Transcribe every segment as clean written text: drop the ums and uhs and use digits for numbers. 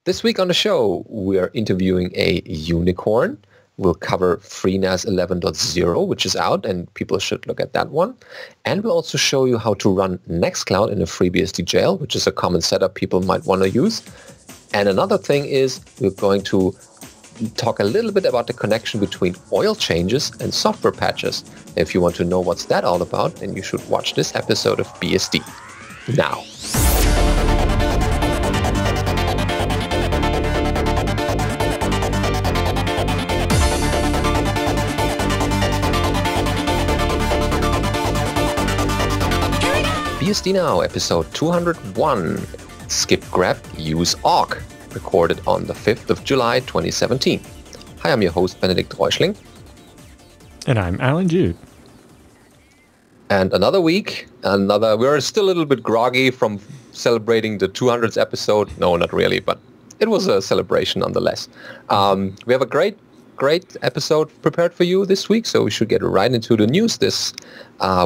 This week on the show, we are interviewing a unicorn. We'll cover FreeNAS 11.0, which is out, and people should look at that one. And we'll also show you how to run Nextcloud in a FreeBSD jail, which is a common setup people might want to use. And another thing is we're going to talk a little bit about the connection between oil changes and software patches. If you want to know what's that all about, then you should watch this episode of BSD Now. BSD Now, episode 201, Skip Grep, Use Awk, recorded on the 5th of July 2017. Hi, I'm your host, Benedikt Reuschling. And I'm Alan Jude. And another week, we're still a little bit groggy from celebrating the 200th episode. No, not really, but it was a celebration nonetheless. We have a great episode prepared for you this week, so we should get right into the news this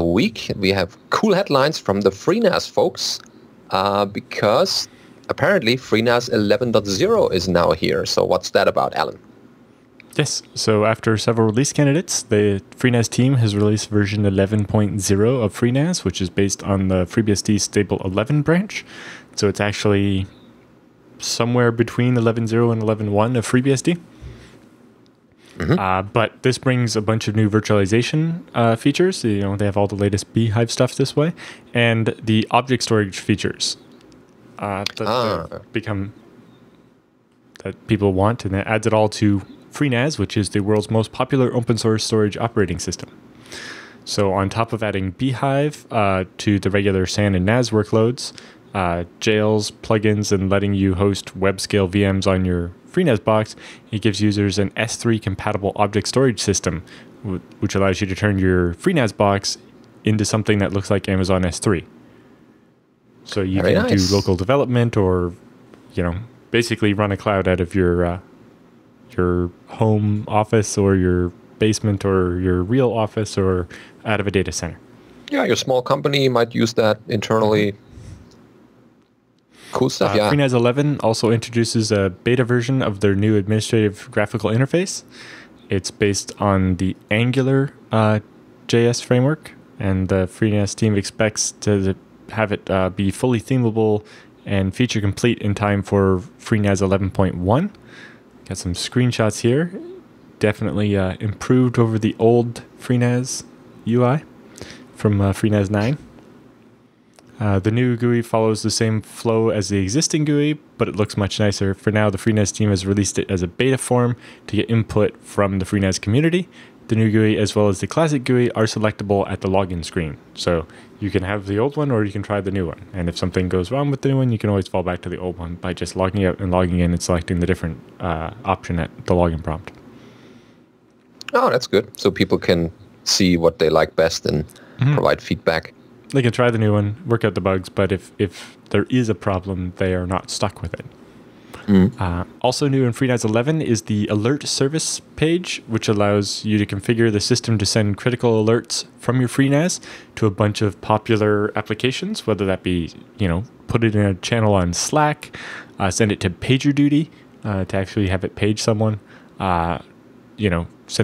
week. We have cool headlines from the FreeNAS folks because apparently FreeNAS 11.0 is now here. So what's that about, Alan? Yes, so after several release candidates, the FreeNAS team has released version 11.0 of FreeNAS, which is based on the FreeBSD stable 11 branch. So it's actually somewhere between 11.0 and 11.1 of FreeBSD. Mm-hmm. But this brings a bunch of new virtualization features. You know, they have all the latest Beehive stuff this way, and the object storage features that people want, and it adds it all to FreeNAS, which is the world's most popular open source storage operating system. So on top of adding Beehive to the regular SAN and NAS workloads, jails, plugins, and letting you host web scale VMs on your FreeNAS box, it gives users an S3 compatible object storage system, which allows you to turn your FreeNAS box into something that looks like Amazon S3. So you can do local development, or basically run a cloud out of your home office or your basement or your real office or out of a data center. Yeah, your small company might use that internally. Cool stuff, yeah. FreeNAS 11 also introduces a beta version of their new administrative graphical interface. It's based on the Angular JS framework, and the FreeNAS team expects to have it be fully themable and feature complete in time for FreeNAS 11.1. Got some screenshots here. Definitely improved over the old FreeNAS UI from FreeNAS 9. The new GUI follows the same flow as the existing GUI, but it looks much nicer. For now, the FreeNAS team has released it as a beta form to get input from the FreeNAS community. The new GUI, as well as the classic GUI, are selectable at the login screen. So you can have the old one, or you can try the new one. And if something goes wrong with the new one, you can always fall back to the old one by just logging out and logging in and selecting the different option at the login prompt. Oh, that's good. So people can see what they like best and provide feedback. They can try the new one, work out the bugs, but if there is a problem, they are not stuck with it. Also new in FreeNAS 11 is the alert service page, which allows you to configure the system to send critical alerts from your FreeNAS to a bunch of popular applications, whether that be, put it in a channel on Slack, send it to PagerDuty to actually have it page someone, send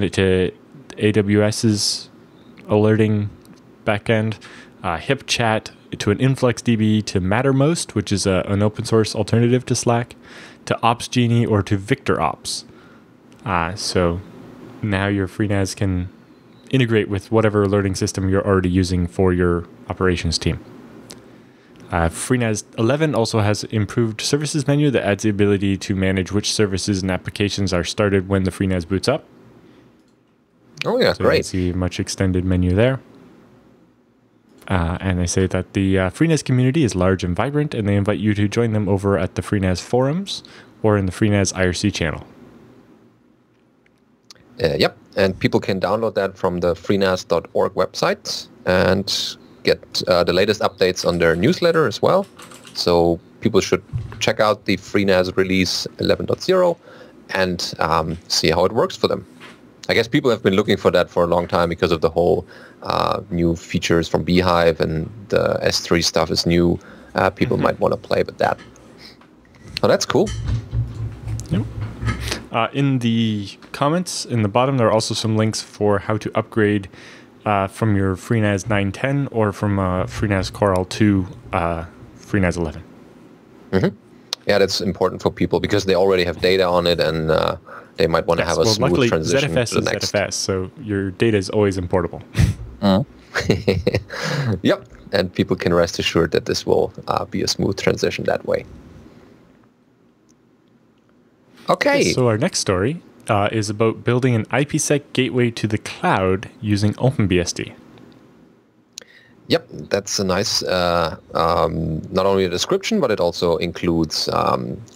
it to AWS's alerting backend, HipChat to an InfluxDB, to Mattermost, which is an open source alternative to Slack, to OpsGenie, or to VictorOps. So now your FreeNAS can integrate with whatever alerting system you're already using for your operations team. FreeNAS 11 also has improved services menu that adds the ability to manage which services and applications are started when the FreeNAS boots up. Oh yeah, so great. You can see a much extended menu there. And they say that the FreeNAS community is large and vibrant, and they invite you to join them over at the FreeNAS forums or in the FreeNAS IRC channel. Yep, and people can download that from the freenas.org website and get the latest updates on their newsletter as well. So people should check out the FreeNAS release 11.0 and see how it works for them. I guess people have been looking for that for a long time because of the whole new features from Beehive, and the S3 stuff is new. People might want to play with that. Oh, that's cool. Yep. In the comments in the bottom, there are also some links for how to upgrade from your FreeNAS 910 or from FreeNAS Core L2 FreeNAS 11. Mm-hmm. Yeah, that's important for people because they already have data on it, and they might want to have a smooth transition ZFS to the is next. ZFS, so your data is always importable. Yep, and people can rest assured that this will be a smooth transition that way. Okay. So our next story is about building an IPSec gateway to the cloud using OpenBSD. Yep, that's a nice, not only a description, but it also includes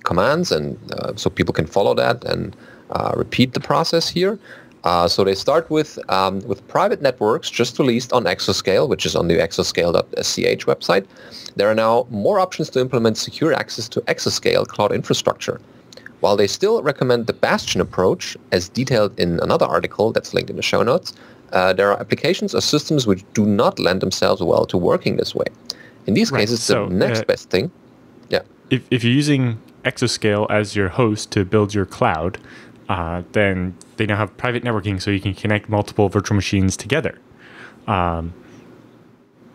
commands, and so people can follow that and repeat the process here. So they start with private networks just released on Exascale, which is on the exascale.sch website. There are now more options to implement secure access to Exascale cloud infrastructure. While they still recommend the Bastion approach, as detailed in another article that's linked in the show notes, there are applications or systems which do not lend themselves well to working this way. In these cases, the next best thing... Yeah. If you're using Exascale as your host to build your cloud, then they now have private networking so you can connect multiple virtual machines together,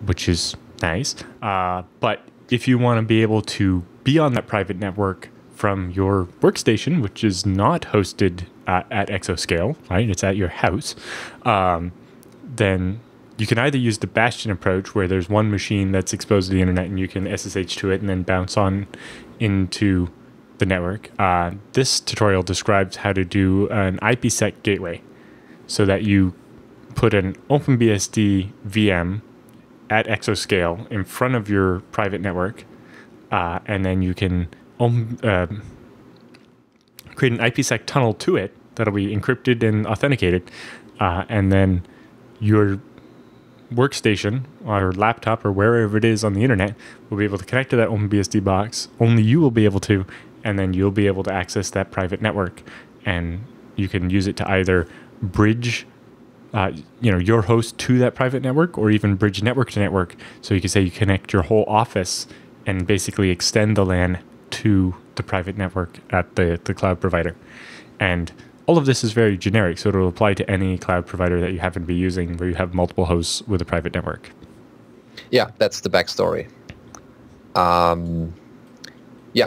which is nice. But if you want to be able to be on that private network from your workstation, which is not hosted at Exascale, right? It's at your house. Then you can either use the Bastion approach, where there's one machine that's exposed to the internet and you can SSH to it and then bounce on into the network. This tutorial describes how to do an IPSec gateway so that you put an OpenBSD VM at Exascale in front of your private network, and then you can create an IPSec tunnel to it that'll be encrypted and authenticated, and then your workstation or laptop or wherever it is on the internet will be able to connect to that OpenBSD box. Only you will be able to, and then you'll be able to access that private network, and you can use it to either bridge your host to that private network, or even bridge network to network. So you can say you connect your whole office and basically extend the LAN to the private network at the cloud provider. And all of this is very generic, so it'll apply to any cloud provider that you happen to be using where you have multiple hosts with a private network. Yeah, that's the backstory.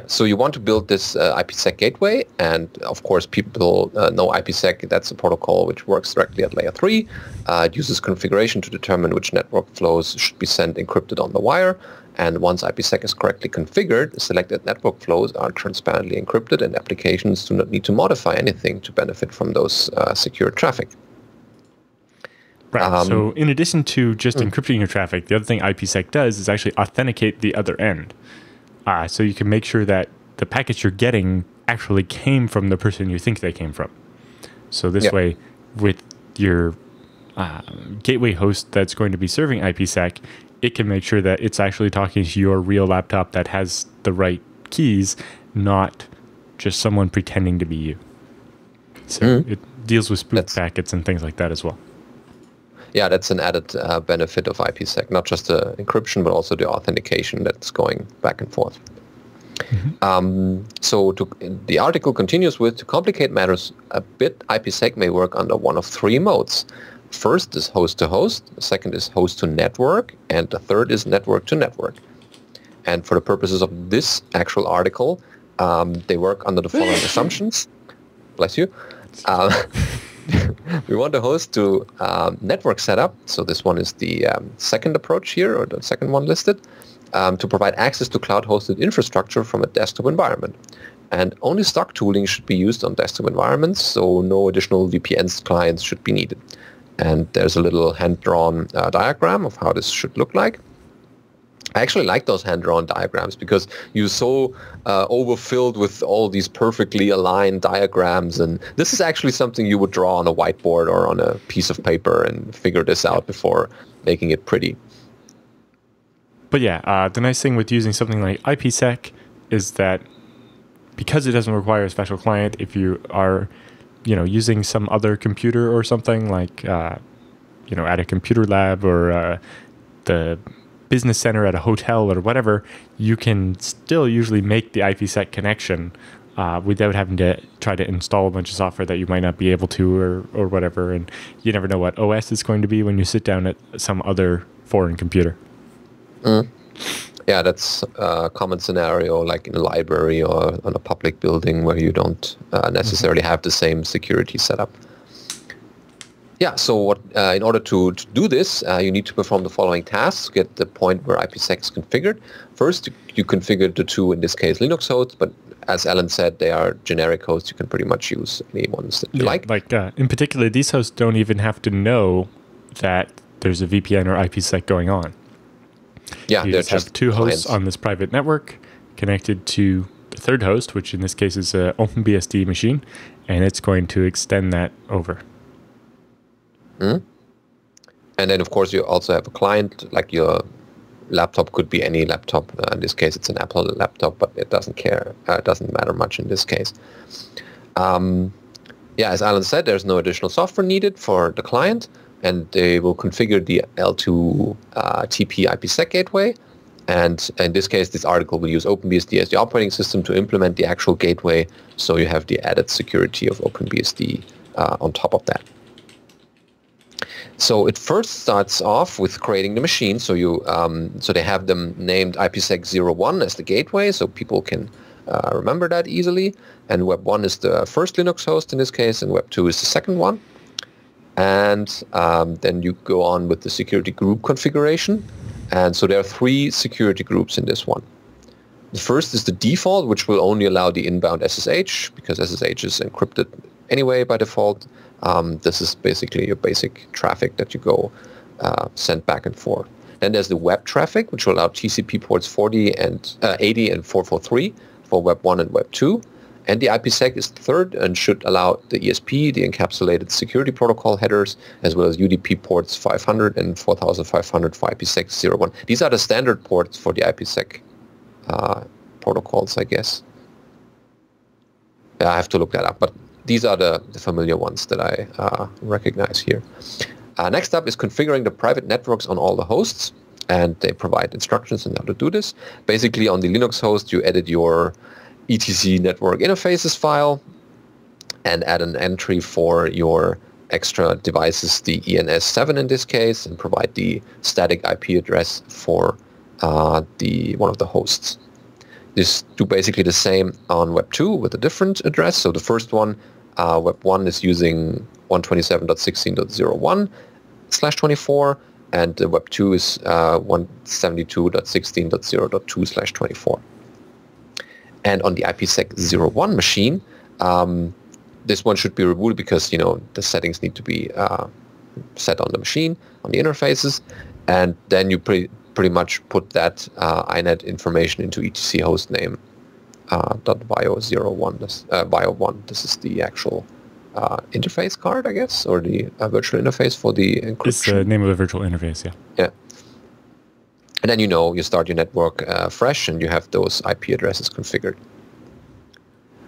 So you want to build this IPSec gateway, and of course people know IPSec. That's a protocol which works directly at layer 3. It uses configuration to determine which network flows should be sent encrypted on the wire, and once IPSec is correctly configured, selected network flows are transparently encrypted, and applications do not need to modify anything to benefit from those secure traffic. Right. So in addition to just encrypting your traffic, the other thing IPSec does is actually authenticate the other end. So you can make sure that the packets you're getting actually came from the person you think they came from. So this way, with your gateway host that's going to be serving IPSec, it can make sure that it's actually talking to your real laptop that has the right keys, not just someone pretending to be you. So it deals with spoof packets and things like that as well. Yeah, that's an added benefit of IPSec, not just the encryption, but also the authentication that's going back and forth. The article continues with, to complicate matters a bit, IPSec may work under one of 3 modes. First is host-to-host, the second is host-to-network, and the third is network-to-network. And for the purposes of this actual article, they work under the following assumptions. Bless you. We want the host to network setup, so this one is the second approach here, or the second one listed, to provide access to cloud-hosted infrastructure from a desktop environment. And only stock tooling should be used on desktop environments, so no additional VPN clients should be needed. And there's a little hand-drawn diagram of how this should look like. I actually like those hand-drawn diagrams because you're so overfilled with all these perfectly aligned diagrams, and this is actually something you would draw on a whiteboard or on a piece of paper and figure this out before making it pretty. But yeah, the nice thing with using something like IPSec is that because it doesn't require a special client, if you are using some other computer or something like at a computer lab or the business center at a hotel or whatever, you can still usually make the IPSec connection without having to try to install a bunch of software that you might not be able to or whatever. And you never know what OS is going to be when you sit down at some other foreign computer. Yeah, that's a common scenario, like in a library or on a public building where you don't necessarily have the same security setup. Yeah, so in order to do this, you need to perform the following tasks to get the point where IPsec is configured. First, you configure the two, in this case, Linux hosts, but as Alan said, they are generic hosts. You can pretty much use any ones that you like. Like, in particular, these hosts don't even have to know that there's a VPN or IPsec going on. Yeah, you just have two hosts on this private network connected to the third host, which in this case is an OpenBSD machine, and it's going to extend that over. And then, of course, you also have a client, like your laptop could be any laptop. In this case, it's an Apple laptop, but it doesn't care. It doesn't matter much in this case. Yeah, as Alan said, there's no additional software needed for the client, and they will configure the L2 TP IPsec Gateway. And in this case, this article will use OpenBSD as the operating system to implement the actual gateway, so you have the added security of OpenBSD on top of that. So it first starts off with creating the machine. So so they have them named IPsec 01 as the gateway, so people can remember that easily. And Web 1 is the first Linux host in this case, and Web 2 is the second one. And then you go on with the security group configuration. And so there are 3 security groups in this one. The first is the default, which will only allow the inbound SSH, because SSH is encrypted anyway by default. This is basically your basic traffic that you go send back and forth. Then there's the web traffic, which will allow TCP ports 80 and 443 for Web 1 and Web 2. And the IPsec is third and should allow the ESP, the encapsulated security protocol headers, as well as UDP ports 500 and 4500 for IPsec 01. These are the standard ports for the IPsec protocols, I guess. Yeah, I have to look that up, but these are the familiar ones that I recognize here. Next up is configuring the private networks on all the hosts, and they provide instructions on how to do this. Basically, on the Linux host, you edit your etc network interfaces file and add an entry for your extra devices, the ENS7 in this case, and provide the static IP address for one of the hosts. This do basically the same on Web 2 with a different address. So the first one, Web 1 is using 127.16.01/24, and Web 2 is 172.16.0.2/24. And on the IPsec 01 machine, this one should be removed because, the settings need to be set on the machine, on the interfaces, and then you pretty much put that INET information into etc hostname .bio01. Bio1. This is the actual interface card, I guess, or the virtual interface for the encryption. It's the name of the virtual interface, yeah. Yeah. And then you start your network fresh, and you have those IP addresses configured.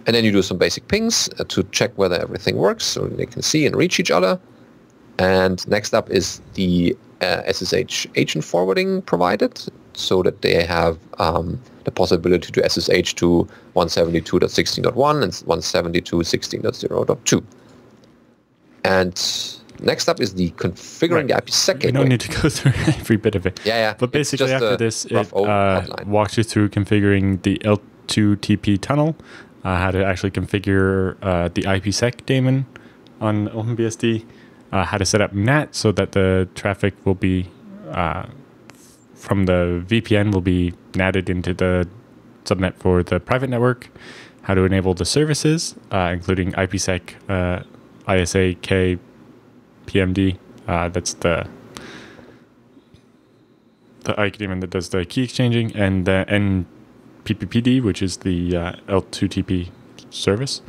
And then you do some basic pings to check whether everything works, so they can see and reach each other. And next up is the SSH agent forwarding provided, so that they have the possibility to SSH to 172.16.1 and 172.16.0.2. And next up is the configuring the IPsec gateway. We don't need to go through every bit of it. Yeah. But basically after this, it walks you through configuring the L2 TP tunnel, how to actually configure the IPsec daemon on OpenBSD, how to set up NAT so that the traffic will be from the VPN will be NATed into the subnet for the private network, how to enable the services, including IPsec, ISA-K, PMD, that's the IKE daemon that does the key exchanging, and the NPPPD, which is the L2TP service,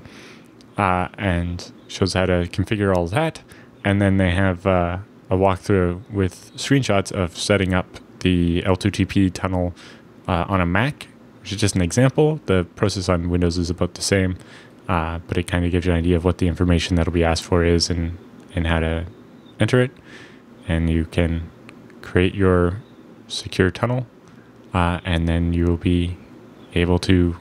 and shows how to configure all of that. And then they have a walkthrough with screenshots of setting up the L2TP tunnel on a Mac, which is just an example. The process on Windows is about the same, but it kind of gives you an idea of what the information that'll be asked for is and how to enter it. And you can create your secure tunnel, and then you will be able to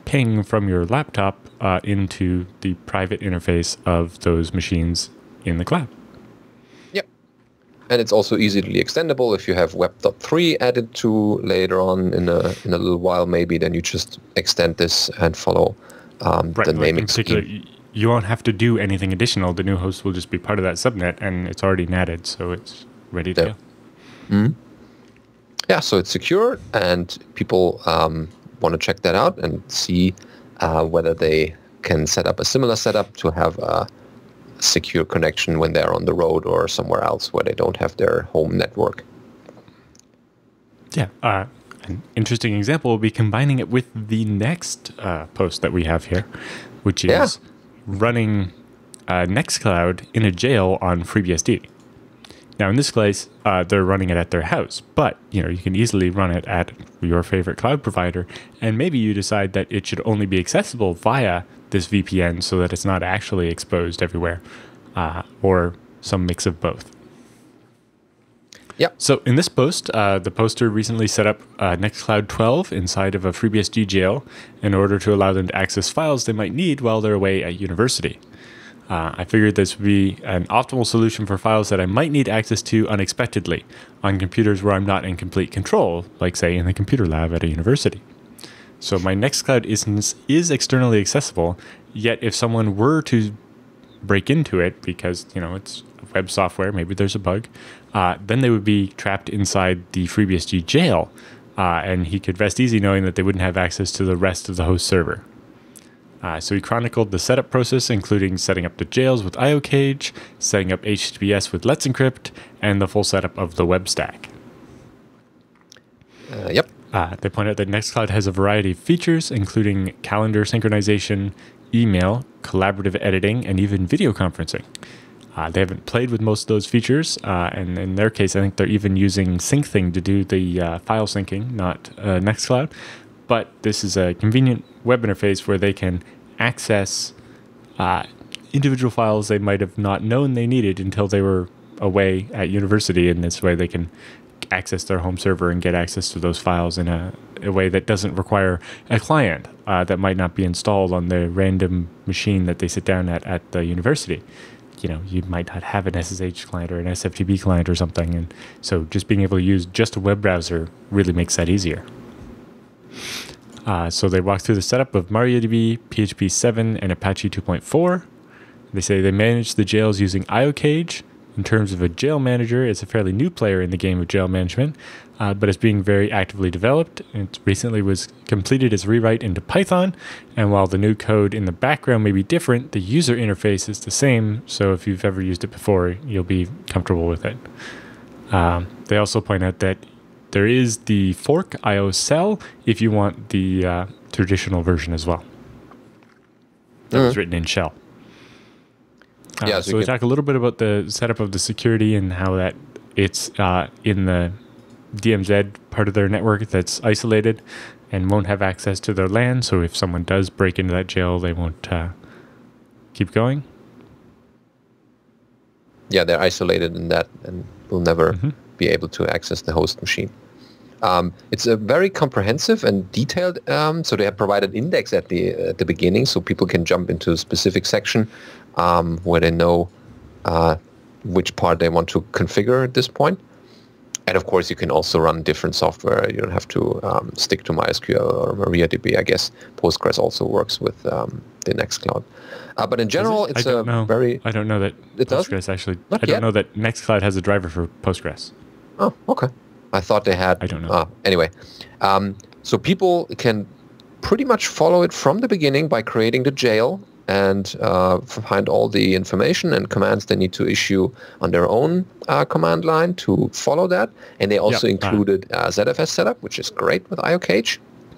ping from your laptop into the private interface of those machines in the cloud. Yep. And it's also easily extendable. If you have web.3 added to later on in a little while, maybe, then you just extend this and follow the naming scheme. You won't have to do anything additional. The new host will just be part of that subnet, and it's already natted, so it's ready to go. Mm-hmm. Yeah, so it's secure, and people want to check that out and see whether they can set up a similar setup to have a secure connection when they're on the road or somewhere else where they don't have their home network. Yeah. An interesting example will be combining it with the next post that we have here, which is running Nextcloud in a jail on FreeBSD. Now, in this case, they're running it at their house, but you can easily run it at your favorite cloud provider, and maybe you decide that it should only be accessible via this VPN so that it's not actually exposed everywhere, or some mix of both. Yep. So in this post, the poster recently set up Nextcloud 12 inside of a FreeBSD jail in order to allow them to access files they might need while they're away at university. I figured this would be an optimal solution for files that I might need access to unexpectedly on computers where I'm not in complete control, like, say, in the computer lab at a university. So my Nextcloud instance is externally accessible, yet if someone were to break into it because, it's web software, maybe there's a bug, then they would be trapped inside the FreeBSD jail, and he could rest easy knowing that they wouldn't have access to the rest of the host server. So he chronicled the setup process, including setting up the jails with IOCage, setting up HTTPS with Let's Encrypt, and the full setup of the web stack. Yep. They point out that Nextcloud has a variety of features, including calendar synchronization, email, collaborative editing, and even video conferencing. They haven't played with most of those features, and in their case, I think they're even using SyncThing to do the file syncing, not Nextcloud. But this is a convenient web interface where they can access individual files they might have not known they needed until they were away at university. And this way they can access their home server and get access to those files in a way that doesn't require a client that might not be installed on the random machine that they sit down at the university. You might not have an SSH client or an SFTP client or something. And so just being able to use just a web browser really makes that easier. So they walk through the setup of MariaDB, PHP 7, and Apache 2.4. They say they manage the jails using IOCage. In terms of a jail manager, it's a fairly new player in the game of jail management, but it's being very actively developed. It recently was completed its rewrite into Python, and while the new code in the background may be different, the user interface is the same, so if you've ever used it before, you'll be comfortable with it. They also point out that there is the fork IO cell if you want the traditional version as well. That was written in shell. So we talk a little bit about the setup of the security and how that it's in the DMZ part of their network that's isolated and won't have access to their LAN. So if someone does break into that jail, they won't keep going. Yeah, they're isolated in that and will never be able to access the host machine. It's a very comprehensive and detailed, so they have provided index at the beginning so people can jump into a specific section where they know which part they want to configure at this point. And of course, you can also run different software. You don't have to stick to MySQL or MariaDB. I guess Postgres also works with the Nextcloud. But in general, it's I don't know that Postgres actually... I don't know that Nextcloud has a driver for Postgres. Oh, okay. I thought they had... I don't know. Anyway, so people can pretty much follow it from the beginning by creating the jail and find all the information and commands they need to issue on their own command line to follow that. And they also included ZFS setup, which is great with IOCage.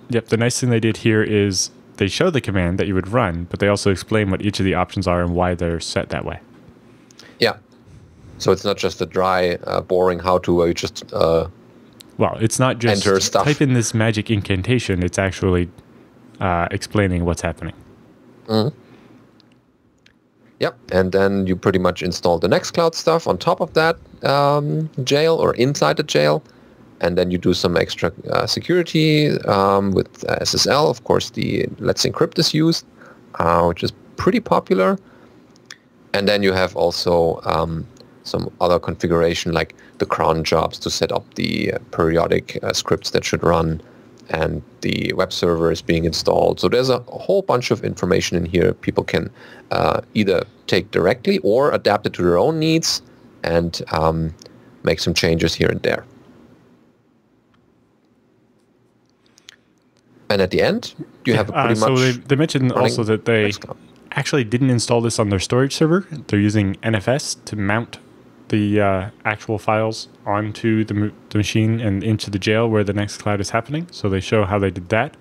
Yep. The nice thing they did here is they show the command that you would run, but they also explain what each of the options are and why they're set that way. Yeah. So it's not just a dry, boring how-to where you just well, it's not just enter stuff. Type in this magic incantation. It's actually explaining what's happening. Mm-hmm. Yep, and then you pretty much install the Nextcloud stuff on top of that jail or inside the jail, and then you do some extra security with SSL. Of course, the Let's Encrypt is used, which is pretty popular. And then you have also some other configuration like the cron jobs to set up the periodic scripts that should run, and the web server is being installed. So there's a whole bunch of information in here people can either take directly or adapt it to their own needs and make some changes here and there. And at the end, you have a pretty much... So they mentioned also that they actually didn't install this on their storage server. They're using NFS to mount the actual files onto the machine and into the jail where the Nextcloud is happening. So they show how they did that.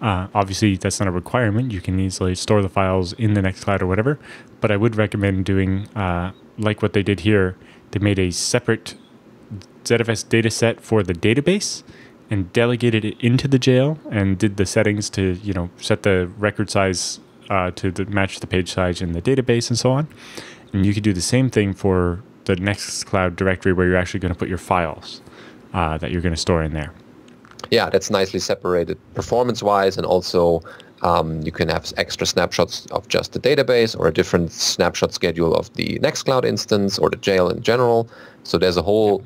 Obviously, that's not a requirement. You can easily store the files in the Nextcloud or whatever. But I would recommend doing like what they did here. They made a separate ZFS dataset for the database and delegated it into the jail and did the settings to, set the record size to match the page size in the database and so on. And you could do the same thing for the Nextcloud directory where you're actually going to put your files that you're going to store in there. Yeah, that's nicely separated performance-wise, and also you can have extra snapshots of just the database or a different snapshot schedule of the Nextcloud instance or the jail in general. So there's a whole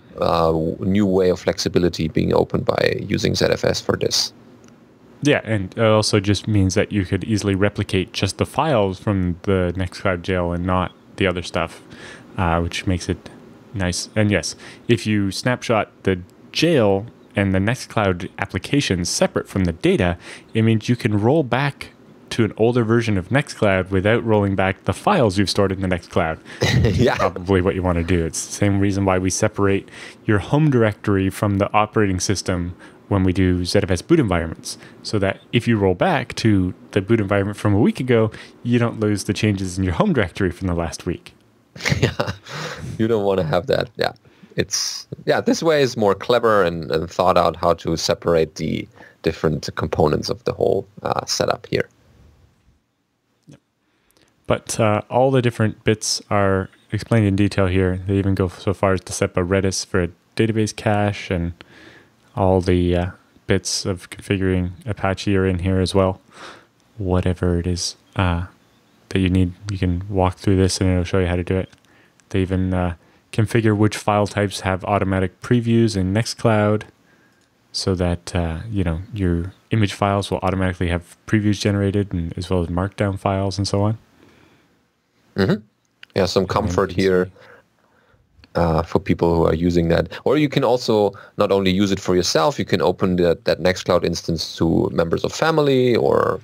new way of flexibility being opened by using ZFS for this. Yeah, and it also just means that you could easily replicate just the files from the Nextcloud jail and not the other stuff, which makes it nice. And yes, if you snapshot the jail and the Nextcloud application separate from the data, it means you can roll back to an older version of Nextcloud without rolling back the files you've stored in the Nextcloud. Yeah. Probably what you want to do. It's the same reason why we separate your home directory from the operating system when we do ZFS boot environments, so that if you roll back to the boot environment from a week ago, you don't lose the changes in your home directory from the last week. Yeah, you don't want to have that. Yeah, this way is more clever and thought out how to separate the different components of the whole setup here. But all the different bits are explained in detail here. They even go so far as to set up a Redis for a database cache, and all the bits of configuring Apache are in here as well. Whatever it is that you need, you can walk through this and it'll show you how to do it. They even configure which file types have automatic previews in Nextcloud, so that your image files will automatically have previews generated, and as well as markdown files and so on. Mm-hmm. Yeah, some comfort here for people who are using that. Or you can also not only use it for yourself, you can open that Nextcloud instance to members of family or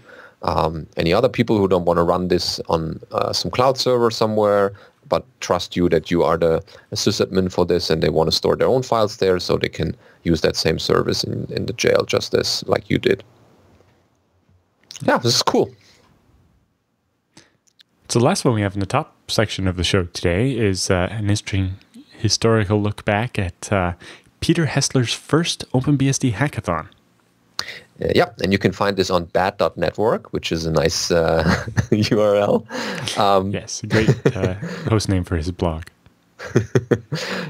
any other people who don't want to run this on some cloud server somewhere, but trust you that you are the sysadmin for this, and they want to store their own files there, so they can use that same service in the jail just as like you did. Yeah, this is cool. So the last one we have in the top section of the show today is an interesting historical look back at Peter Hessler's first OpenBSD hackathon. Yeah, and you can find this on bat.network, which is a nice URL. Yes, a great host name for his blog.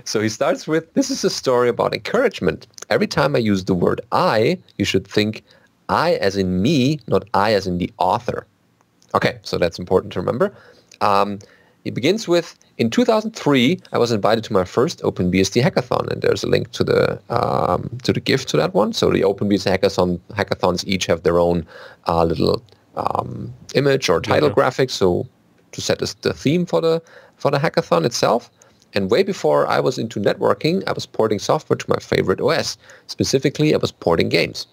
So he starts with, this is a story about encouragement. Every time I use the word I, you should think I as in me, not I as in the author. Okay, so that's important to remember. He begins with, in 2003, I was invited to my first OpenBSD hackathon, and there's a link to the gift to that one. So the OpenBSD hackathons each have their own little image or title graphics, so to set the theme for the hackathon itself. And way before I was into networking, I was porting software to my favorite OS. Specifically, I was porting games.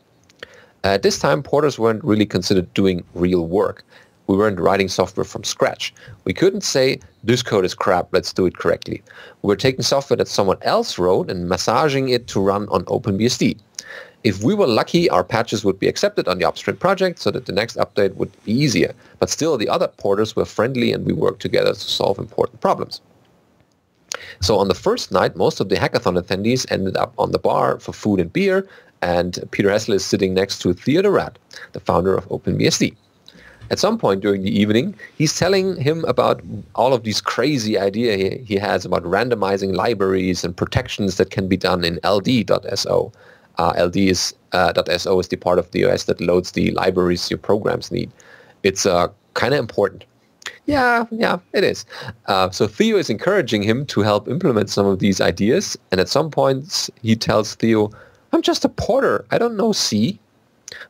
At this time, porters weren't really considered doing real work. We weren't writing software from scratch. We couldn't say, this code is crap, let's do it correctly. We were taking software that someone else wrote and massaging it to run on OpenBSD. If we were lucky, our patches would be accepted on the upstream project so that the next update would be easier. But still, the other porters were friendly and we worked together to solve important problems. So on the first night, most of the hackathon attendees ended up on the bar for food and beer, and Peter Hessler is sitting next to Theodor Rath, the founder of OpenBSD. At some point during the evening, he's telling him about all of these crazy ideas he has about randomizing libraries and protections that can be done in ld.so. LD is .so is the part of the OS that loads the libraries your programs need. It's kind of important. Yeah, it is. So Theo is encouraging him to help implement some of these ideas. And at some points, he tells Theo, I'm just a porter. I don't know C.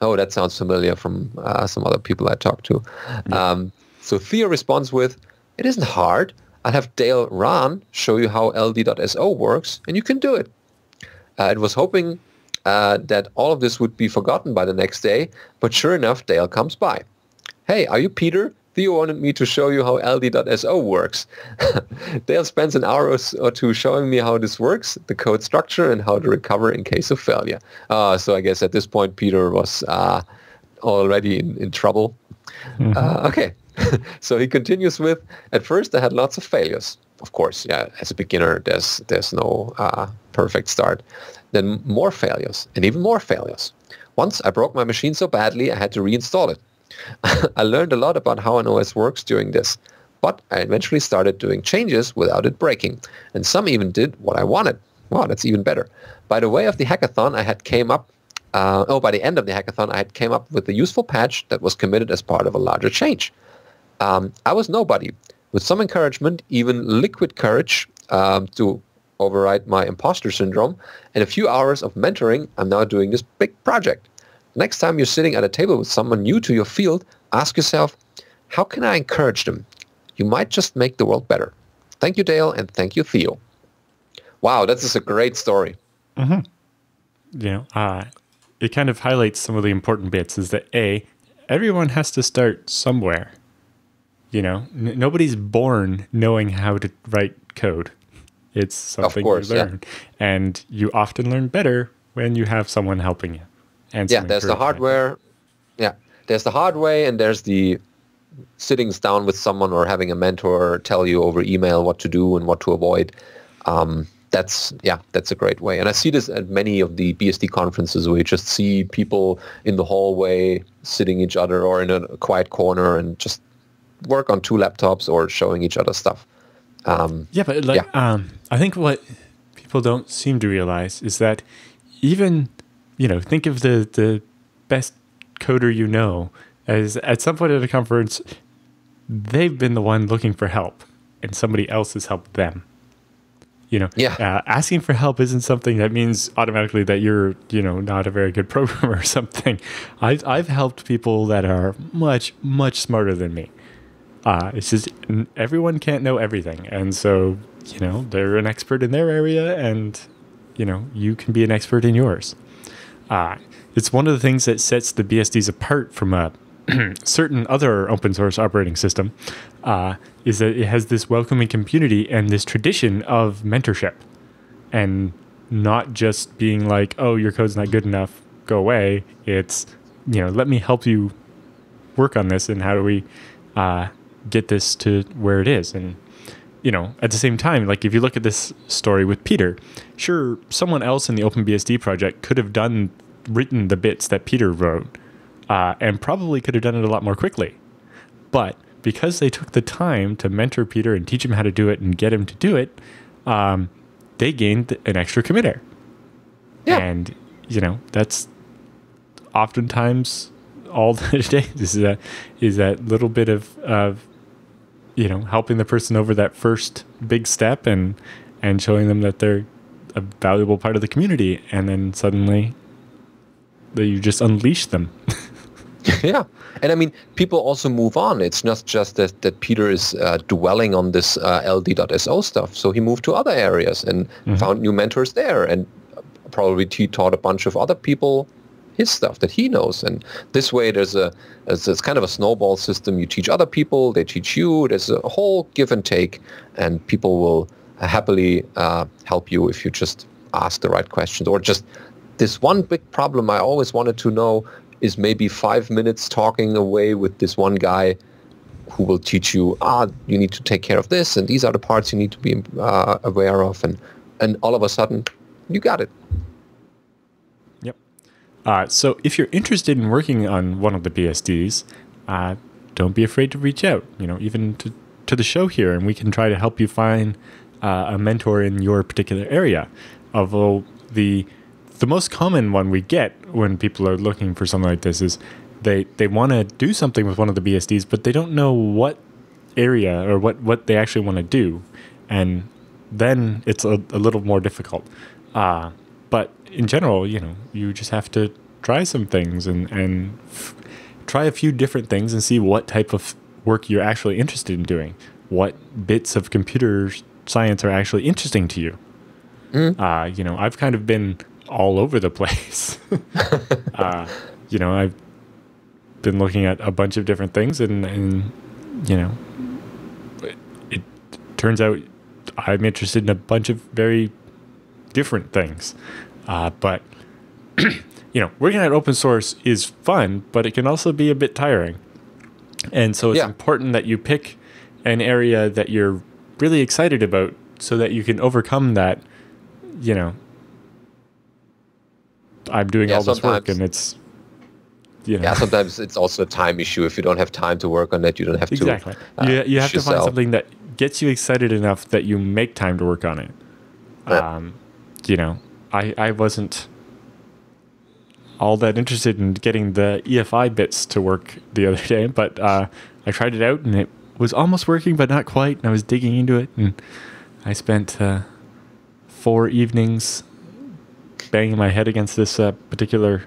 Oh, that sounds familiar from some other people I talked to. Yeah. So Theo responds with, it isn't hard. I'll have Dale Rahn show you how ld.so works, and you can do it. It was hoping that all of this would be forgotten by the next day, but sure enough, Dale comes by. Hey, are you Peter? Theo wanted me to show you how ld.so works. Dale spends an hour or two showing me how this works, the code structure, and how to recover in case of failure. So I guess at this point, Peter was already in trouble. Mm-hmm. Okay. So he continues with, at first I had lots of failures. Of course, yeah, as a beginner, there's no perfect start. Then more failures, and even more failures. Once I broke my machine so badly, I had to reinstall it. I learned a lot about how an OS works during this, but I eventually started doing changes without it breaking, and some even did what I wanted. Wow, that's even better. By the end of the hackathon, I had came up with a useful patch that was committed as part of a larger change. I was nobody. With some encouragement, even liquid courage to override my imposter syndrome, and a few hours of mentoring, I'm now doing this big project. Next time you're sitting at a table with someone new to your field, ask yourself, how can I encourage them? You might just make the world better. Thank you, Dale, and thank you, Theo. Wow, this is a great story. Mm-hmm. It kind of highlights some of the important bits is that everyone has to start somewhere. Nobody's born knowing how to write code. It's something you learn. Yeah. And you often learn better when you have someone helping you. There's the hardware. Yeah, there's the hardware, and there's the sittings down with someone or having a mentor tell you over email what to do and what to avoid. That's a great way. And I see this at many of the BSD conferences where you just see people in the hallway sitting each other or in a quiet corner and just work on two laptops or showing each other stuff. I think what people don't seem to realize is that even think of the best coder as at some point at a conference, they've been the one looking for help and somebody else has helped them. Asking for help isn't something that means automatically that you're, not a very good programmer or something. I've helped people that are much, much smarter than me. It's just everyone can't know everything. And so, they're an expert in their area and, you can be an expert in yours. It's one of the things that sets the BSDs apart from a certain other open source operating system, is that it has this welcoming community and this tradition of mentorship, and not just being like, oh, your code's not good enough, go away. It's, let me help you work on this, and how do we get this to where it is. And, at the same time, like if you look at this story with Peter, sure, someone else in the OpenBSD project could have written the bits that Peter wrote, and probably could have done it a lot more quickly. But because they took the time to mentor Peter and teach him how to do it and get him to do it, they gained an extra committer. Yeah. And, that's oftentimes all that it takes is that little bit of helping the person over that first big step and showing them that they're a valuable part of the community, and then suddenly you just unleash them. Yeah. And I mean, people also move on. It's not just that Peter is dwelling on this ld.so stuff. So he moved to other areas and found new mentors there, and probably taught a bunch of other people his stuff that he knows. And this way there's kind of a snowball system. You teach other people, they teach you. There's a whole give and take, and people will happily help you if you just ask the right questions. Or just this one big problem I always wanted to know is maybe 5 minutes talking away with this one guy who will teach you, you need to take care of this, and these are the parts you need to be aware of, and all of a sudden you got it. Yep. So if you're interested in working on one of the BSDs, don't be afraid to reach out, even to the show here, and we can try to help you find a mentor in your particular area. Although the most common one we get when people are looking for something like this is they want to do something with one of the BSDs, but they don't know what area or what they actually want to do. And then it's a little more difficult. But in general, you just have to try some things and try a few different things and see what type of work you're actually interested in doing. What bits of computer science are actually interesting to you. I've kind of been all over the place. I've been looking at a bunch of different things and it turns out I'm interested in a bunch of very different things. But working at open source is fun, but it can also be a bit tiring. And so it's important that you pick an area that you're really excited about so that you can overcome that, I'm doing all this work and it's, sometimes it's also a time issue. If you don't have time to work on it, you don't have to. Exactly. You have to find something that gets you excited enough that you make time to work on it. I wasn't all that interested in getting the EFI bits to work the other day, but I tried it out and it was almost working, but not quite. And I was digging into it, and I spent 4 evenings banging my head against this particular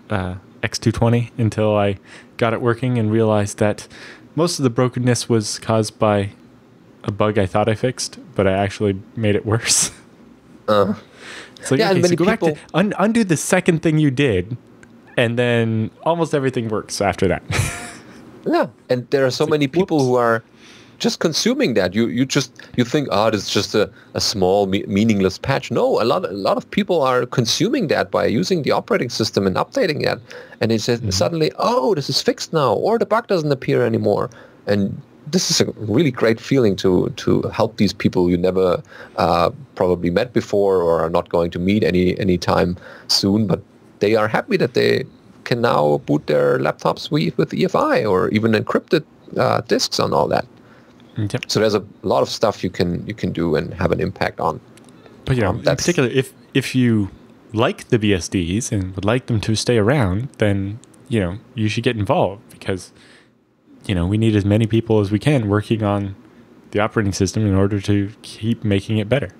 X220 until I got it working and realized that most of the brokenness was caused by a bug I thought I fixed, but I actually made it worse. So go back to undo the second thing you did, and then almost everything works after that. Yeah, and there are so many people who are just consuming that. You think, this is just a small meaningless patch. No, a lot of people are consuming that by using the operating system and updating it, and they say suddenly, this is fixed now, or the bug doesn't appear anymore. And this is a really great feeling to help these people you never probably met before or are not going to meet any time soon, but they are happy that they can now boot their laptops with EFI or even encrypted disks and all that. Yep. So there's a lot of stuff you can do and have an impact on. But in particular, if you like the BSDs and would like them to stay around, then you should get involved, because we need as many people as we can working on the operating system in order to keep making it better.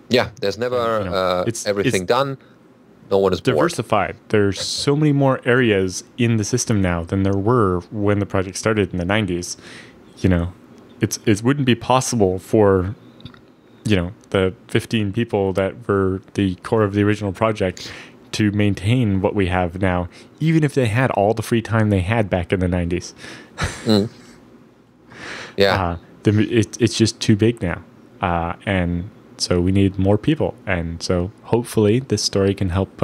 Yeah, there's never everything done. No one is diversified. There's so many more areas in the system now than there were when the project started in the 90s. It wouldn't be possible for the 15 people that were the core of the original project to maintain what we have now, even if they had all the free time they had back in the 90s. It's just too big now. And so we need more people. And so hopefully this story can help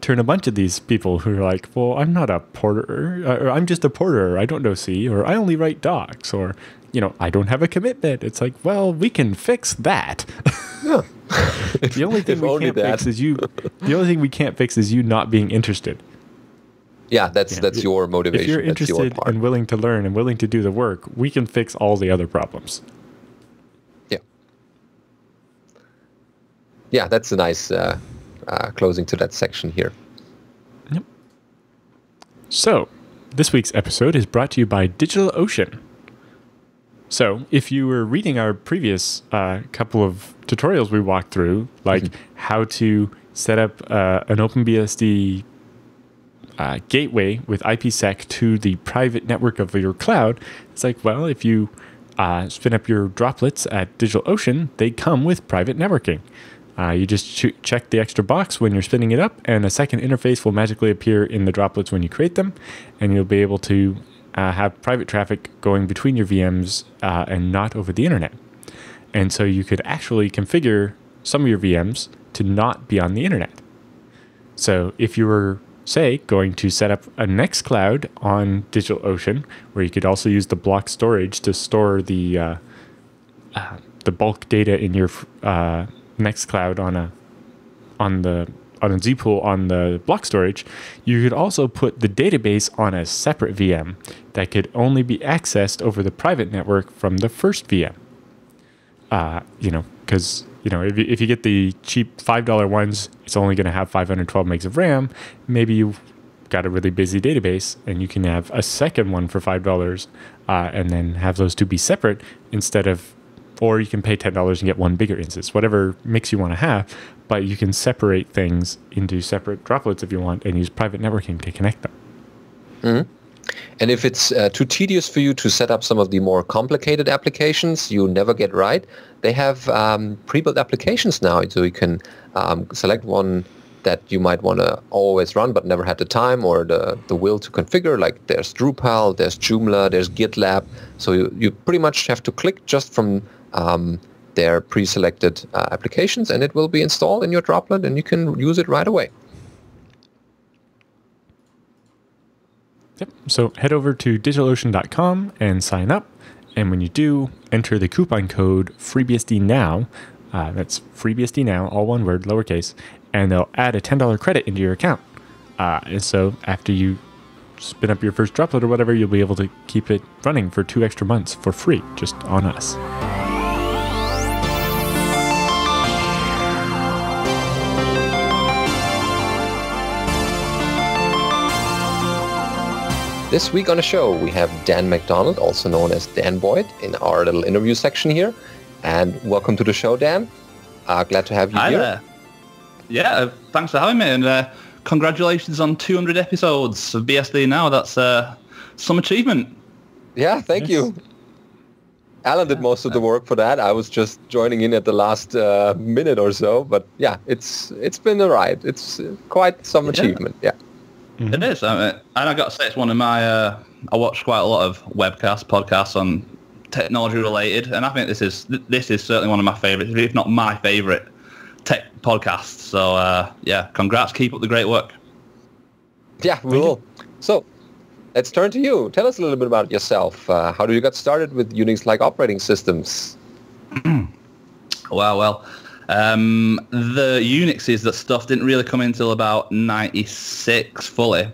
turn a bunch of these people who are like, well, I'm not a porter, or I'm just a porter, I don't know C, or I only write docs, or, I don't have a commitment. It's like, well, we can fix that. Yeah. The only thing we can't fix is you not being interested. Yeah, that's your motivation. If you're interested and willing to learn and willing to do the work, we can fix all the other problems. Yeah. Yeah, that's a nice closing to that section here. Yep. So, this week's episode is brought to you by DigitalOcean. So, if you were reading our previous couple of tutorials we walked through, like how to set up an OpenBSD gateway with IPSec to the private network of your cloud, it's like, well, if you spin up your droplets at DigitalOcean, they come with private networking. You just check the extra box when you're spinning it up, and a second interface will magically appear in the droplets when you create them, and you'll be able to have private traffic going between your VMs and not over the internet. And so you could actually configure some of your VMs to not be on the internet. So if you were, say, going to set up a Nextcloud on DigitalOcean, where you could also use the block storage to store the bulk data in your Nextcloud on the on a Z pool on the block storage, you could also put the database on a separate VM that could only be accessed over the private network from the first VM. Because if you get the cheap $5 ones, it's only going to have 512 megs of RAM. Maybe you've got a really busy database, and you can have a second one for $5, and then have those two be separate or you can pay $10 and get one bigger instance, whatever mix you want to have. But you can separate things into separate droplets if you want, and use private networking to connect them. Mm-hmm. And if it's too tedious for you to set up some of the more complicated applications you never get right, they have pre-built applications now. So you can select one that you might want to always run but never had the time or the will to configure. Like there's Drupal, there's Joomla, there's GitLab. So you pretty much have to click just from their pre-selected applications, and it will be installed in your droplet, and you can use it right away. Yep. So head over to DigitalOcean.com and sign up. And when you do, enter the coupon code FreeBSD Now. That's FreeBSD Now, all one word, lowercase. And they'll add a $10 credit into your account. And so after you spin up your first droplet or whatever, you'll be able to keep it running for 2 extra months for free, just on us. This week on the show, we have Dan McDonald, also known as Dan Boyd, in our little interview section here. And welcome to the show, Dan. Glad to have you Hi here. There. Yeah, thanks for having me, and congratulations on 200 episodes of BSD Now. That's some achievement. Yeah, thank you. Alan did most of the work for that. I was just joining in at the last minute or so. But yeah, it's been a ride. It's quite some achievement, yeah. Mm-hmm. It is, and I got to say, it's one of my. I watch quite a lot of podcasts on technology related, and I think this is certainly one of my favourites, if not my favourite tech podcasts. So yeah, congrats, keep up the great work. Yeah, we will. So let's turn to you. Tell us a little bit about yourself. How did you get started with Unix-like operating systems? Well. The Unixes, that stuff didn't really come in until about 96 fully,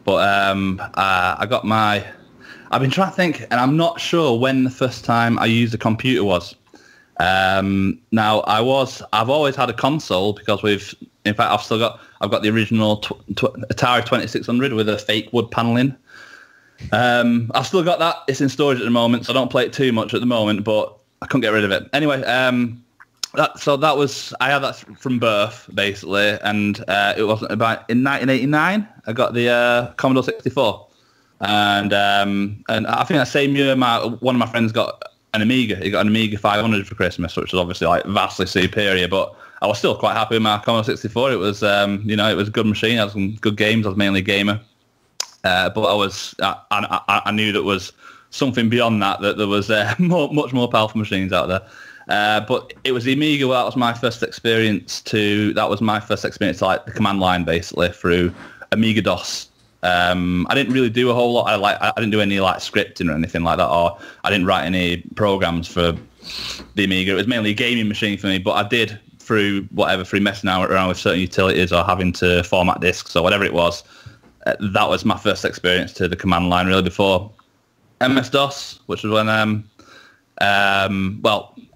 but I've been trying to think, and I'm not sure when the first time I used a computer was. Now I've always had a console, because I've got the original Atari 2600 with a fake wood paneling. I've still got that. It's in storage at the moment, so I don't play it too much at the moment, but I couldn't get rid of it. Anyway, I had that from birth, basically, and it wasn't about in 1989 I got the Commodore 64, and I think that same year one of my friends got an Amiga. He got an Amiga 500 for Christmas, which was obviously like vastly superior, but I was still quite happy with my Commodore 64. It was it was a good machine. I had some good games. I was mainly a gamer, but I knew there was something beyond that there was much more powerful machines out there. But it was the Amiga. That was my first experience to like the command line, basically, through Amiga DOS. I didn't really do a whole lot. I didn't do any like scripting or anything like that, or I didn't write any programs for the Amiga. It was mainly a gaming machine for me, but I did through messing around with certain utilities or having to format disks or whatever it was. That was my first experience to the command line, really, before MS-DOS, which was when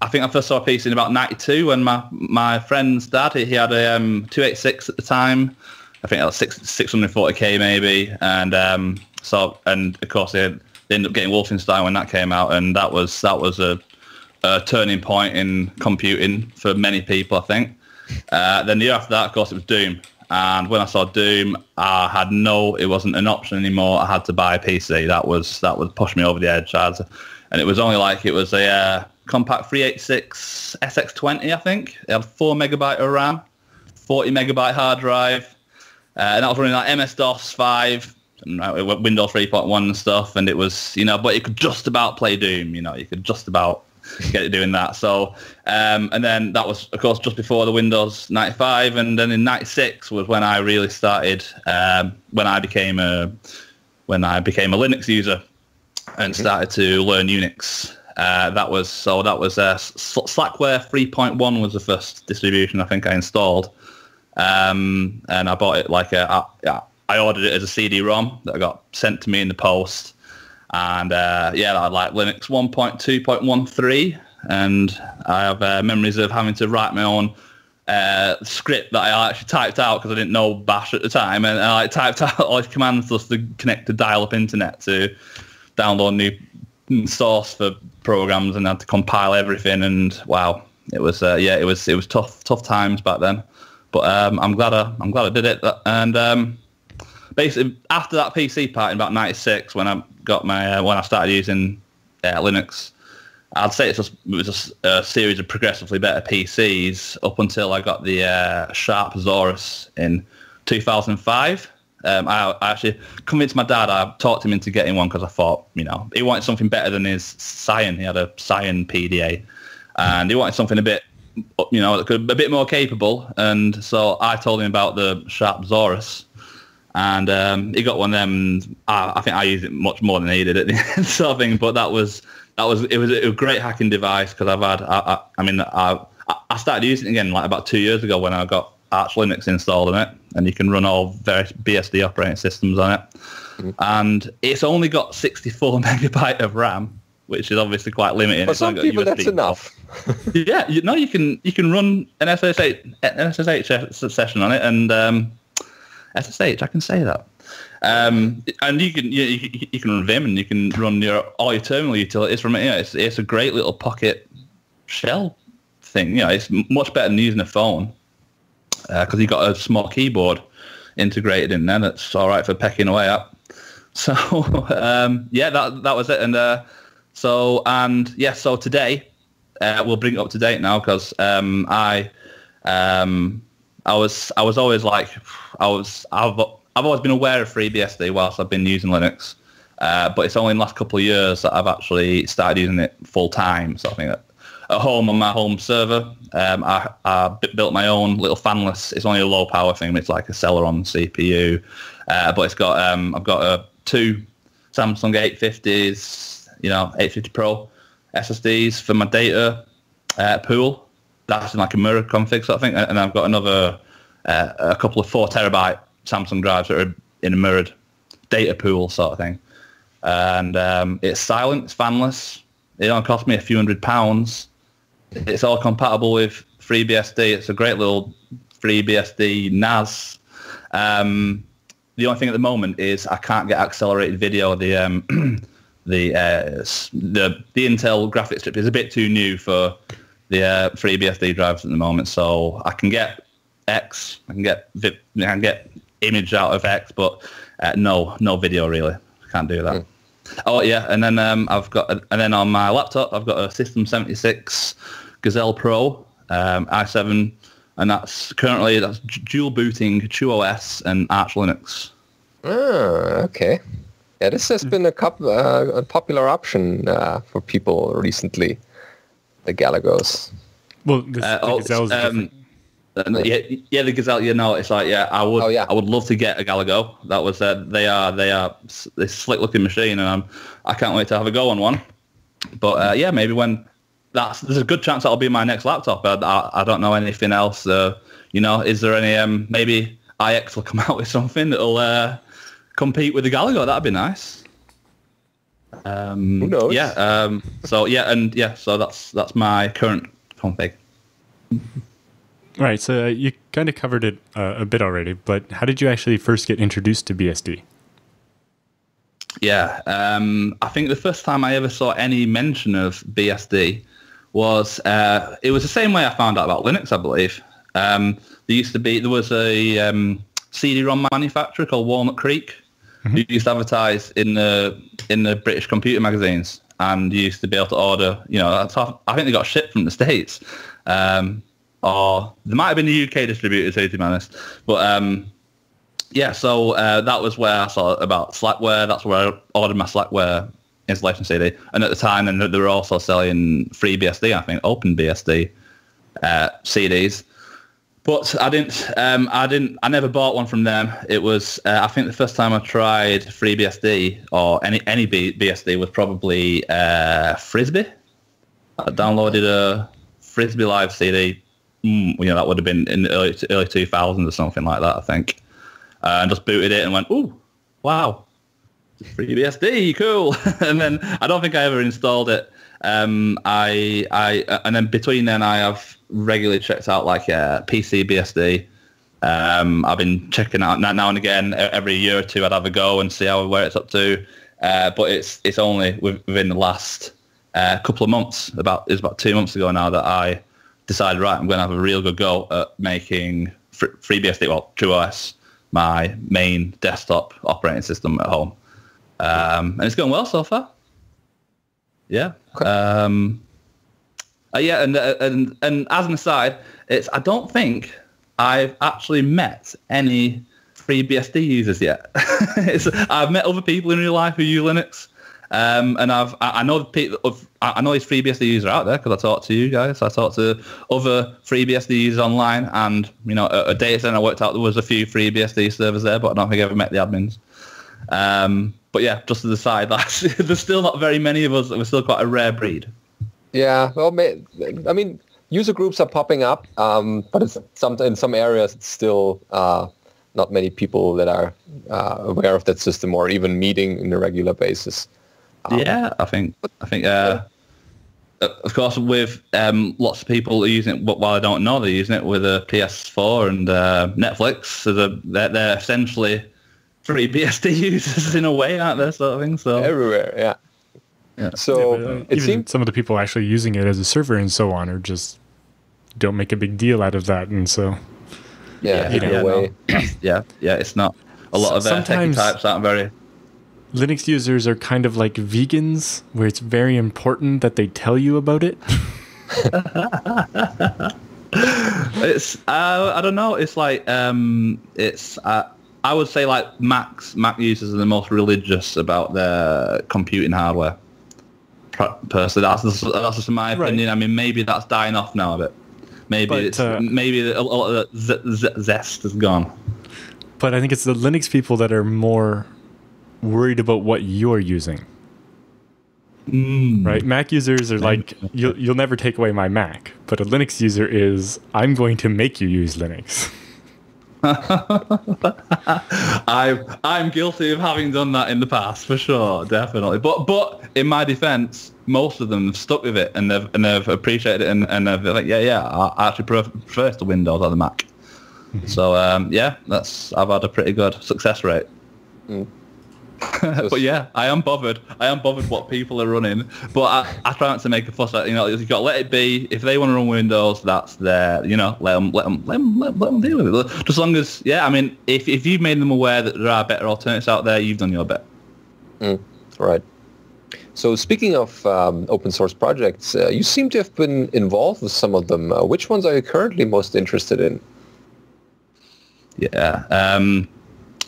I think I first saw a PC in about 92 when my friend's dad, he had a 286 at the time. I think that was 640k maybe, and of course they ended up getting Wolfenstein when that came out, and that was a turning point in computing for many people, I think. Then the year after that, of course, it was Doom, and when I saw Doom, it wasn't an option anymore. I had to buy a PC. That was push me over the edge. And it was only it was a compact 386 SX20, I think. It had 4 megabyte of RAM, 40 megabyte hard drive, and that was running like MS-DOS 5, and Windows 3.1 and stuff. And it was, but you could just about play Doom. You could just about get it doing that. So, and then that was, of course, just before the Windows 95, and then in 96 was when I really started. When I became a Linux user and started to learn Unix. That was Slackware 3.1 was the first distribution I think I installed. and I bought it I ordered it as a CD-ROM that got sent to me in the post, and I like Linux 1.2.13, and I have memories of having to write my own script that I actually typed out because I didn't know Bash at the time, and I typed out all the commands just to connect to dial-up internet to download new source for programs, and I had to compile everything. And wow, it was tough times back then. But I'm glad I did it. And basically after that PC part in about '96, when I got my when I started using Linux, I'd say it was just a series of progressively better PCs up until I got the Sharp Zorus in 2005. I actually convinced my dad. I talked him into getting one because I thought, he wanted something better than his Cyan. He had a Cyan PDA, and he wanted something a bit, a bit more capable. And so I told him about the Sharp Zorus, and he got one of them. I think I used it much more than he did at the end, sort of thing. But it was a great hacking device because I started using it again like about 2 years ago when I got Arch Linux installed on it, and you can run all various BSD operating systems on it. And it's only got 64 megabyte of RAM, which is obviously quite limiting. For some people, that's enough. Yeah, you can run an SSH session on it, and SSH, I can say that. And you can run Vim, and you can run all your terminal utilities from it. It's a great little pocket shell thing. It's much better than using a phone because you've got a small keyboard integrated in there that's all right for pecking away at. So that was it. And so today we'll bring it up to date now because I've always been aware of FreeBSD whilst I've been using Linux, but it's only in the last couple of years that I've actually started using it full time. So I think at home on my home server, I built my own little fanless. It's only a low power thing. It's like a Celeron CPU, but it's got I've got two Samsung 850s, 850 Pro SSDs for my data pool. That's in like a mirror config sort of thing, and I've got another a couple of 4 terabyte Samsung drives that are in a mirrored data pool sort of thing. And it's silent, it's fanless. It only cost me a few £100. It's all compatible with FreeBSD. It's a great little FreeBSD NAS. The only thing at the moment is I can't get accelerated video. The Intel graphics chip is a bit too new for the FreeBSD drives at the moment. So I can get X, I can get image out of X, but no video really. I can't do that. Oh yeah, and then on my laptop I've got a System 76 Gazelle Pro i7, and that's dual booting TrueOS and Arch Linux. Ah, okay. Yeah, this has been a popular option for people recently. The Galagos. Well, the Gazelle's different. The Gazelle. It's like I would love to get a Galago. That was they are this slick looking machine, and I can't wait to have a go on one. But maybe when there's a good chance that'll be my next laptop. I don't know anything else. Is there any maybe IX will come out with something that'll compete with the Galago? That'd be nice. Who knows? Yeah. So that's my current config. Right, so you kind of covered it a bit already, but how did you actually first get introduced to BSD? Yeah, I think the first time I ever saw any mention of BSD was, it was the same way I found out about Linux, I believe. There was a CD-ROM manufacturer called Walnut Creek who used to advertise in the British computer magazines, and you used to be able to order, I think they got shipped from the States. Or there might have been a UK distributor too, to be honest. But so that was where I saw about Slackware. That's where I ordered my Slackware installation CD. And at the time, then they were also selling FreeBSD, I think, OpenBSD CDs. But I never bought one from them. It was, I think the first time I tried FreeBSD or any BSD was probably Frisbee. I downloaded a Frisbee Live CD that would have been in the early 2000s or something like that, I think. And just booted it and went, ooh, wow, FreeBSD, cool. And then I don't think I ever installed it. And then between then I have regularly checked out like PCBSD. I've been checking out now and again. Every year or two I'd have a go and see where it's up to. But it's only within the last couple of months. It was about 2 months ago now that I decided, right, I'm going to have a real good go at making FreeBSD, well, TrueOS, my main desktop operating system at home. And it's going well so far. Yeah. Okay. And as an aside, I don't think I've actually met any FreeBSD users yet. I've met other people in real life who use Linux, and I know these FreeBSD users are out there because I talked to you guys. I talked to other FreeBSD users online, and a data center I worked out there was a few FreeBSD servers there, but I don't think I ever met the admins. But yeah, just as a side, there's still not very many of us. We're still quite a rare breed. Yeah, well, I mean, user groups are popping up, but in some areas it's still not many people that are aware of that system or even meeting on a regular basis. Yeah, I think of course with lots of people are using it, while I don't know they're using it with a PS4 and Netflix, so they're essentially FreeBSD users in a way, aren't they, sort of thing? So everywhere, yeah. So it even seems some of the people actually using it as a server and so on are just don't make a big deal out of that, and so in a way, it's not a lot of techie types aren't very. Linux users are kind of like vegans, where it's very important that they tell you about it. It's I don't know. It's like I would say like Mac users are the most religious about their computing hardware. Personally, that's just my opinion. Right. I mean, maybe that's dying off now a bit. Maybe maybe a lot of the zest is gone. But I think it's the Linux people that are more worried about what you're using. Right? Mac users are like, you'll never take away my Mac. But a Linux user is, I'm going to make you use Linux. I'm guilty of having done that in the past, for sure, definitely. But in my defence, most of them have stuck with it and they've appreciated it and they've like, I actually prefer the Windows or the Mac. So I've had a pretty good success rate. But yeah, I am bothered what people are running. But I try not to make a fuss. You've got to let it be. If they want to run Windows, that's their. Let them deal with it. Just as long as, I mean, if you've made them aware that there are better alternatives out there, you've done your bit. Right. So speaking of open source projects, you seem to have been involved with some of them. Which ones are you currently most interested in? Yeah.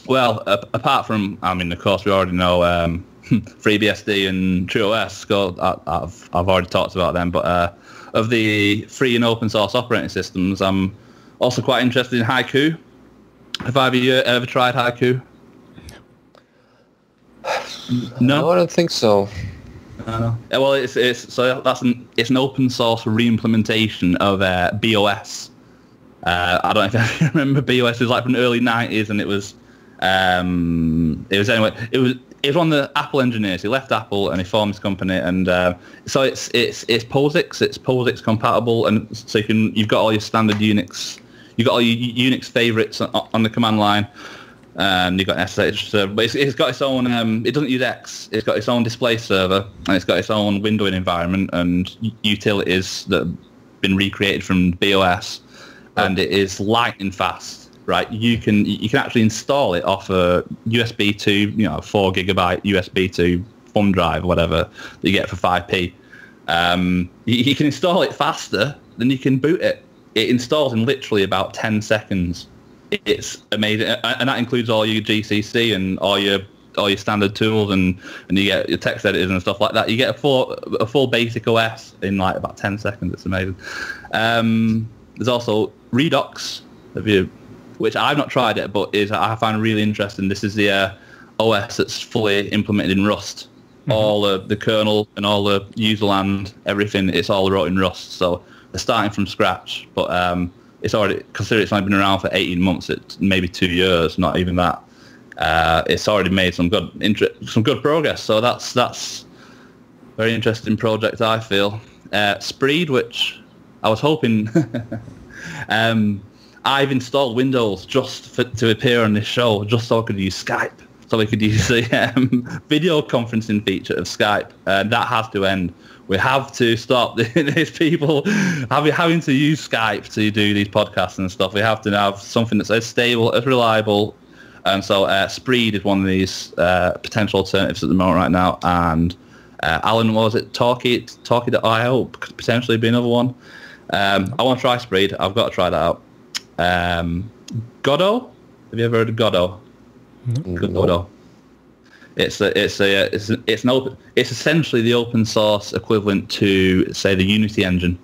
Well, apart from, I mean, of course, we already know FreeBSD and TrueOS. I've already talked about them, but of the free and open source operating systems, I'm also quite interested in Haiku. Have either of you ever tried Haiku? No, I don't think so. No. Well, it's an open source re-implementation of BOS. I don't know if you remember BOS. It was like from the early 90s, and it was one of the Apple engineers. He left Apple and he formed this company, and so it's POSIX. It's POSIX compatible, and so you've got all your standard Unix. You've got all your Unix favorites on the command line. You've got SSH server, but it's got its own. It doesn't use X. It's got its own display server, and it's got its own windowing environment and utilities that have been recreated from BOS, and it is lightning fast. Right, you can actually install it off a USB 2, 4 gigabyte USB 2 thumb drive, whatever that you get for 5p. You can install it faster than you can boot it. It installs in literally about 10 seconds. It's amazing, and that includes all your GCC and all your standard tools, and you get your text editors and stuff like that. You get a full basic OS in like about 10 seconds. It's amazing. There's also Redux, which I've not tried it, but I find really interesting. This is the OS that's fully implemented in Rust. All the kernel and all the user land, everything, it's all wrote in Rust. So they're starting from scratch, but it's already, consider it's only been around for 18 months, it's maybe 2 years, not even that. It's already made some good progress, so that's very interesting project, I feel. Spreed, which I was hoping I've installed Windows just to appear on this show, just so I could use Skype, so we could use the video conferencing feature of Skype. That has to end. We have to stop these people having to use Skype to do these podcasts and stuff. We have to have something that's as stable, as reliable. And so Spreed is one of these potential alternatives at the moment right now. And Alan, was it Talkie.io could potentially be another one. I want to try Spreed. I've got to try that out. Godot? Have you ever heard of Godot? No. Godot. It's essentially the open source equivalent to, say, the Unity engine.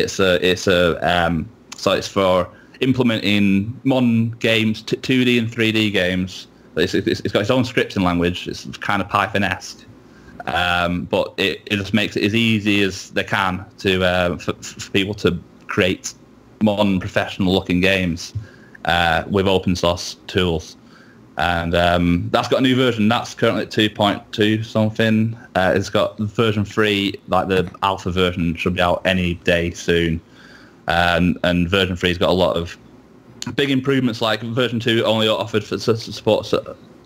So it's for implementing modern games, 2D and 3D games. It's got its own scripting language. It's kind of Python-esque, but it just makes it as easy as they can to for people to create modern, professional-looking games with open source tools. And that's got a new version. That's currently at 2.2 something. It's got version 3, like the alpha version, should be out any day soon. And version 3's got a lot of big improvements, like version 2 only offered for supports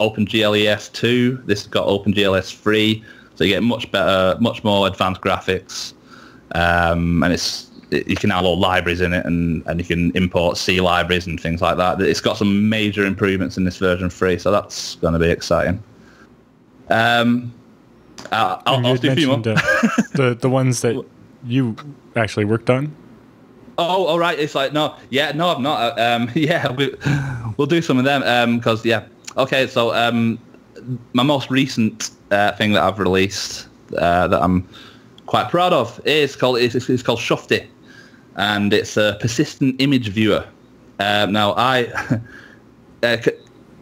OpenGLES 2. This has got OpenGLES 3, so you get much more advanced graphics. And you can add all libraries in it, and you can import C libraries and things like that. It's got some major improvements in this version 3, so that's going to be exciting. I'll do a few more. The ones that you actually worked on? Oh, all right. It's like, no, I've not. We'll do some of them because, Okay, so my most recent thing that I've released that I'm quite proud of is called Shakti. And it's a persistent image viewer. Now,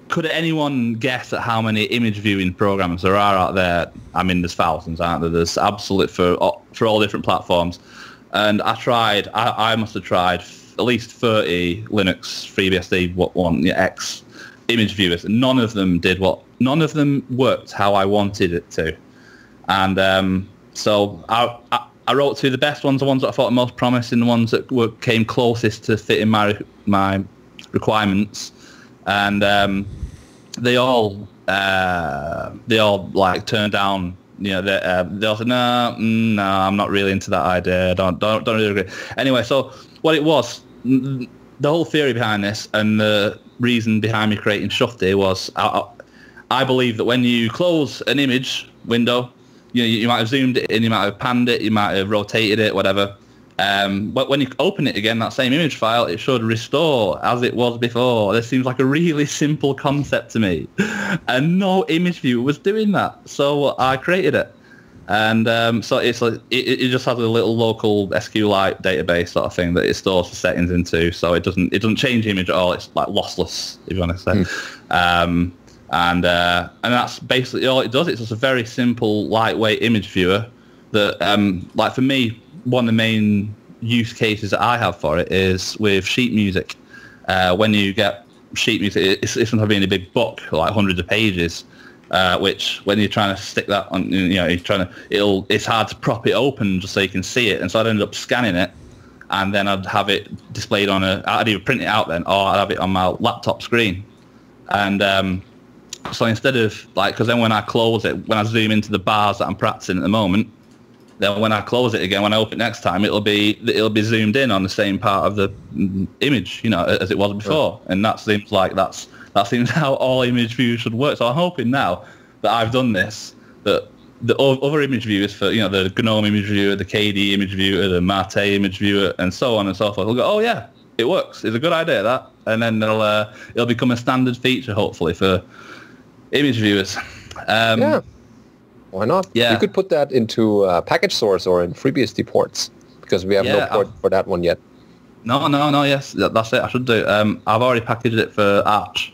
could anyone guess at how many image viewing programs there are out there? I mean, there's thousands, aren't there? There's absolute for all different platforms. And I must have tried at least 30 Linux, FreeBSD, X image viewers. And none of them worked how I wanted it to. And so I wrote to the best ones, the ones that I thought were most promising, the ones that came closest to fitting my requirements, and they all like turned down. They all said, no, I'm not really into that idea. Don't really agree. Anyway, so what it was, the whole theory behind this and the reason behind me creating Shakti was I believe that when you close an image window, you might have zoomed it in, you might have panned it, you might have rotated it, whatever. But when you open it again, that same image file, it should restore as it was before. This seems like a really simple concept to me. And no image viewer was doing that. So I created it. And so it's like, it just has a little local SQLite database sort of thing that it stores the settings into. So it doesn't change the image at all. It's like lossless, if you want to say. And that's basically all it does. It's just a very simple, lightweight image viewer that, like for me, one of the main use cases that I have for it is with sheet music. When you get sheet music, it's sometimes being a big book, like hundreds of pages, which when you're trying to stick that on, it's hard to prop it open just so you can see it. And so I'd end up scanning it, and then I'd have it displayed I'd either print it out then, or I'd have it on my laptop screen. And so instead of because then when I close it, when I zoom into the bars that I'm practicing at the moment, then when I close it again, when I open it next time, it'll be zoomed in on the same part of the image, as it was before. Right. And that seems how all image views should work. So I'm hoping now that I've done this, that the other image viewers for the GNOME image viewer, the KD image viewer, the Mate image viewer, and so on and so forth, will go, oh yeah, it works. It's a good idea that, and then it'll become a standard feature hopefully for image viewers. Yeah, why not? Yeah, you could put that into package source or in FreeBSD ports, because we have no port for that one yet. No. Yes, that's it. I should do. I've already packaged it for Arch,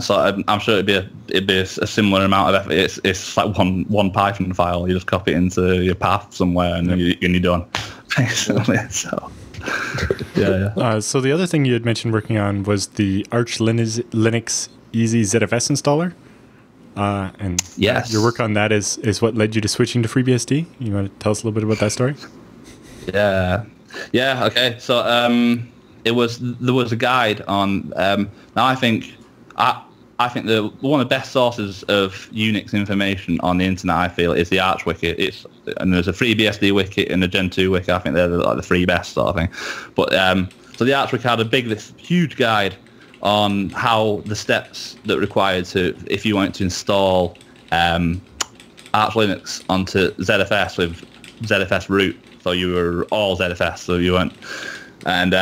so I'm sure it'd be a similar amount of effort. It's like one Python file. You just copy it into your path somewhere, and then you're done. basically. So yeah. So the other thing you had mentioned working on was the Arch Linux Easy ZFS installer. And yes, your work on that is what led you to switching to FreeBSD. You want to tell us a little bit about that story? Yeah. Okay. So there was a guide on. Now I think one of the best sources of Unix information on the internet, I feel, is the Arch wiki. And there's a FreeBSD wiki and a Gen 2 wiki. I think they're like the three best sort of thing. But so the Arch wiki had this huge guide on how the steps that required to, if you wanted to install Arch Linux onto ZFS with ZFS root, so you were all ZFS, so you weren't, and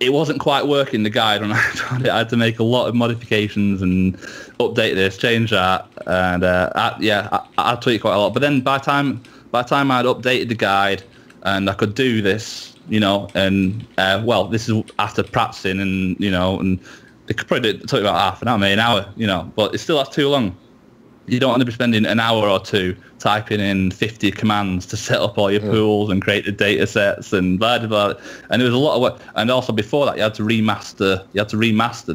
it wasn't quite working, the guide, when I found it. I had to make a lot of modifications and update this, change that, and I tweaked quite a lot. But then by the time I'd updated the guide and I could do this, and this is after practicing, and and it could probably take about half an hour, maybe an hour, but it still that's too long. You don't want to be spending an hour or two typing in 50 commands to set up all your pools and create the data sets and blah, blah, blah. And there was a lot of work. And also before that, you had to remaster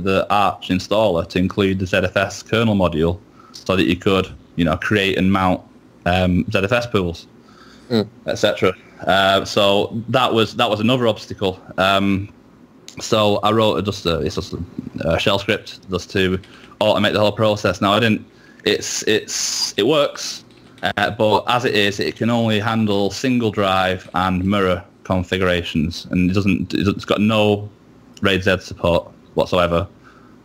the Arch installer to include the ZFS kernel module so that you could, create and mount ZFS pools, etc. So that was another obstacle. So I wrote just a shell script just to automate the whole process. Now it works, but as it is, it can only handle single drive and mirror configurations, and it's got no RAID Z support whatsoever,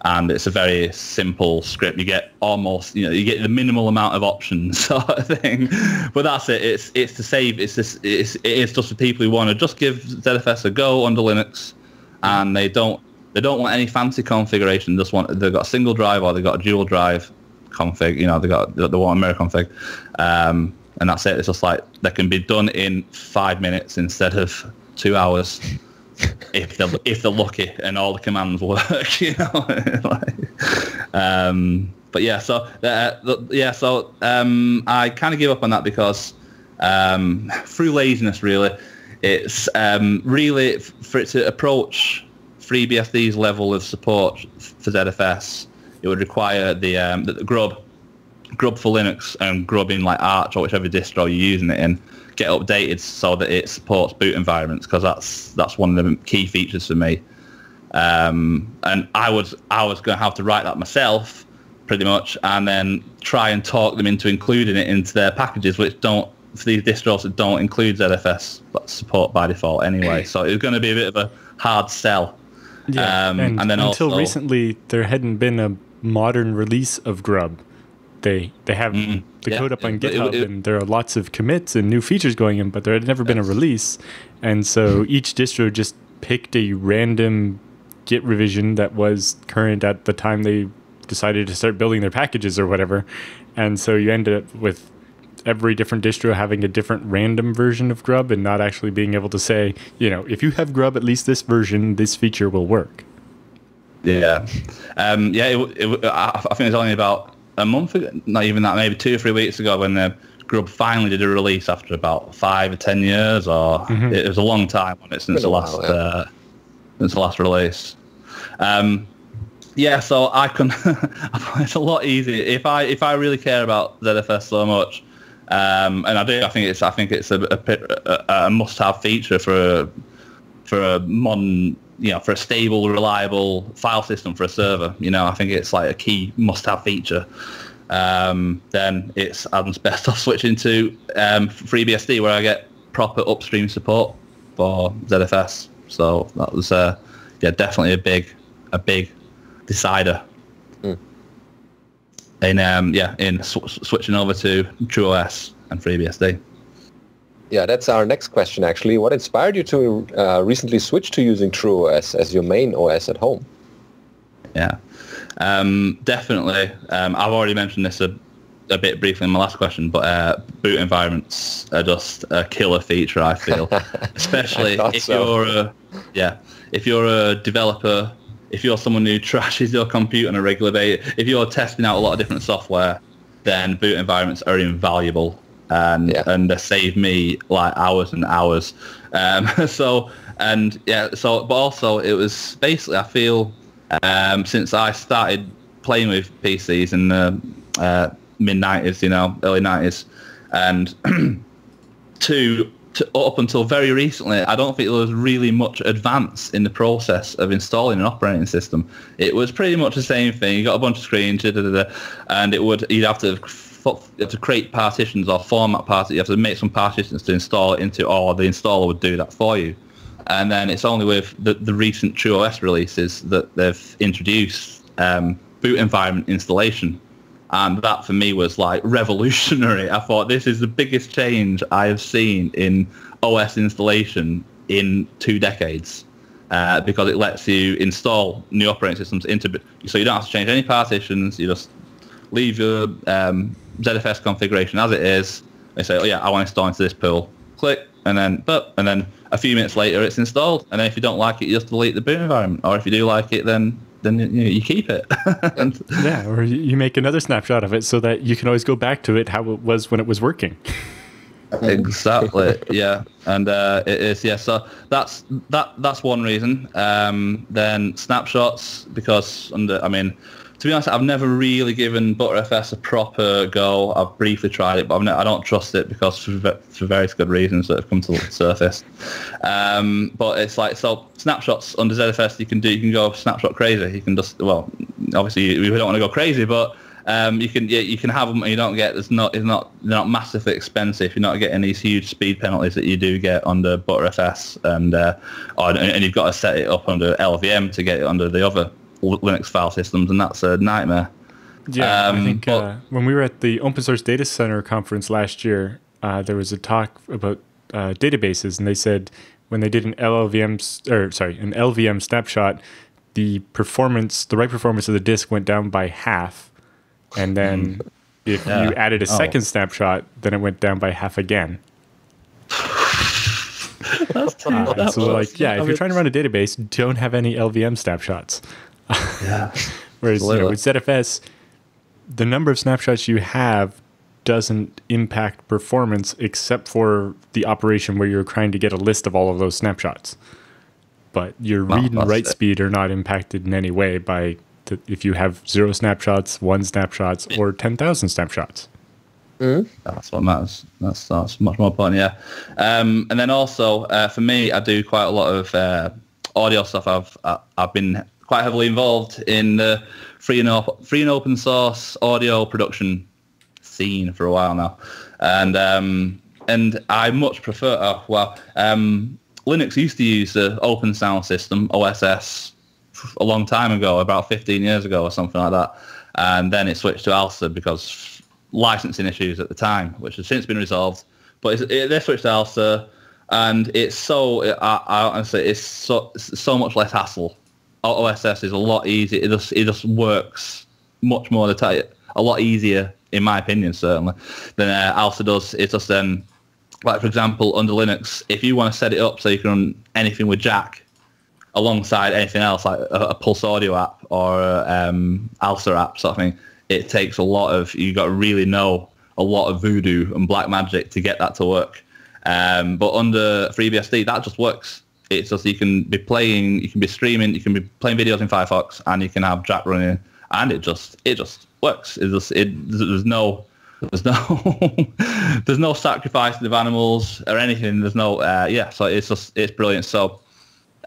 and it's a very simple script. You get almost, you get the minimal amount of options sort of thing. But that's it. It's to save. It is just for people who want to just give ZFS a go under Linux, and they don't want any fancy configuration. They've got a single drive or they've got a dual drive config, they want a mirror config, and that's it. It's just like they can be done in 5 minutes instead of 2 hours if they're lucky and all the commands work, but yeah, so I kind of gave up on that because through laziness, really. It's really for it to approach FreeBSD's level of support for ZFS, it would require the grub for Linux and grub in like Arch or whichever distro you're using it in get updated so that it supports boot environments, because that's one of the key features for me. And I was going to have to write that myself pretty much, and then try and talk them into including it into their packages, which don't, for these distros that don't include ZFS support by default anyway. So it was going to be a bit of a hard sell. Yeah, and then until recently, there hadn't been a modern release of grub. They have the code up on GitHub, and there are lots of commits and new features going in, but there had never been a release. And so each distro just picked a random Git revision that was current at the time they decided to start building their packages or whatever. And so you ended up with every different distro having a different random version of grub and not actually being able to say, if you have grub at least this version, this feature will work. Yeah. I think it was only about a month ago, not even that, maybe 2 or 3 weeks ago, when the grub finally did a release after about 5 or 10 years, or it was a long time on it since the last release. So I can. It's a lot easier if I really care about ZFS so much, and I do. I think it's a must-have feature for a modern, for a stable, reliable file system for a server. I think it's like a key must-have feature. Then I'm best off switching to FreeBSD, where I get proper upstream support for ZFS. So that was definitely a big decider in switching over to TrueOS and FreeBSD. Yeah, that's our next question, actually. What inspired you to recently switch to using TrueOS as your main OS at home? Yeah, definitely. I've already mentioned this a bit briefly in my last question, but boot environments are just a killer feature, I feel. Especially if you're a developer, if you're someone who trashes your computer on a regular basis, if you're testing out a lot of different software, then boot environments are invaluable. and they saved me like hours and hours. But also it was basically, I feel, since I started playing with PCs in the mid-90s, early 90s, and to up until very recently, I don't think there was really much advance in the process of installing an operating system. It was pretty much the same thing. You got a bunch of screens, and you'd have to create partitions or format partitions. You have to make some partitions to install it into, or the installer would do that for you. And then it's only with the recent TrueOS releases that they've introduced boot environment installation. And that for me was like revolutionary. I thought this is the biggest change I have seen in OS installation in 2 decades, because it lets you install new operating systems so you don't have to change any partitions. You just leave your ZFS configuration as it is. They say, oh yeah, I want to install into this pool. Click, and then a few minutes later it's installed. And then if you don't like it, you just delete the boot environment. Or if you do like it, then you keep it. Or you make another snapshot of it so that you can always go back to it how it was when it was working. Exactly. Yeah, and it is. Yeah, so that's one reason. Then snapshots, because to be honest, I've never really given ButterFS a proper go. I've briefly tried it, but I don't trust it because for various good reasons that have come to the surface. But it's like, so snapshots under ZFS, you can go snapshot crazy. You can just, well, obviously we don't want to go crazy, but you can have them and you don't get, they're not massively expensive. You're not getting these huge speed penalties that you do get under ButterFS, and you've got to set it up under LVM to get it under the other Linux file systems, and that's a nightmare. Yeah, I think when we were at the Open Source Data Center conference last year, there was a talk about databases, and they said when they did an LVM snapshot, the write performance of the disk went down by half, and then if you added a second snapshot, then it went down by half again. If you're trying to run a database, don't have any LVM snapshots. Yeah. Whereas with ZFS, the number of snapshots you have doesn't impact performance except for the operation where you're trying to get a list of all of those snapshots. But your read and write speed are not impacted in any way by if you have 0 snapshots, 1 snapshots, or 10,000 snapshots. That's what matters. That's much more important, yeah. And then also, for me, I do quite a lot of audio stuff. I've been quite heavily involved in the free and open source audio production scene for a while now, and I much prefer. Linux used to use the open sound system OSS a long time ago, about 15 years ago or something like that, and then it switched to ALSA because licensing issues at the time, which has since been resolved. But they switched to ALSA, and it's so honestly, it's so much less hassle. OSS is a lot easier. It just works much more a lot easier, in my opinion, certainly, than ALSA does. It's just then, like for example, under Linux, if you want to set it up so you can run anything with Jack alongside anything else, like a Pulse Audio app or ALSA app sort of thing, it takes you got to really know a lot of voodoo and black magic to get that to work. But under FreeBSD, that just works. It's just you can be streaming, you can be playing videos in Firefox, and you can have Jack running, and it just works. There's no sacrificing of animals or anything. There's no so it's brilliant. So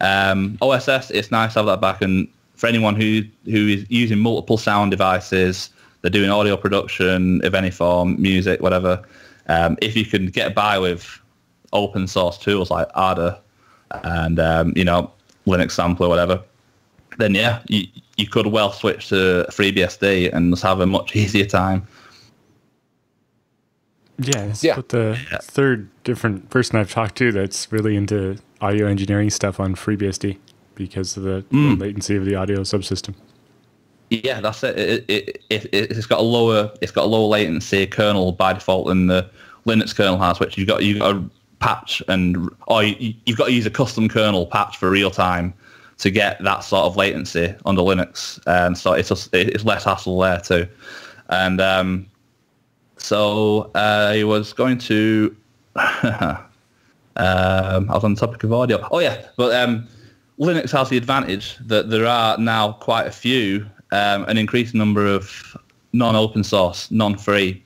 OSS, it's nice to have that back, and for anyone who is using multiple sound devices, they're doing audio production of any form, music, whatever. If you can get by with open source tools like Ada and Linux Sampler, whatever, then you could well switch to FreeBSD and just have a much easier time. Yeah, that's about the third different person I've talked to that's really into audio engineering stuff on FreeBSD because of the latency of the audio subsystem. Yeah, that's it. It's got a lower latency kernel by default than the Linux kernel has, which you've got to patch you've got to use a custom kernel patch for real time to get that sort of latency under Linux, and so it's less hassle there too. And So I was going to. I was on the topic of audio. Oh yeah, but Linux has the advantage that there are now quite a few, an increasing number of non-open source, non-free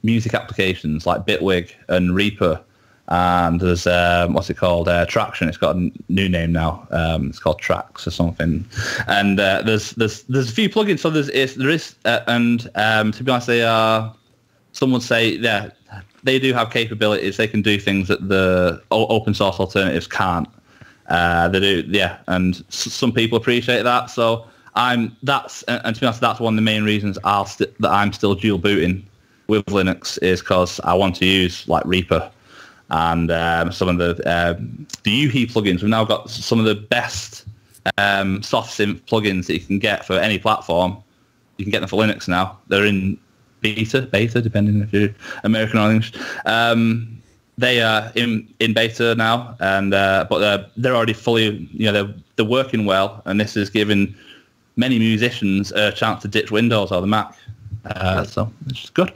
music applications like Bitwig and Reaper. And there's what's it called? Traction. It's got a new name now. It's called Tracks or something. And there's a few plugins. So there is, and to be honest, they are. Some would say, yeah, they do have capabilities. They can do things that the open source alternatives can't. They do, yeah. And some people appreciate that. So and to be honest, that's one of the main reasons that I'm still dual booting with Linux is because I want to use like Reaper. And some of the UHE plugins. We've now got some of the best soft synth plugins that you can get for any platform. You can get them for Linux now. They're in beta, depending if you're American or English. They are in beta now, and but they're already fully, they're working well, and this is giving many musicians a chance to ditch Windows or the Mac. So it's good.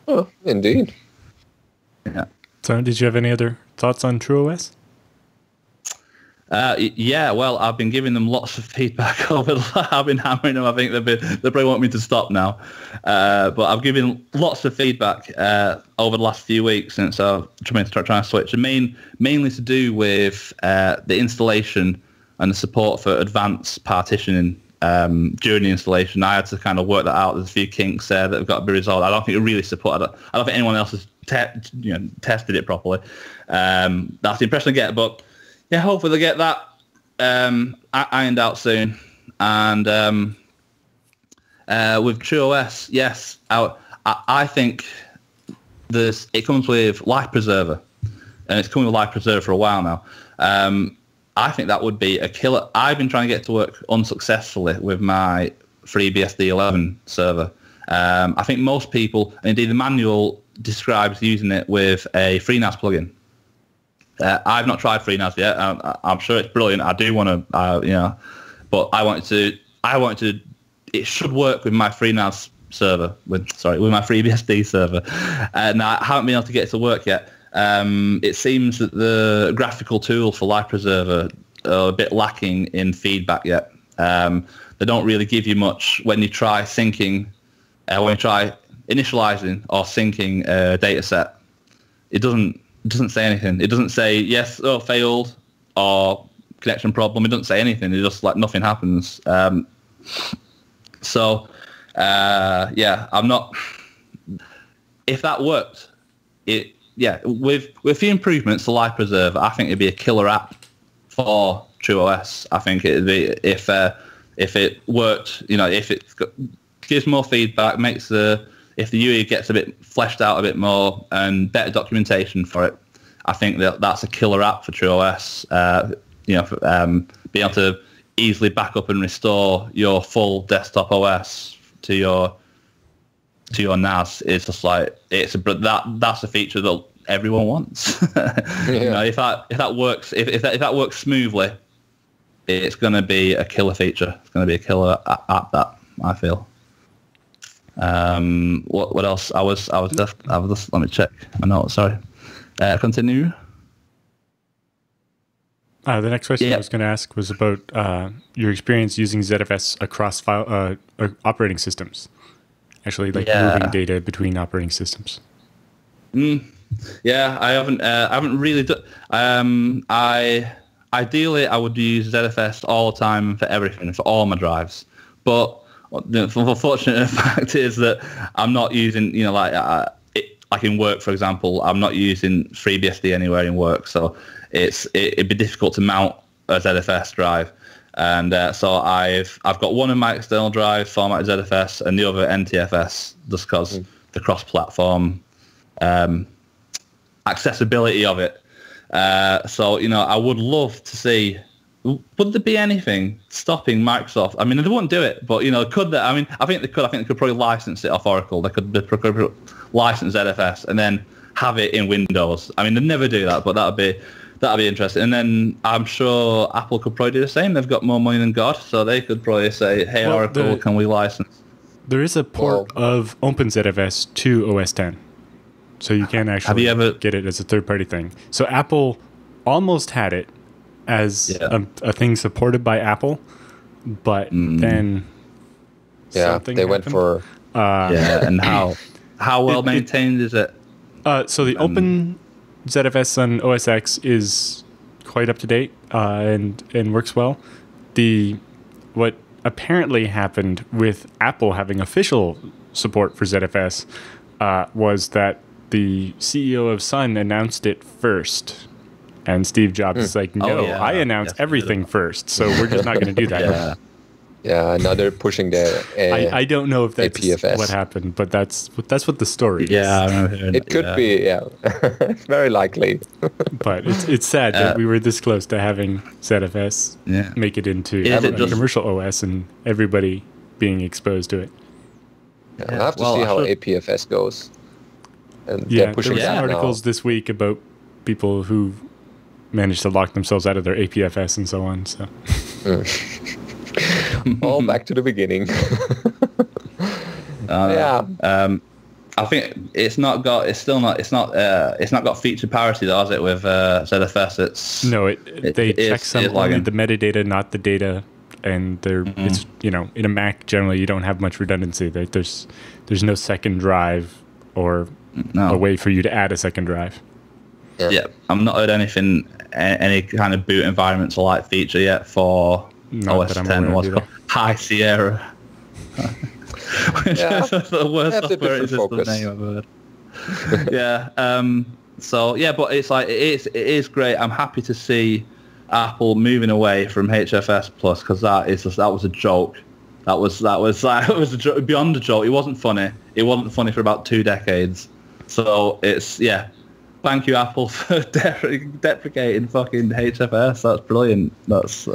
Oh, indeed. Yeah. So, did you have any other thoughts on TrueOS? Yeah, well, I've been giving them lots of feedback over. I've been hammering them. I think they probably want me to stop now, but I've given lots of feedback over the last few weeks since I've trying to switch. And mainly to do with the installation and the support for advanced partitioning during the installation. I had to kind of work that out. There's a few kinks there that have got to be resolved. I don't think it really supported it. I don't think anyone else has tested it properly. That's the impression I get, but yeah, hopefully they get that ironed out soon. And with TrueOS, yes, I think it comes with Life Preserver, and it's coming with Life Preserver for a while now. I think that would be a killer. I've been trying to get it to work unsuccessfully with my FreeBSD 11 server. I think most people, and indeed the manual describes using it with a FreeNAS plugin. I've not tried FreeNAS yet. I'm sure it's brilliant. I do want to, but I wanted to. It should work with my FreeNAS server. With my FreeBSD server, and I haven't been able to get it to work yet. It seems that the graphical tool for Life Preserver are a bit lacking in feedback yet. They don't really give you much when you try syncing, when you try initializing or syncing a data set. It doesn't say anything. It doesn't say yes, failed, or connection problem. It doesn't say anything. It just nothing happens. So I'm not. If that worked, with a few improvements to Life Preserver, I think it'd be a killer app for TrueOS. I think it'd be if it worked. If it gives more feedback, if the UI gets a bit fleshed out a bit more and better documentation for it, I think that's a killer app for TrueOS. Being able to easily back up and restore your full desktop OS to your NAS is just that's a feature that everyone wants. Yeah. If that works, if that works smoothly, it's going to be a killer feature. It's going to be a killer app, that I feel. What else? I was just let me check my notes. Sorry. Continue. The next question I was going to ask was about your experience using ZFS across operating systems. Actually, moving data between operating systems. Yeah, I haven't really done. Ideally I would use ZFS all the time for everything, for all my drives. But the unfortunate fact is that I'm not using, like in work, for example, I'm not using FreeBSD anywhere in work, so it'd be difficult to mount a ZFS drive. And so I've got one of my external drives formatted ZFS and the other NTFS, just because the cross-platform accessibility of it. So I would love to see. Would there be anything stopping Microsoft? I mean, they wouldn't do it, but could they? I mean, I think they could. I think they could probably license it off Oracle. They could license ZFS and then have it in Windows. I mean, they'd never do that, but that'd be interesting. And then I'm sure Apple could probably do the same. They've got more money than God, so they could probably say, "Hey, Oracle, can we license?" There is a port of OpenZFS to OS X, so you can actually get it as a third-party thing. So Apple almost had it as a thing supported by Apple, but then something went for and how well maintained is it? So the OpenZFS on OS X is quite up to date and works well. What apparently happened with Apple having official support for ZFS was that the CEO of Sun announced it first. And Steve Jobs is like, no, I announce everything first, so we're just not going to do that. Now they're pushing their I don't know if that's IPFS. what happened, but that's what the story is. Yeah, I remember hearing it could be, It's very likely. But it's sad that we were this close to having ZFS make it into a commercial OS and everybody being exposed to it. I'll have to see how IPFS goes. And there were some articles this week about people who managed to lock themselves out of their APFS and so on. So, all back to the beginning. I think it's not got feature parity though, has it? With ZFS, they check only the metadata, not the data, and it's in a Mac generally you don't have much redundancy. There's no second drive or a way for you to add a second drive. Yeah, I've not heard anything, any kind of boot environment to like feature yet for OS 10. What's called High Sierra. Which is the worst software existing name I've heard. But it's like it is great. I'm happy to see Apple moving away from HFS Plus because that was a joke. That was a joke, beyond a joke. It wasn't funny. It wasn't funny for about 2 decades. So it's thank you, Apple, for deprecating fucking HFS. That's brilliant. That's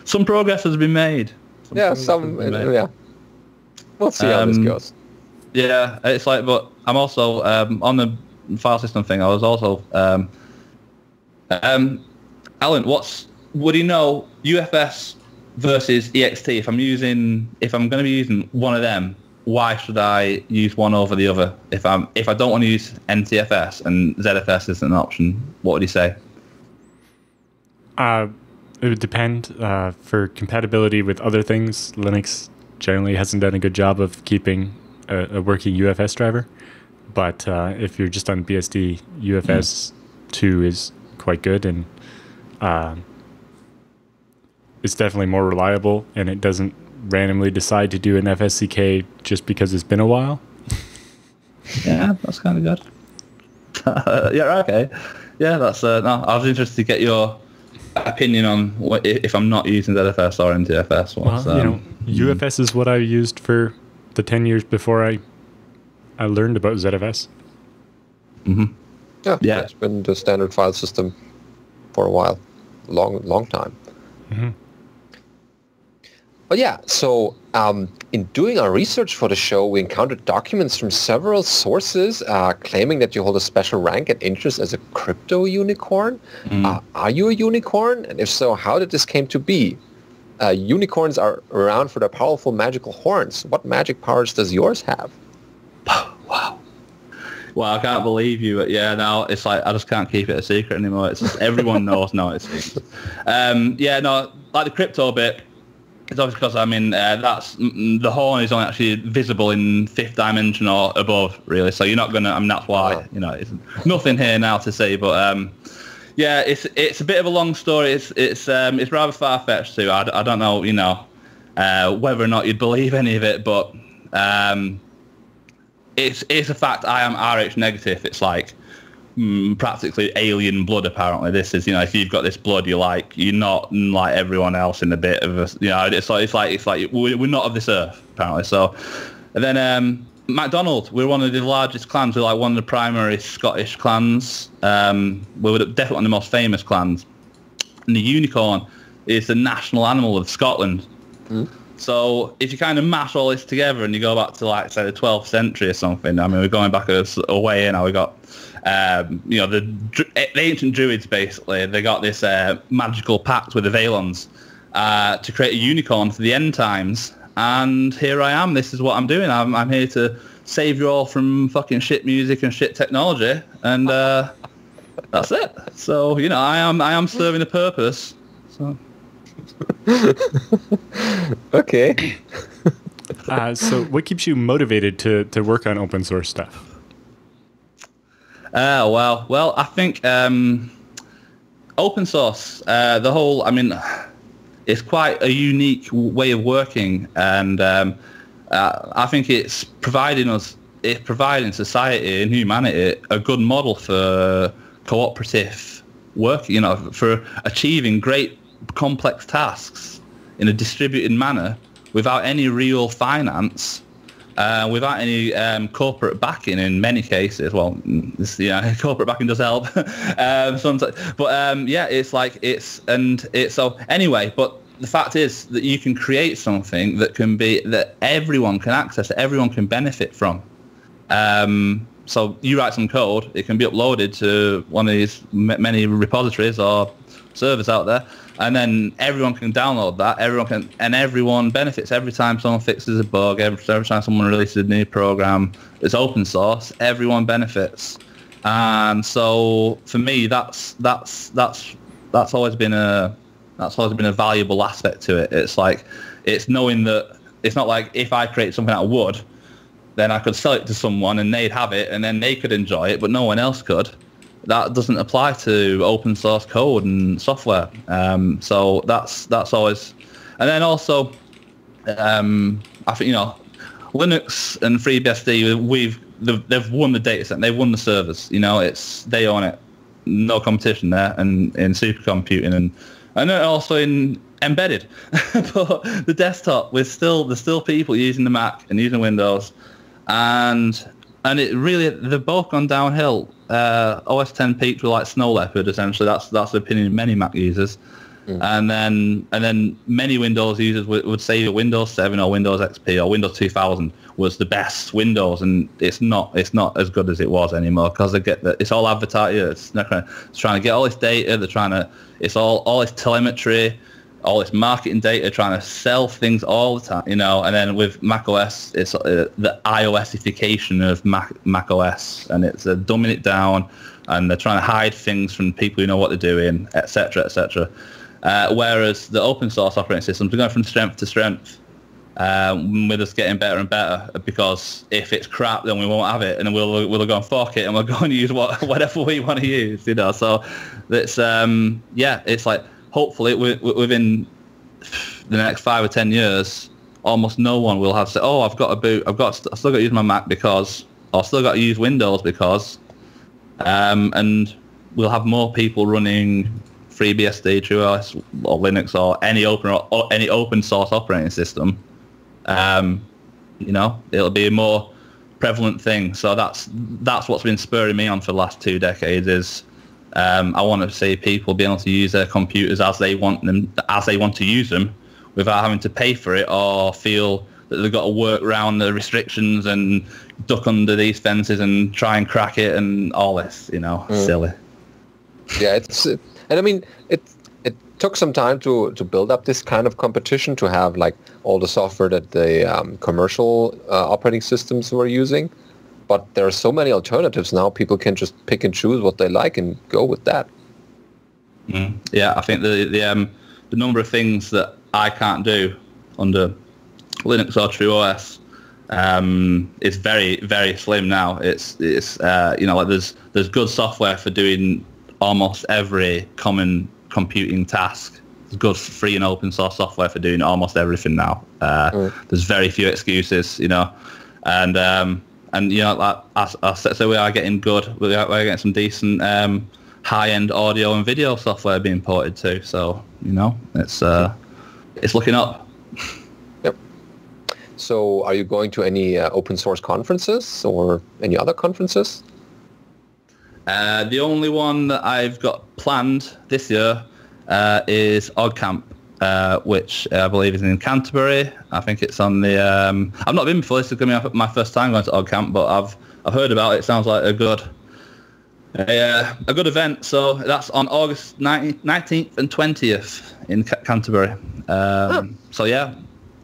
some progress has been made. We'll see how this goes. Yeah, it's like, but I'm also on the file system thing. I was also Alan. Would you know UFS versus EXT? If I'm going to be using one of them, why should I use one over the other? If I don't want to use NTFS and ZFS isn't an option, what would you say? It would depend. For compatibility with other things, Linux generally hasn't done a good job of keeping a working UFS driver. But if you're just on BSD, UFS 2 is quite good, and it's definitely more reliable, and it doesn't randomly decide to do an FSCK just because it's been a while. Yeah, that's kind of good. Okay. Yeah, that's no. I was interested to get your opinion on if I'm not using ZFS or NTFS. UFS is what I used for the 10 years before I learned about ZFS. Mm-hmm. Yeah, it's been the standard file system for a while, long time. Mm-hmm. But so in doing our research for the show, we encountered documents from several sources claiming that you hold a special rank and interest as a crypto unicorn. Are you a unicorn? And if so, how did this came to be? Unicorns are around for their powerful magical horns. What magic powers does yours have? Wow. Well, I can't believe you. But now it's like I just can't keep it a secret anymore. It's just everyone knows now. It's like the crypto bit. It's obviously because that's the horn is only actually visible in 5th dimension or above, really. So you're not gonna. That's why it's nothing here now to say. But it's a bit of a long story. It's rather far fetched too. I don't know whether or not you'd believe any of it, but it's a fact. I am Rh negative. It's like practically alien blood. Apparently, this is if you've got this blood, you're not like everyone else in a bit of a it's like we're not of this earth apparently. So, and then McDonald, we're one of the largest clans. We're like one of the primary Scottish clans. We're definitely one of the most famous clans. And the unicorn is the national animal of Scotland. So if you kind of mash all this together and you go back to say the 12th century or something, we're going back a way in. Now we got the ancient druids, basically. They got this magical pact with the Valons to create a unicorn for the end times. and here I am. This is what I'm doing. I'm here to save you all from fucking shit music and shit technology, and that's it. So I am serving a purpose. So. Okay. So what keeps you motivated to work on open source stuff? Well, I think open source, it's quite a unique way of working, and I think it's providing society and humanity a good model for cooperative work, for achieving great complex tasks in a distributed manner without any real finance, without any corporate backing in many cases. Well, corporate backing does help sometimes, but so anyway. But the fact is that you can create something that everyone can access, everyone can benefit from. So you write some code, it can be uploaded to one of these many repositories or servers out there, and then everyone can download that. Everyone benefits every time someone fixes a bug. Every time someone releases a new program, it's open source. Everyone benefits, and so for me, that's always been a valuable aspect to it. It's knowing that it's not like if I create something out of wood, then I could sell it to someone and they'd have it and then they could enjoy it, but no one else could. That doesn't apply to open source code and software. So that's always, and then also, I think Linux and FreeBSD, they've won the data set, they've won the servers. They own it, no competition there, and in supercomputing and then also in embedded. But the desktop, there's still people using the Mac and using Windows, and it really, they've both gone downhill. OS 10 peaked with like Snow Leopard, essentially. That's the opinion of many Mac users. And then many Windows users would say that Windows 7 or Windows XP or Windows 2000 was the best Windows, and it's not as good as it was anymore, because they get it's all advertised. It's trying to get all this data. It's all this telemetry, all this marketing data, trying to sell things all the time, And then with Mac OS, it's the iOSification of Mac OS, and it's dumbing it down, and they're trying to hide things from people who know what they're doing, etc., etc. Whereas the open source operating systems are going from strength to strength, with us getting better and better, because if it's crap, then we won't have it, and then we'll go and fork it, and we'll go and use whatever we want to use, So it's it's like, hopefully within the next 5 or 10 years, almost no one will have to say, oh, I've got to boot, I've still got to use my Mac because, or I've still got to use Windows because, and we'll have more people running FreeBSD, TrueOS, or Linux, or any open source operating system. It'll be a more prevalent thing. So that's what's been spurring me on for the last 2 decades. Is I want to see people be able to use their computers as they want to use them, without having to pay for it or feel that they've got to work around the restrictions and duck under these fences and try and crack it and all this, silly. Yeah, it took some time to build up this kind of competition, to have like all the software that the commercial operating systems were using. But there are so many alternatives now, people can just pick and choose what they like and go with that. Yeah, I think the number of things that I can't do under Linux or TrueOS is very, very slim now. It's like there's good software for doing almost every common computing task. There's good free and open source software for doing almost everything now. There's very few excuses, and so we are getting good. We're getting some decent high-end audio and video software being ported too. So it's looking up. Yep. So are you going to any open source conferences or any other conferences? The only one that I've got planned this year is OggCamp, which I believe is in Canterbury. I think it's on the... I've not been before. This is going to be my first time going to OggCamp, but I've heard about it. It sounds like a good event. So that's on August 19th and 20th in Canterbury. So yeah,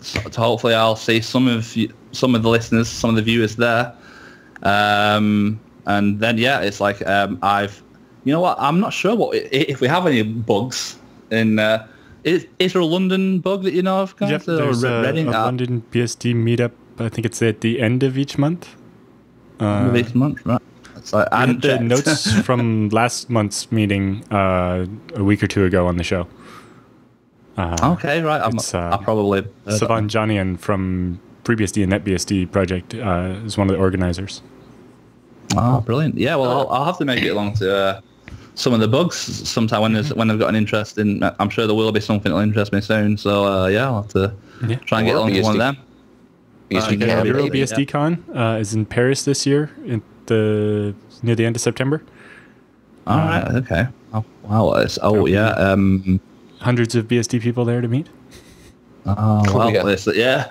So hopefully I'll see some of the listeners, some of the viewers there. And then it's like you know what? I'm not sure if we have any bugs in. Is there a London bug that you know of, guys? Yep, there's a London BSD meetup. I think it's at the end of each month. Each month, right? So I had the notes from last month's meeting a week or two ago on the show. Okay, right. I probably Savan Janian from FreeBSD and NetBSD project is one of the organizers. Oh, brilliant! Yeah, well, I'll have to make it along to some of the bugs sometime when I've got an interest in. I'm sure there will be something that'll interest me soon. So I'll have to try and get along to one of them. BSD Con is in Paris this year, near the end of September. All right. Okay. Oh, wow. Hundreds of BSD people there to meet. Oh, well, yeah.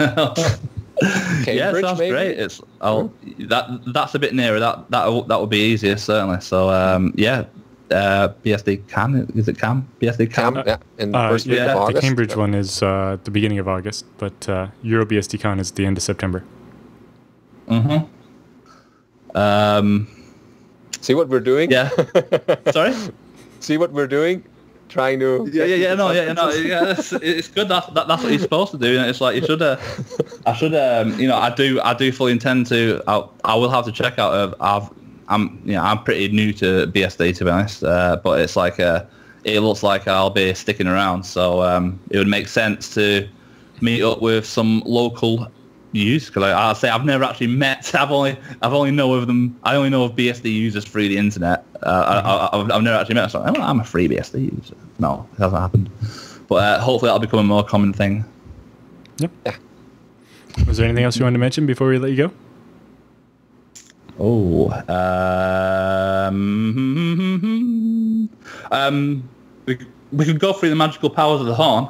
Cambridge, sounds maybe? great. It's that's a bit nearer. That would be easier certainly. So BSD Can, is it Cam? BSD Cam? Yeah, in the first week of August. The Cambridge one is the beginning of August, but EuroBSD Con is the end of September. Mm-hmm. See what we're doing? Yeah. Sorry? See what we're doing? Trying to... It's good. That's what you're supposed to do. And it's like, I do fully intend to, I will have to check out, I'm pretty new to BSD, to be honest, but it's like, it looks like I'll be sticking around. So it would make sense to meet up with some local users, because I'll say I've never actually met. I've only know of them. I only know of BSD users through the internet. I've never actually met. So I'm a FreeBSD user. No, it hasn't happened. But hopefully that'll become a more common thing. Yep. Yeah. Was there anything else you wanted to mention before we let you go? Oh, we could go through the magical powers of the horn.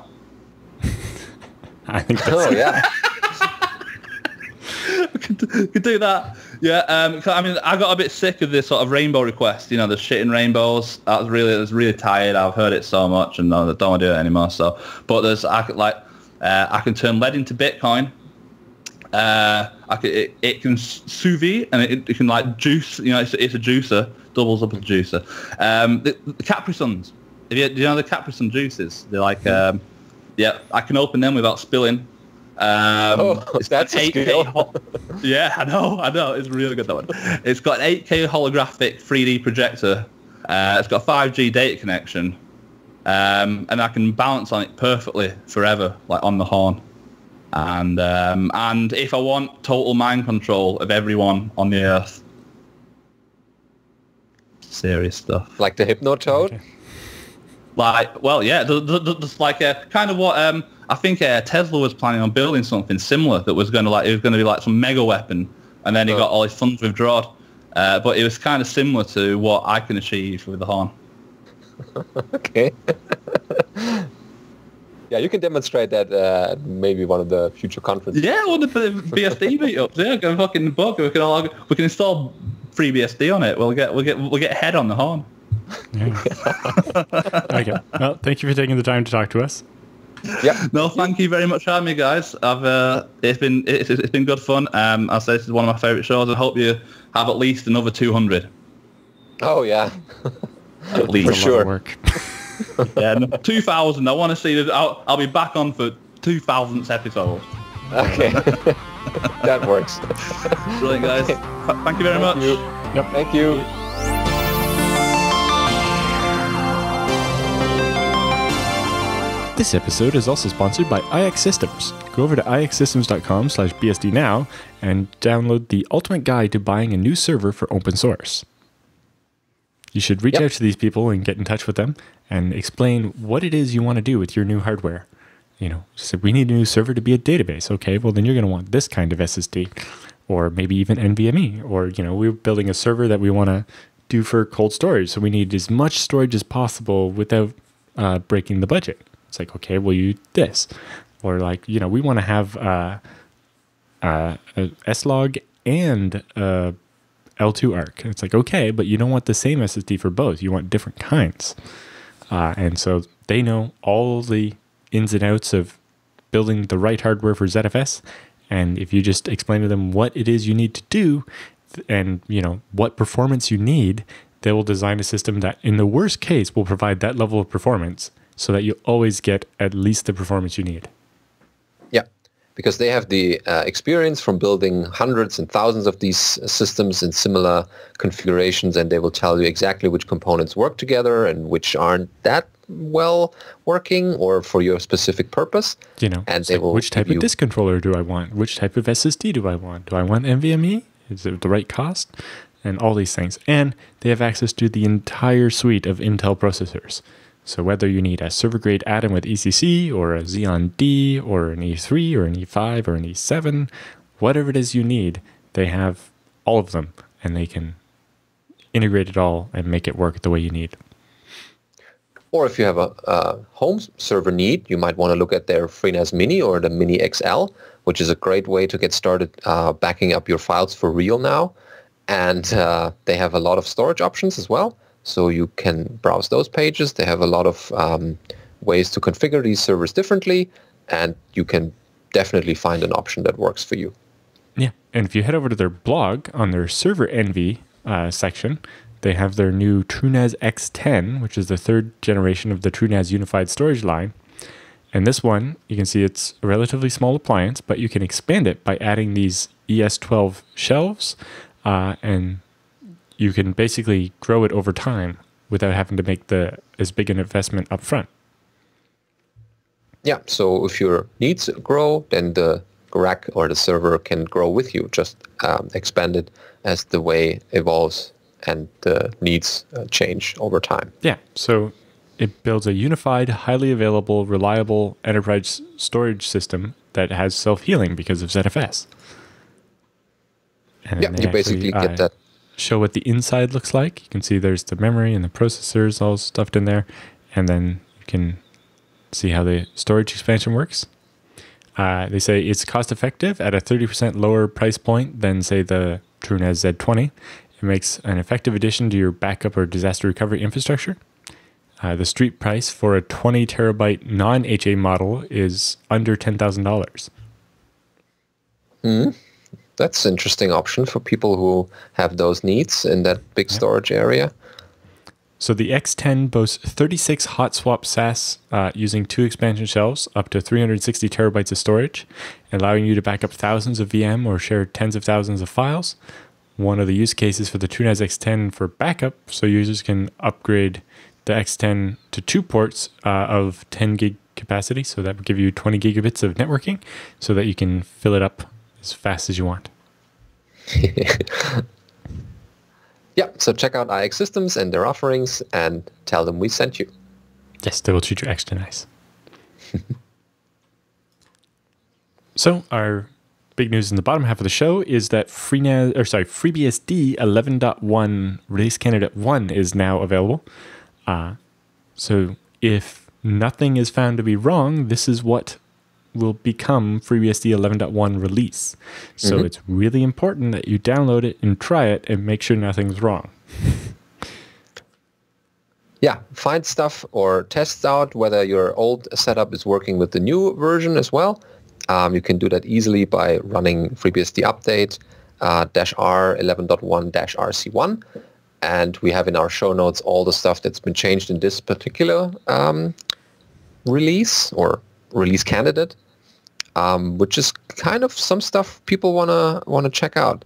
I think that's we could do that. Yeah, I mean, I got a bit sick of this sort of rainbow request. You know, the shit in rainbows. I was really tired. I've heard it so much, and I don't want to do it anymore. So, but I can turn lead into Bitcoin. It can sous vide, and it can like juice. You know, it's a juicer, doubles up as a juicer. The Capri Suns. Do you know the Capri Sun juices? They're like, I can open them without spilling. That's a skill. Yeah, I know. It's really good, that one. It's got an 8K holographic 3D projector. It's got a 5G data connection, and I can balance on it perfectly forever, like on the horn. And if I want total mind control of everyone on the earth, serious stuff. Like the Hypnotoad? Okay. Like, well, yeah, there's like a kind of what I think Tesla was planning on building something similar that was going to be like some mega weapon, and then he got all his funds withdrawn. But it was kind of similar to what I can achieve with the horn. Okay. Yeah, you can demonstrate that at maybe one of the future conferences. Yeah, one of the BSD meetups. Yeah, go fucking book. We can install FreeBSD on it. We'll get head on the horn. Yeah. Okay. Well, thank you for taking the time to talk to us. Yeah. No, thank you very much for having me, guys. It's been good fun. I'll say this is one of my favourite shows. I hope you have at least another 200. Oh yeah. At least. For sure. Work. Yeah, 2,000. I want to see that. I'll be back on for 2,000th episode. Okay. That works. Brilliant, guys. Thank you very much. Yep. Thank you. This episode is also sponsored by IX Systems. Go over to ixsystems.com/BSD Now and download the ultimate guide to buying a new server for open source. You should reach out to these people and get in touch with them and explain what it is you want to do with your new hardware. You know, so we need a new server to be a database. Okay, well then you're going to want this kind of SSD, or maybe even NVMe, or we're building a server that we want to do for cold storage, so we need as much storage as possible without breaking the budget. It's like, okay, well, you this. Or like, we want to have a S-Log and L2 ARC. And it's like, okay, but you don't want the same SSD for both. You want different kinds. And so they know all the ins and outs of building the right hardware for ZFS. And if you just explain to them what it is you need to do and, what performance you need, they will design a system that, in the worst case, will provide that level of performance so that you always get at least the performance you need. Yeah, because they have the experience from building hundreds and thousands of these systems in similar configurations, and they will tell you exactly which components work together and which aren't that well working or for your specific purpose. And they will which type of disk controller do I want? Which type of SSD do I want? Do I want NVMe? Is it the right cost? And all these things. And they have access to the entire suite of Intel processors. So whether you need a server-grade Atom with ECC or a Xeon D or an E3 or an E5 or an E7, whatever it is you need, they have all of them, and they can integrate it all and make it work the way you need. Or if you have a home server need, you might want to look at their FreeNAS Mini or the Mini XL, which is a great way to get started backing up your files for real now. And they have a lot of storage options as well. So you can browse those pages. They have a lot of ways to configure these servers differently, and you can definitely find an option that works for you. Yeah, and if you head over to their blog on their Server Envy section, they have their new TrueNAS X10, which is the third generation of the TrueNAS unified storage line. And this one, you can see it's a relatively small appliance, but you can expand it by adding these ES12 shelves, and you can basically grow it over time without having to make as big an investment up front. Yeah, so if your needs grow, then the rack or the server can grow with you. Just expand it as the way evolves and the needs change over time. Yeah, so it builds a unified, highly available, reliable enterprise storage system that has self-healing because of ZFS. And yeah, you basically get that. Show what the inside looks like. You can see there's the memory and the processors all stuffed in there. And then you can see how the storage expansion works. They say it's cost effective at a 30% lower price point than, say, the TrueNAS Z20. It makes an effective addition to your backup or disaster recovery infrastructure. The street price for a 20 terabyte non-HA model is under $10,000. That's an interesting option for people who have those needs in that big storage area. So the X10 boasts 36 hot swap SAS using 2 expansion shelves, up to 360 terabytes of storage, allowing you to back up thousands of VM or share tens of thousands of files. One of the use cases for the TrueNAS X10 for backup, so users can upgrade the X10 to 2 ports of 10 gig capacity, so that would give you 20 gigabits of networking, so that you can fill it up as fast as you want. Yeah, so check out IX Systems and their offerings and tell them we sent you. Yes, they will treat you extra nice. So our big news in the bottom half of the show is that FreeBSD 11.1 release candidate 1 is now available. So if nothing is found to be wrong, this is what will become FreeBSD 11.1 release. So it's really important that you download it and try it and make sure nothing's wrong. Yeah, find stuff or test out whether your old setup is working with the new version as well. You can do that easily by running FreeBSD update -r 11.1-rc1. And we have in our show notes all the stuff that's been changed in this particular release or release candidate. Which is kind of some stuff people wanna check out.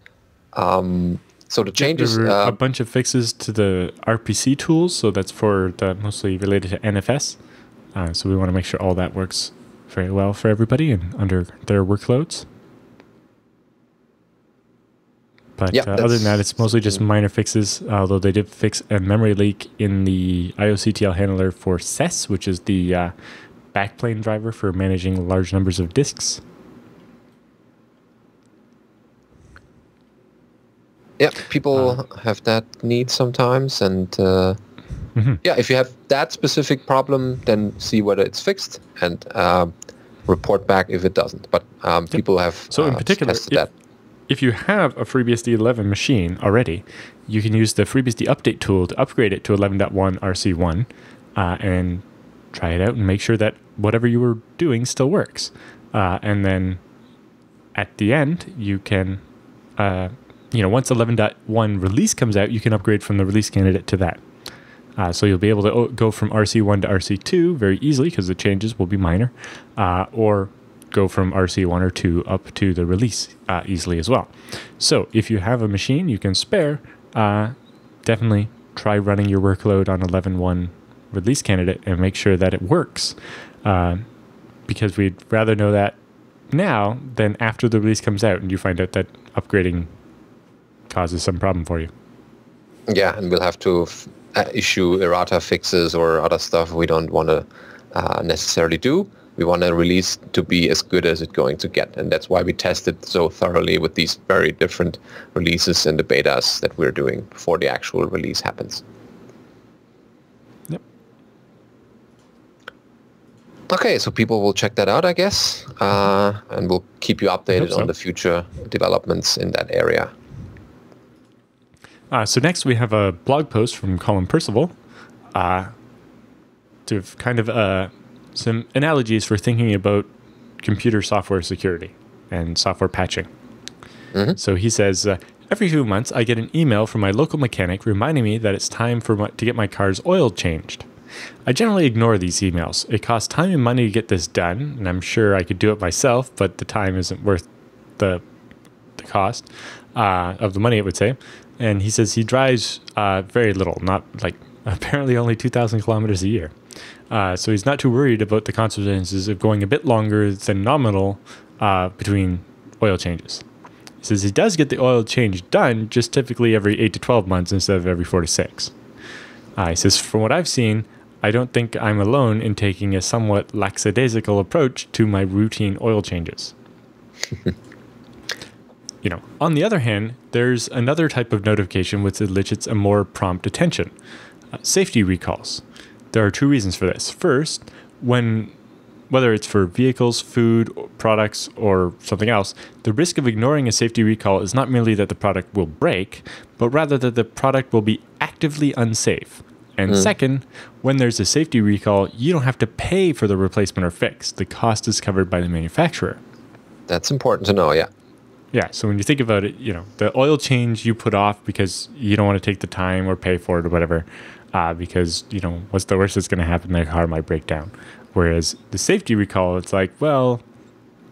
So the changes, there were a bunch of fixes to the RPC tools, so that's for mostly related to NFS. So we want to make sure all that works very well for everybody and under their workloads. But other than that, it's mostly just minor fixes, although they did fix a memory leak in the IOCTL handler for SES, which is the backplane driver for managing large numbers of disks. Yeah, people have that need sometimes, and yeah, if you have that specific problem, then see whether it's fixed and report back if it doesn't. But people have so in particular, tested that. If you have a FreeBSD 11 machine already, you can use the FreeBSD update tool to upgrade it to 11.1 RC1 and try it out and make sure that whatever you were doing still works. And then at the end, you can, once 11.1 release comes out, you can upgrade from the release candidate to that. So you'll be able to go from RC1 to RC2 very easily because the changes will be minor, or go from RC1 or 2 up to the release easily as well. So if you have a machine you can spare, definitely try running your workload on 11.1 release candidate and make sure that it works, because we'd rather know that now than after the release comes out and you find out that upgrading causes some problem for you. Yeah, and we'll have to issue errata fixes or other stuff we don't want to necessarily do. We want a release to be as good as it's going to get, and that's why we tested so thoroughly with these very different releases and the betas that we're doing before the actual release happens. Yep. Okay, so people will check that out, I guess, and we'll keep you updated on the future developments in that area. So next we have a blog post from Colin Percival to kind of some analogies for thinking about computer software security and software patching. Mm-hmm. So he says, every few months I get an email from my local mechanic reminding me that it's time to get my car's oil changed. I generally ignore these emails. It costs time and money to get this done, and I'm sure I could do it myself, but the time isn't worth the cost of the money, it would say. And he says he drives very little, not like apparently only 2,000 kilometers a year. So he's not too worried about the consequences of going a bit longer than nominal between oil changes. He says he does get the oil change done, just typically every 8 to 12 months instead of every 4 to 6. He says, from what I've seen, I don't think I'm alone in taking a somewhat lackadaisical approach to my routine oil changes. On the other hand, there's another type of notification which elicits a more prompt attention. Safety recalls. There are 2 reasons for this. First, whether it's for vehicles, food, products, or something else, the risk of ignoring a safety recall is not merely that the product will break, but rather that the product will be actively unsafe. And second, when there's a safety recall, you don't have to pay for the replacement or fix. The cost is covered by the manufacturer. That's important to know, yeah. Yeah, so when you think about it, the oil change you put off because you don't want to take the time or pay for it or whatever, because, what's the worst that's going to happen? The car might break down. Whereas the safety recall, it's like, well,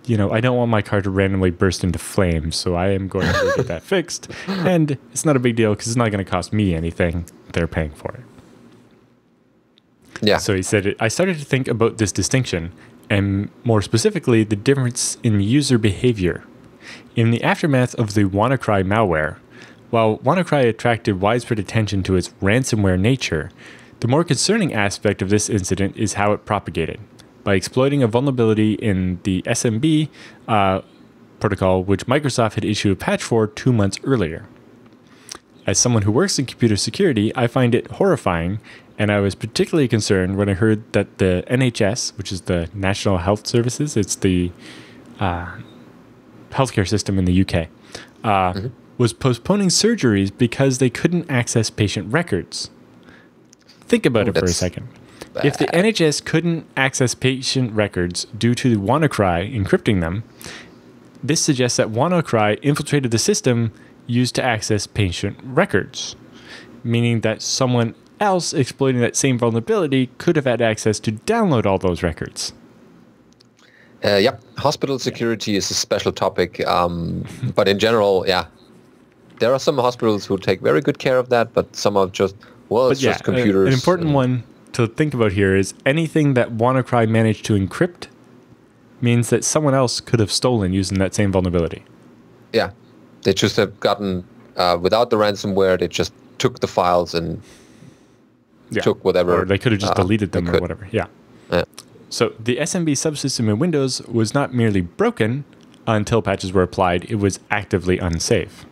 I don't want my car to randomly burst into flames, so I am going to get that fixed. And it's not a big deal because it's not going to cost me anything. They're paying for it. Yeah. So he said, I started to think about this distinction, and more specifically, the difference in user behavior. In the aftermath of the WannaCry malware, while WannaCry attracted widespread attention to its ransomware nature, the more concerning aspect of this incident is how it propagated, by exploiting a vulnerability in the SMB protocol, which Microsoft had issued a patch for 2 months earlier. As someone who works in computer security, I find it horrifying, and I was particularly concerned when I heard that the NHS, which is the National Health Services, it's the healthcare system in the UK, was postponing surgeries because they couldn't access patient records. Think about it for a second. Bad. If the NHS couldn't access patient records due to WannaCry encrypting them, this suggests that WannaCry infiltrated the system used to access patient records, meaning that someone else exploiting that same vulnerability could have had access to download all those records. Yep, hospital security is a special topic, but in general, there are some hospitals who take very good care of that, but some are just, just computers. An important one to think about here is anything that WannaCry managed to encrypt means that someone else could have stolen using that same vulnerability. Yeah. They just have gotten, without the ransomware, they just took the files and took whatever. Or they could have just deleted them or whatever. Yeah. So the SMB subsystem in Windows was not merely broken until patches were applied, it was actively unsafe.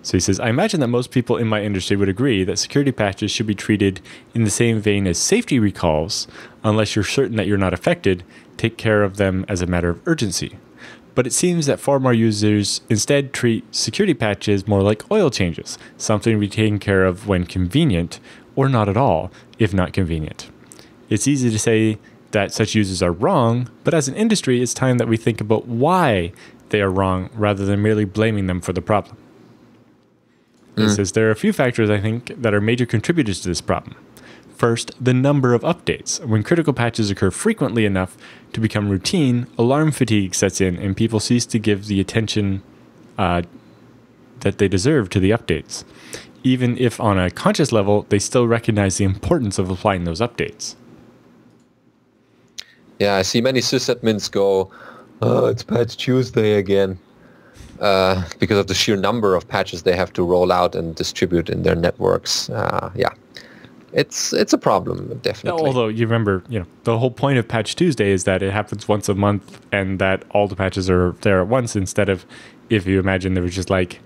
So he says, I imagine that most people in my industry would agree that security patches should be treated in the same vein as safety recalls. Unless you're certain that you're not affected, take care of them as a matter of urgency. But it seems that far more users instead treat security patches more like oil changes, something to be taken care of when convenient, or not at all, if not convenient. It's easy to say that such users are wrong, but as an industry, it's time that we think about why they are wrong rather than merely blaming them for the problem. It says there are a few factors, I think, that are major contributors to this problem. First, the number of updates. When critical patches occur frequently enough to become routine, alarm fatigue sets in and people cease to give the attention that they deserve to the updates. Even if on a conscious level, they still recognize the importance of applying those updates. Yeah, I see many sysadmins go, oh, it's Patch Tuesday again. Because of the sheer number of patches they have to roll out and distribute in their networks. It's a problem, definitely. Although you remember, the whole point of Patch Tuesday is that it happens once a month and that all the patches are there at once, instead of, if you imagine there was just like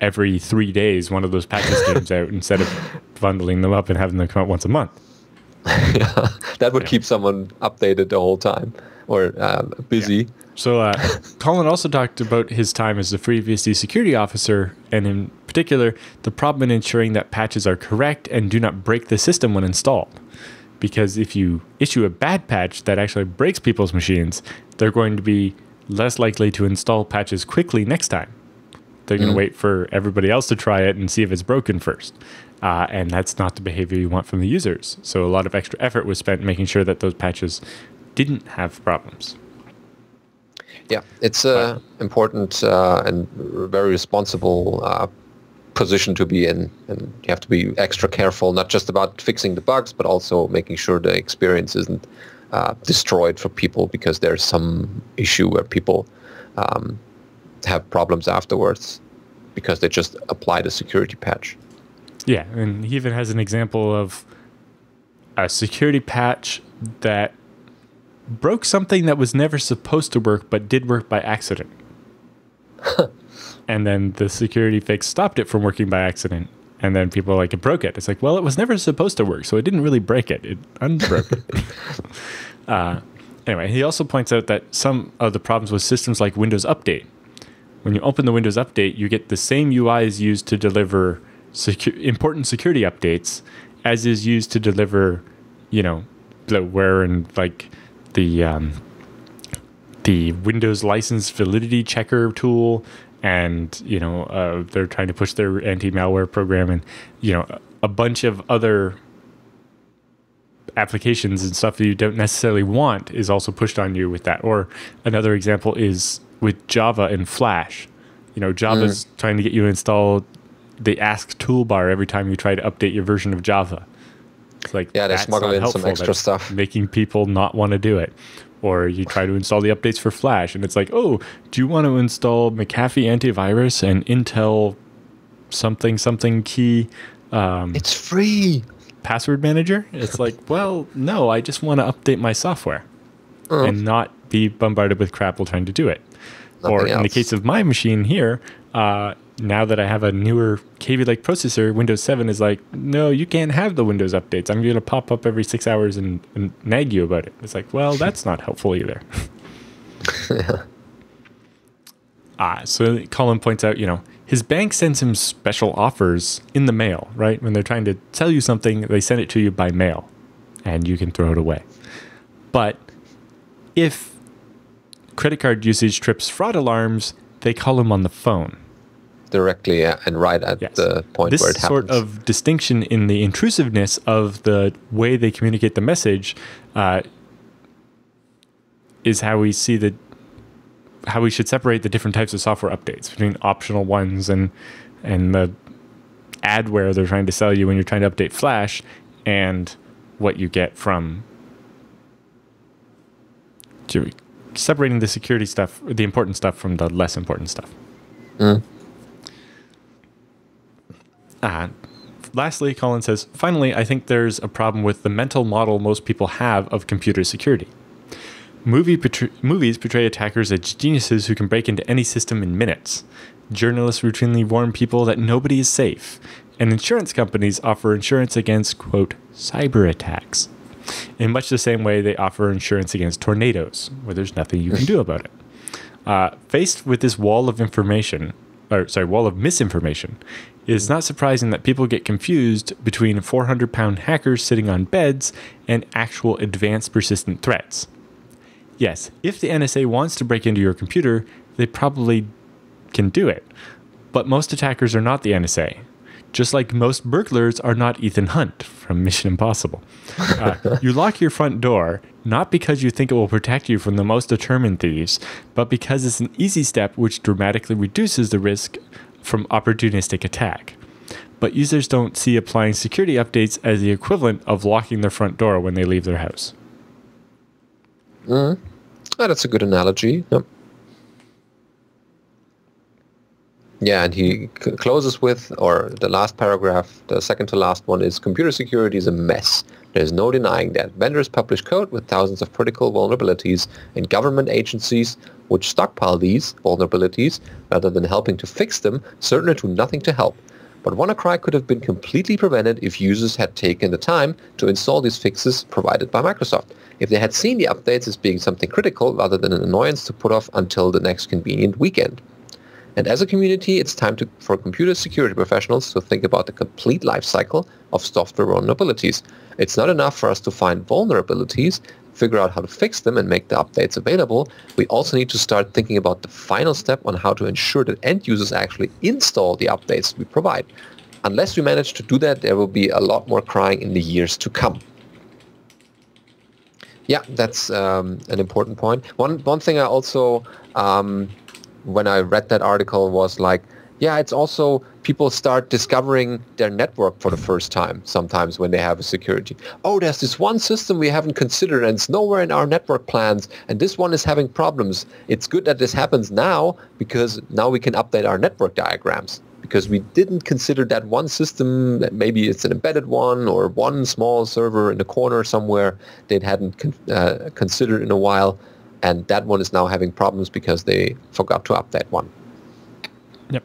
every 3 days one of those patches comes out instead of bundling them up and having them come out once a month. Yeah, that would keep someone updated the whole time or busy. Yeah. So Colin also talked about his time as the FreeBSD security officer, and in particular, the problem in ensuring that patches are correct and do not break the system when installed. Because if you issue a bad patch that actually breaks people's machines, they're going to be less likely to install patches quickly next time. They're going to wait for everybody else to try it and see if it's broken first. And that's not the behavior you want from the users. So a lot of extra effort was spent making sure that those patches didn't have problems. Yeah, it's an important and very responsible position to be in. And you have to be extra careful, not just about fixing the bugs, but also making sure the experience isn't destroyed for people because there's some issue where people have problems afterwards because they just applied a security patch. Yeah, and he even has an example of a security patch that broke something that was never supposed to work but did work by accident. And then the security fix stopped it from working by accident. And then people are like, it broke it. It's like, well, it was never supposed to work, so it didn't really break it. It unbroke it. Anyway, he also points out that some of the problems with systems like Windows Update. When you open the Windows Update, you get the same UI is used to deliver important security updates as is used to deliver, bloatware and like the Windows license validity checker tool, and they're trying to push their anti-malware program, and a bunch of other applications and stuff that you don't necessarily want is also pushed on you with that. Or another example is with Java and Flash. Java's trying to get you to install the Ask toolbar every time you try to update your version of Java. It's like, yeah, they smuggle in some extra stuff, making people not want to do it. Or you try to install the updates for Flash, and it's like, oh, do you want to install McAfee antivirus and Intel something key? It's free. Password manager? It's like, well, no, I just want to update my software and not be bombarded with crap while trying to do it. Nothing or in else. the case of my machine here, now that I have a newer Kaby Lake processor, Windows 7 is like, no, you can't have the Windows updates. I'm going to pop up every 6 hours and nag you about it. It's like, well, that's not helpful either. So Colin points out, his bank sends him special offers in the mail, right? When they're trying to sell you something, they send it to you by mail, and you can throw it away. But if credit card usage trips fraud alarms, they call him on the phone. Directly and right at the point where it happens. This sort of distinction in the intrusiveness of the way they communicate the message is how we see how we should separate the different types of software updates between optional ones and the adware they're trying to sell you when you're trying to update Flash, and what you get from separating the security stuff, the important stuff, from the less important stuff. Lastly, Colin says, finally, I think there's a problem with the mental model most people have of computer security. Movies portray attackers as geniuses who can break into any system in minutes. Journalists routinely warn people that nobody is safe. And insurance companies offer insurance against, quote, cyber attacks. In much the same way they offer insurance against tornadoes, where there's nothing you can do about it. Faced with this wall of information, wall of misinformation, it is not surprising that people get confused between 400-pound hackers sitting on beds and actual advanced persistent threats. Yes, if the NSA wants to break into your computer, they probably can do it. But most attackers are not the NSA. Just like most burglars are not Ethan Hunt from Mission Impossible. You lock your front door, not because you think it will protect you from the most determined thieves, but because it's an easy step which dramatically reduces the risk from opportunistic attack. But users don't see applying security updates as the equivalent of locking their front door when they leave their house. Oh, that's a good analogy. Yep. Yeah, and he closes with, or the last paragraph, the second to last one is, computer security is a mess. There's no denying that. Vendors publish code with thousands of critical vulnerabilities, and government agencies, which stockpile these vulnerabilities rather than helping to fix them, certainly do nothing to help. But WannaCry could have been completely prevented if users had taken the time to install these fixes provided by Microsoft. If they had seen the updates as being something critical rather than an annoyance to put off until the next convenient weekend. And as a community, it's time for computer security professionals to think about the complete life cycle of software vulnerabilities. It's not enough for us to find vulnerabilities, figure out how to fix them and make the updates available. We also need to start thinking about the final step on how to ensure that end users actually install the updates we provide. Unless we manage to do that, there will be a lot more crying in the years to come. Yeah, that's an important point. One thing I also... when I read that article was like, yeah, it's also people start discovering their network for the first time sometimes when they have a security. Oh, there's this one system we haven't considered and it's nowhere in our network plans and this one is having problems. It's good that this happens now because now we can update our network diagrams because we didn't consider that one system, that maybe it's an embedded one or one small server in the corner somewhere they hadn't considered in a while. And that one is now having problems because they forgot to update one. Yep.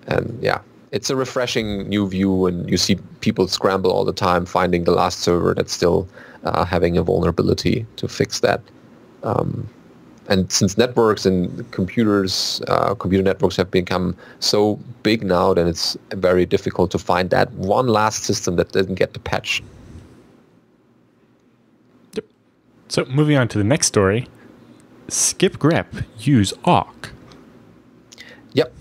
And yeah, it's a refreshing new view, and you see people scramble all the time finding the last server that's still having a vulnerability to fix that. And since networks and computer networks have become so big now, then it's very difficult to find that one last system that didn't get the patch. So moving on to the next story, skip grep, use awk. Yep.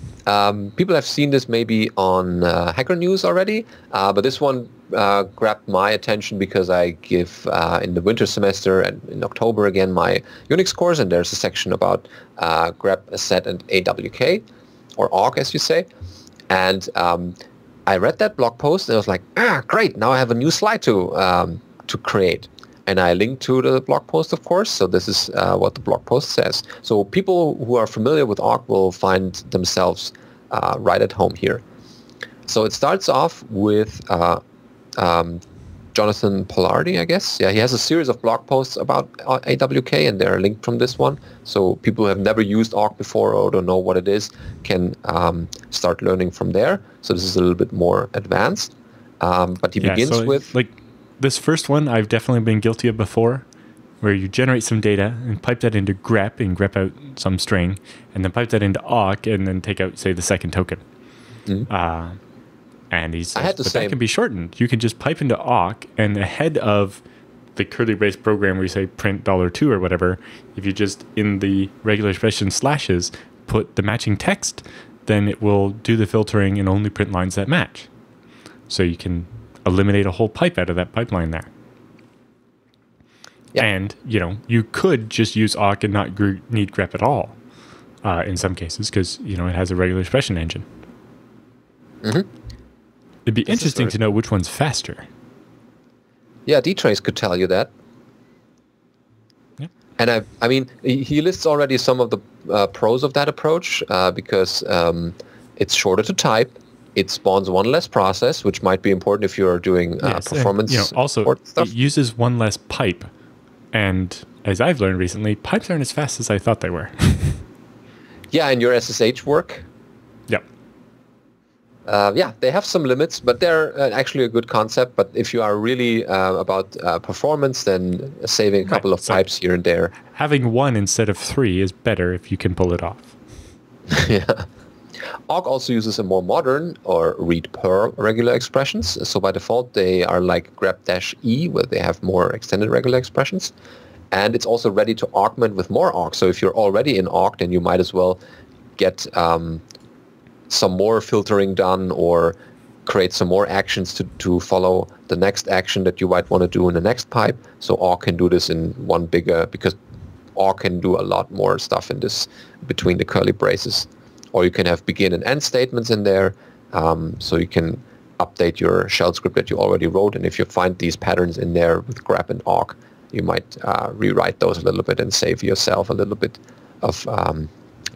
People have seen this maybe on Hacker News already, but this one grabbed my attention because I give in the winter semester and in October again my Unix course, and there's a section about grep, set, and AWK, or awk as you say. And I read that blog post and I was like, great, now I have a new slide to create. And I linked to the blog post, of course. So this is what the blog post says. So people who are familiar with awk will find themselves right at home here. So it starts off with Jonathan Pollardi, I guess. Yeah, he has a series of blog posts about AWK, and they're linked from this one. So people who have never used awk before or don't know what it is can start learning from there. So this is a little bit more advanced. But he begins with... This first one I've definitely been guilty of before, where you generate some data and pipe that into grep and grep out some string, and then pipe that into awk and then take out, say, the second token. Mm-hmm. And he says, that can be shortened. You can just pipe into awk, and ahead of the curly brace program where you say print $2 or whatever, if you just, in the regular expression slashes, put the matching text, then it will do the filtering and only print lines that match. So you can eliminate a whole pipe out of that pipeline there. Yeah. And, you could just use awk and not need grep at all in some cases because, it has a regular expression engine. Mm-hmm. It'd be interesting to know which one's faster. Yeah, dtrace could tell you that. Yeah. And I mean, he lists already some of the pros of that approach because it's shorter to type. It spawns one less process, which might be important if you're doing performance. And, also, stuff. It uses one less pipe. And as I've learned recently, pipes aren't as fast as I thought they were. Yeah, in your SSH work. Yep. Yeah, they have some limits, but they're actually a good concept. But if you are really about performance, then saving a couple of pipes here and there. Having one instead of three is better if you can pull it off. Yeah. Awk also uses a more modern or read per regular expressions. So by default, they are like grep-e, where they have more extended regular expressions. And it's also ready to augment with more awk. So if you're already in awk, then you might as well get some more filtering done or create some more actions to follow the next action that you might want to do in the next pipe. So awk can do this in one bigger, because awk can do a lot more stuff in this between the curly braces. Or you can have begin and end statements in there, so you can update your shell script that you already wrote. And if you find these patterns in there with grep and awk, you might rewrite those a little bit and save yourself a little bit of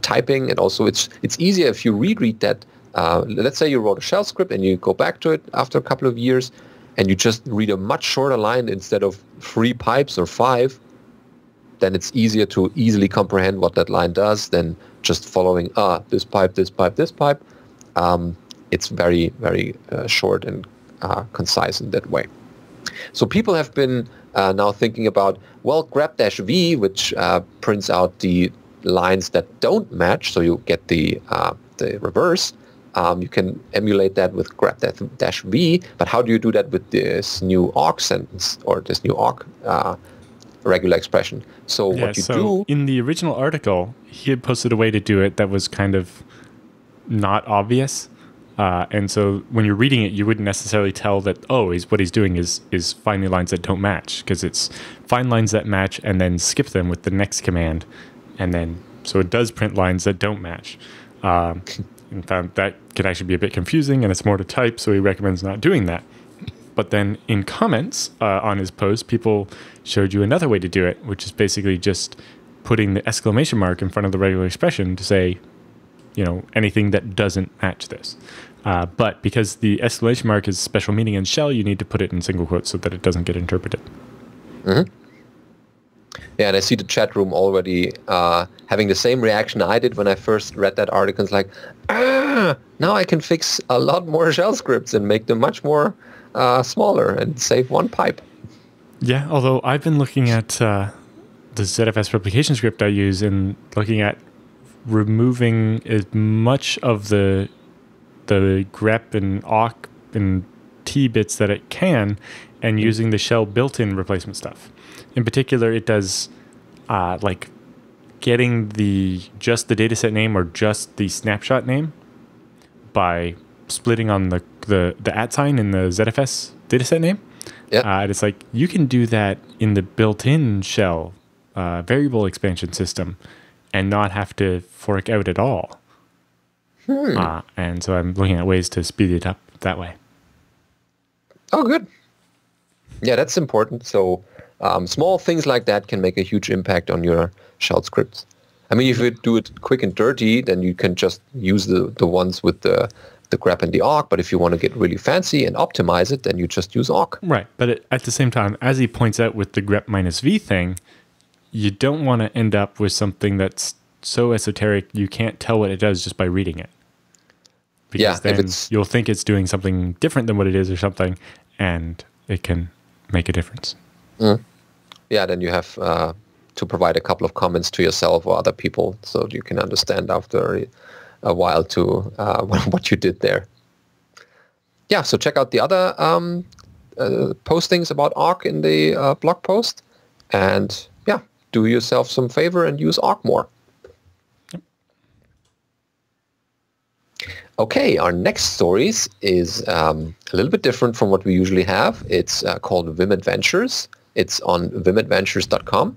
typing. And also it's easier if you reread that. Let's say you wrote a shell script and you go back to it after a couple of years and you just read a much shorter line instead of 3 pipes or 5, then it's easier to easily comprehend what that line does than just following this pipe, this pipe, this pipe. It's very, very short and concise in that way. So people have been now thinking about, well, grep-v, which prints out the lines that don't match, so you get the reverse. You can emulate that with grep-v, but how do you do that with this new awk sentence or this new awk regular expression? So what you do... In the original article, he had posted a way to do it that was kind of not obvious. And so when you're reading it, you wouldn't necessarily tell that, what he's doing is finding lines that don't match, because it's find lines that match and then skip them with the next command. And then, so it does print lines that don't match. And found that could actually be a bit confusing and it's more to type, so he recommends not doing that. But then in comments on his post, people showed you another way to do it, which is basically just putting the exclamation mark in front of the regular expression to say, anything that doesn't match this. But because the exclamation mark is special meaning in shell, you need to put it in single quotes so that it doesn't get interpreted. Mm-hmm. Yeah, and I see the chat room already having the same reaction I did when I first read that article. It's like, now I can fix a lot more shell scripts and make them much more smaller and save one pipe. Yeah, although I've been looking at the ZFS replication script I use and looking at removing as much of the grep and awk and t bits that it can and using the shell built-in replacement stuff. In particular, it does like getting just the dataset name or just the snapshot name by splitting on the @ sign in the ZFS dataset name. Yeah. And it's like you can do that in the built-in shell variable expansion system and not have to fork out at all. And so I'm looking at ways to speed it up that way. Oh, good. Yeah, that's important. So small things like that can make a huge impact on your shell scripts. I mean, if you do it quick and dirty, then you can just use the ones with the grep and the awk. But if you want to get really fancy and optimize it, then you just use awk. Right. But at the same time, as he points out with the grep -v thing, you don't want to end up with something that's so esoteric you can't tell what it does just by reading it. Because then you'll think it's doing something different than what it is or something, and it can make a difference. Mm. Yeah, then you have to provide a couple of comments to yourself or other people so you can understand after a while to what you did there. Yeah, so check out the other postings about awk in the blog post, and yeah, do yourself some favor and use awk more. Okay, our next stories is a little bit different from what we usually have. It's called Vim Adventures. It's on vimadventures.com.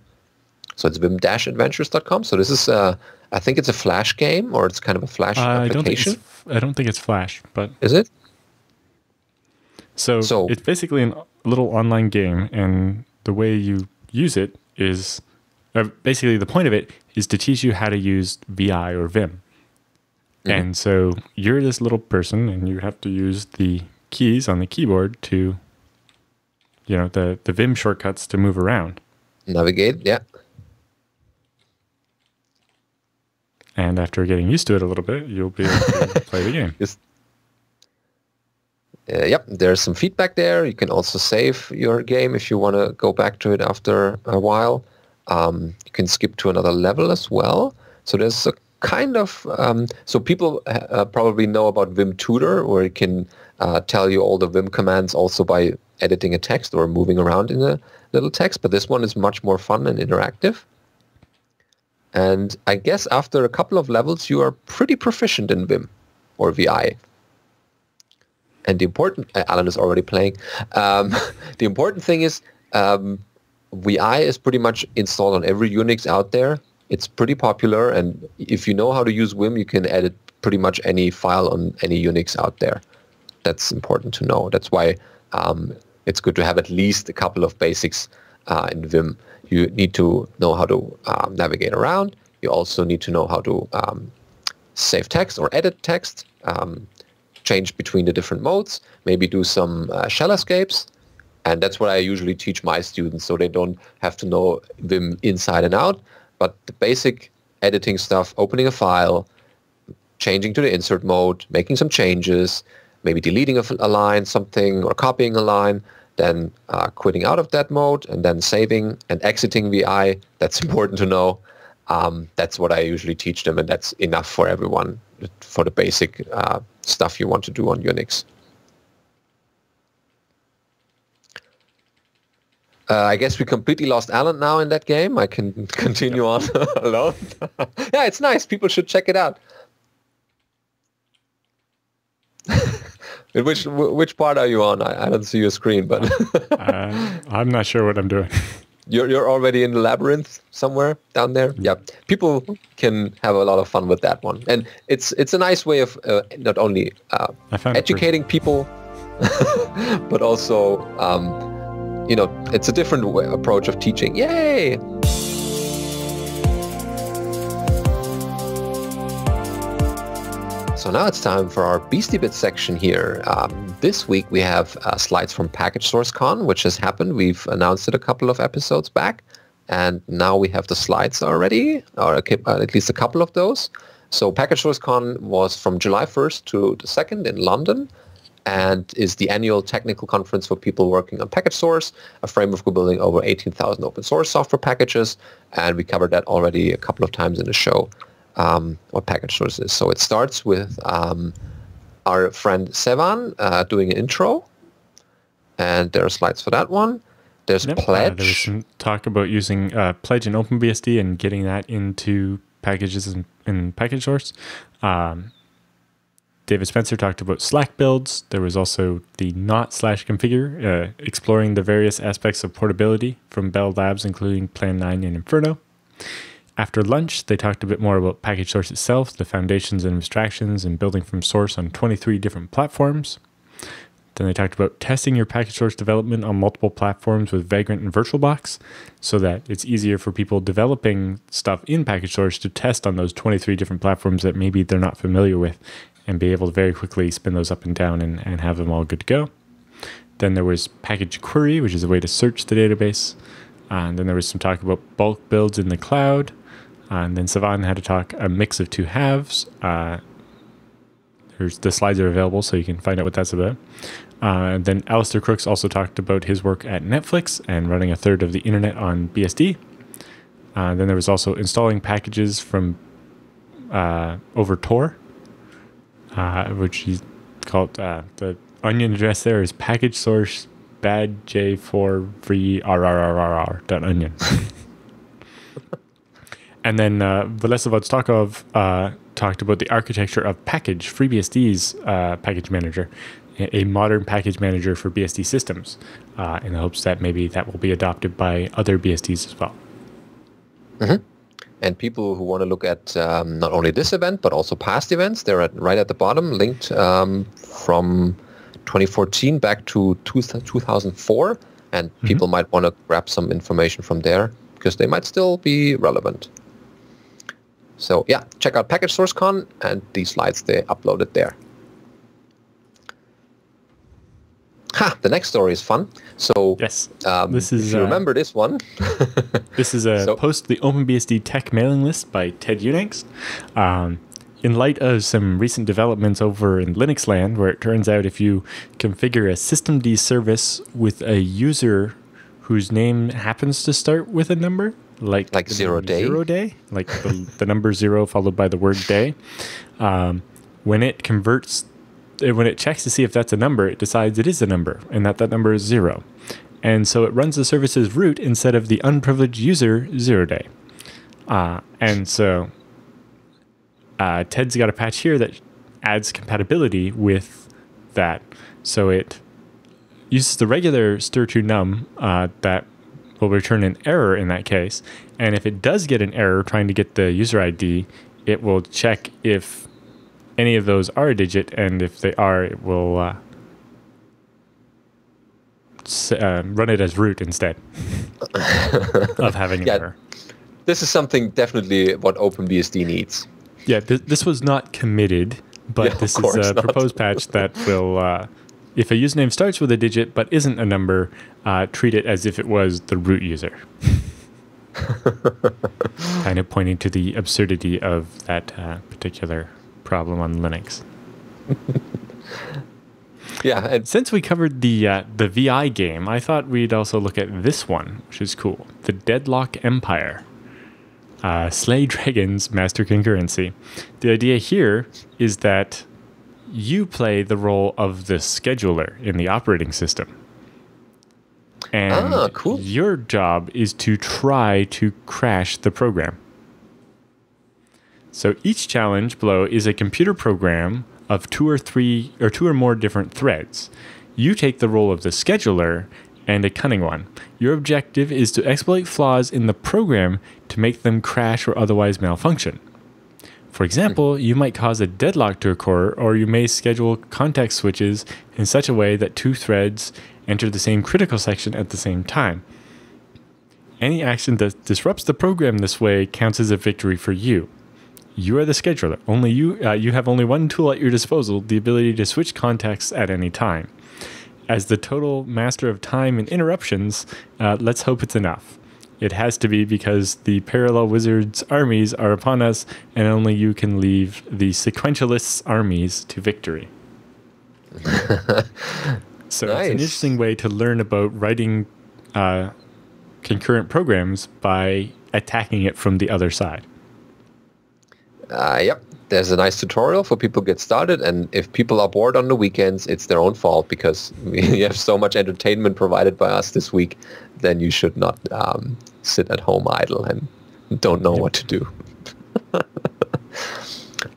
So it's vim-adventures.com. So this is, I think it's a Flash game, or it's kind of a Flash application. I don't think it's Flash, but... Is it? So it's basically a little online game, and the way you use it is... basically, the point of it is to teach you how to use VI or Vim. Mm-hmm. And so you're this little person, and you have to use the keys on the keyboard to, the Vim shortcuts to move around. Navigate, yeah. And after getting used to it a little bit, you'll be able to play the game. Yep, there's some feedback there. You can also save your game if you want to go back to it after a while. You can skip to another level as well. So there's kind of, so people probably know about Vim Tutor, where it can tell you all the Vim commands also by editing a text or moving around in a little text, but this one is much more fun and interactive. And I guess after a couple of levels, you are pretty proficient in Vim or VI. And the important, Alan is already playing, the important thing is VI is pretty much installed on every Unix out there. It's pretty popular, and if you know how to use Vim, you can edit pretty much any file on any Unix out there. That's important to know. That's why it's good to have at least a couple of basics in Vim. You need to know how to navigate around. You also need to know how to save text or edit text, change between the different modes, maybe do some shell escapes. And that's what I usually teach my students, so they don't have to know Vim inside and out. But the basic editing stuff, opening a file, changing to the insert mode, making some changes, maybe deleting a line, something, or copying a line, then quitting out of that mode, and then saving and exiting VI. That's important to know. That's what I usually teach them, and that's enough for everyone for the basic stuff you want to do on Unix. I guess we completely lost Alan now in that game. I can continue on alone. Yeah, it's nice. People should check it out. Which part are you on? I don't see your screen, but I'm not sure what I'm doing. You're already in the labyrinth somewhere down there. Yeah, people can have a lot of fun with that one, and it's a nice way of not only educating people, but also it's a different approach of teaching. Yay! So now it's time for our BSD Bit section here. This week we have slides from Package Source Con, which has happened. We've announced it a couple of episodes back, and now we have the slides already, or at least a couple of those. So Package Source Con was from July 1st to the 2nd in London, and is the annual technical conference for people working on package source, a framework for building over 18,000 open source software packages, and we covered that already a couple of times in the show, what package source is. So it starts with our friend Sevan doing an intro, and there are slides for that one. There's Pledge. There was some talk about using Pledge and OpenBSD and getting that into packages in package source. David Spencer talked about Slack builds. There was also the not/configure, exploring the various aspects of portability from Bell Labs, including Plan 9 and Inferno. After lunch, they talked a bit more about package source itself, the foundations and abstractions, and building from source on 23 different platforms. Then they talked about testing your package source development on multiple platforms with Vagrant and VirtualBox, so that it's easier for people developing stuff in package source to test on those 23 different platforms that maybe they're not familiar with, and be able to very quickly spin those up and down and have them all good to go. Then there was package query, which is a way to search the database. And then there was some talk about bulk builds in the cloud. And then Savan had to talk a mix of two halves. The slides are available, so you can find out what that's about. Then Alistair Crooks also talked about his work at Netflix and running a third of the internet on BSD. Then there was also installing packages from over Tor, which he called the onion address there is package source badj4vrrrrr.onion. And then Velesa Vodstokov talked about the architecture of Package, FreeBSD's package manager, a modern package manager for BSD systems, in the hopes that maybe that will be adopted by other BSDs as well. Mm-hmm. And people who want to look at not only this event, but also past events, they're right at the bottom, linked from 2014 back to 2004. And people might want to grab some information from there because they might still be relevant. So yeah, check out Package Source Con and these slides, they uploaded there. The next story is fun. So yes, this is, if you remember this one. This is a post to the OpenBSD tech mailing list by Ted Unix. In light of some recent developments over in Linux land, where it turns out if you configure a systemd service with a user whose name happens to start with a number, like Like 0 day? 0 day, like the number 0 followed by the word day. When it converts, when it checks to see if that's a number, it decides it is a number and that number is 0. And so it runs the service's root instead of the unprivileged user 0 day. And so Ted's got a patch here that adds compatibility with that. So it uses the regular stir to num that will return an error in that case. And if it does get an error trying to get the user ID, it will check if any of those are a digit, and if they are, it will run it as root instead of having an error. This is something definitely what OpenBSD needs. Yeah, this was not committed, but this is a proposed patch that will, if a username starts with a digit but isn't a number, treat it as if it was the root user. Kind of pointing to the absurdity of that particular problem on Linux. Yeah, and since we covered the VI game, I thought we'd also look at this one, which is cool. The Deadlock Empire. Slay Dragons Master Concurrency. The idea here is that you play the role of the scheduler in the operating system. And cool. Your job is to try to crash the program. So each challenge below is a computer program of 2 or more different threads. You take the role of the scheduler and a cunning one. Your objective is to exploit flaws in the program to make them crash or otherwise malfunction. For example, you might cause a deadlock to occur, or you may schedule context switches in such a way that 2 threads enter the same critical section at the same time. Any action that disrupts the program this way counts as a victory for you. You are the scheduler. Only you have only one tool at your disposal, the ability to switch contexts at any time. As the total master of time and interruptions, let's hope it's enough. It has to be, because the parallel wizards' armies are upon us, and only you can leave the sequentialists' armies to victory. So Nice. It's an interesting way to learn about writing concurrent programs by attacking it from the other side. Yep. There's a nice tutorial for people to get started, and if people are bored on the weekends, it's their own fault, because we have so much entertainment provided by us this week. Then you should not sit at home idle and don't know what to do.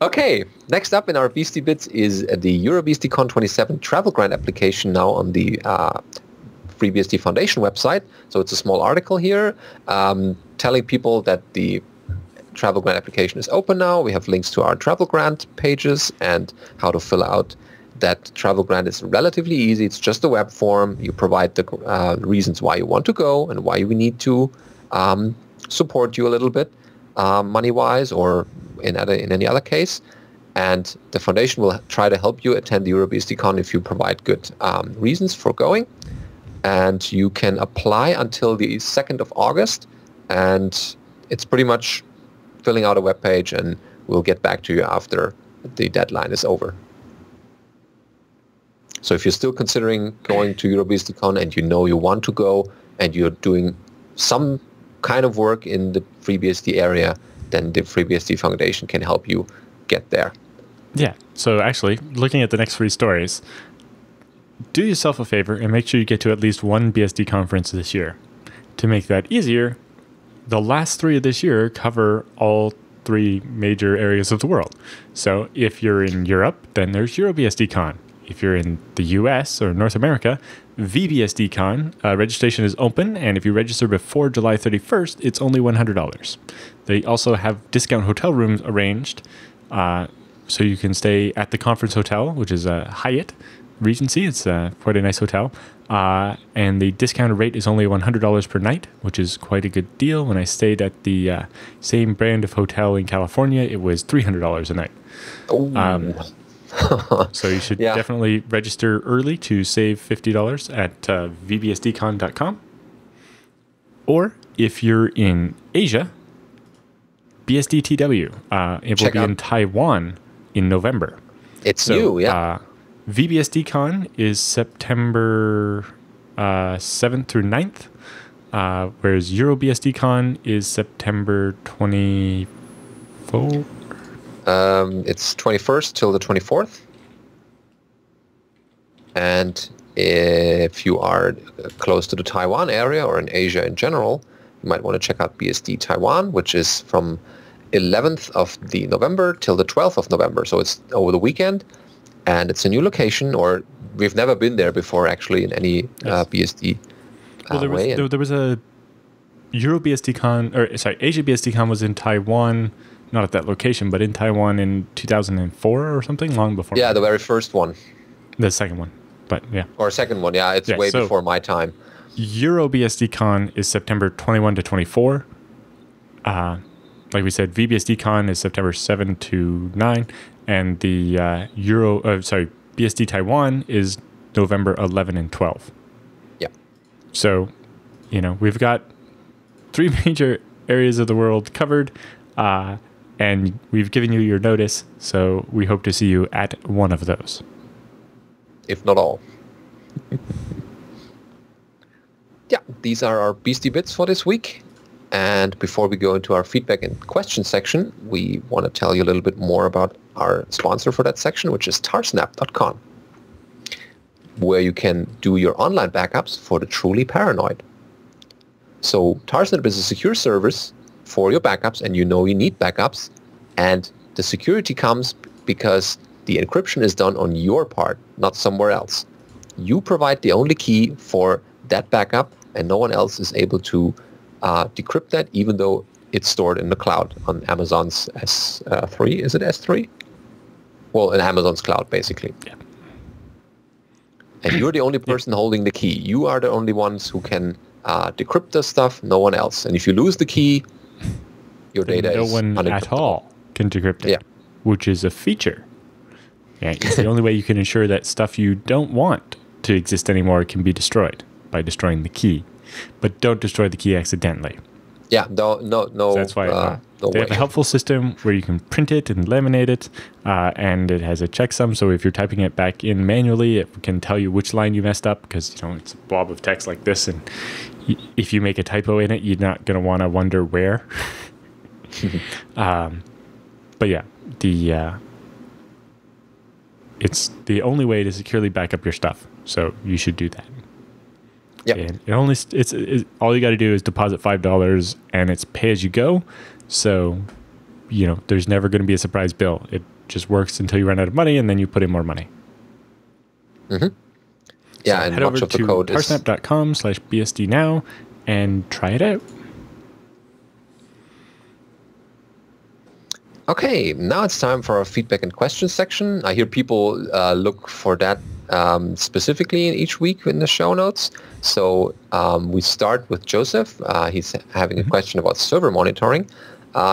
Okay, next up in our BSD bits is the EuroBSDCon 27 travel grant application, now on the FreeBSD Foundation website. So it's a small article here telling people that the travel grant application is open now. We have links to our travel grant pages and how to fill out that travel grant. Is relatively easy. It's just a web form. You provide the reasons why you want to go and why we need to support you a little bit money-wise or in any other case. And the foundation will try to help you attend the EuroBSDCon if you provide good reasons for going. And you can apply until the 2nd of August. And it's pretty much filling out a web page, and we'll get back to you after the deadline is over. So if you're still considering going to EuroBSDCon and you know you want to go and you're doing some kind of work in the FreeBSD area, then the FreeBSD Foundation can help you get there. Yeah. So actually, looking at the next 3 stories, do yourself a favor and make sure you get to at least one BSD conference this year. To make that easier, the last 3 of this year cover all 3 major areas of the world. So if you're in Europe, then there's EuroBSDCon. If you're in the US or North America, VBSDCon, registration is open, and if you register before July 31st, it's only $100. They also have discount hotel rooms arranged, so you can stay at the conference hotel, which is a Hyatt Regency. It's quite a nice hotel. And the discounted rate is only $100 per night, which is quite a good deal. When I stayed at the same brand of hotel in California, it was $300 a night. So you should definitely register early to save $50 at vbsdcon.com. Or if you're in Asia, BSDTW. It will be in Taiwan in November. It's new, yeah. VBSDCon is September 7th through 9th. whereas EuroBSDCon is September 24. It's 21st till the 24th. And if you are close to the Taiwan area or in Asia in general, you might want to check out BSD Taiwan, which is from 11th of the November till the 12th of November. So it's over the weekend, and it's a new location, or we've never been there before actually in any BSD way. There was a EuroBSDCon, or sorry, AsiaBSDCon was in Taiwan, not at that location, but in Taiwan in 2004 or something, long before. Yeah, the very first one. The second one, but yeah. Or second one, yeah, it's way before my time. EuroBSDCon is September 21 to 24. Like we said, VBSDCon is September 7 to 9, and the BSD Taiwan is November 11 and 12. Yeah. So, we've got 3 major areas of the world covered, and we've given you your notice, so we hope to see you at one of those. If not all. Yeah, these are our BSD bits for this week. And before we go into our feedback and question section, we want to tell you a little bit more about our sponsor for that section, which is tarsnap.com, where you can do your online backups for the truly paranoid. So Tarsnap is a secure service for your backups, and you need backups. And the security comes because the encryption is done on your part, not somewhere else. You provide the only key for that backup, and no one else is able to decrypt that, even though it's stored in the cloud on Amazon's S3. Is it S3? Well, in Amazon's cloud, basically. Yeah. And you're the only person holding the key. You are the only ones who can decrypt the stuff, no one else. And if you lose the key, your data is no one at all can decrypt it, which is a feature. Yeah, it's the only way you can ensure that stuff you don't want to exist anymore can be destroyed, by destroying the key. But don't destroy the key accidentally. Yeah, no. So that's why they have a helpful system where you can print it and laminate it, and it has a checksum. So if you're typing it back in manually, it can tell you which line you messed up, because it's a blob of text like this, and if you make a typo in it, you're not going to want to wonder where. But yeah, it's the only way to securely back up your stuff. So you should do that. Yeah. It's all you got to do is deposit $5, and it's pay as you go. So, there's never going to be a surprise bill. It just works until you run out of money, and then you put in more money. Mm-hmm. Yeah, so and head much over of the to code is tarsnap.com/BSD Now and try it out. Okay, now it's time for our feedback and questions section. I hear people look for that specifically in each week in the show notes. So we start with Joseph. He's having a question about server monitoring.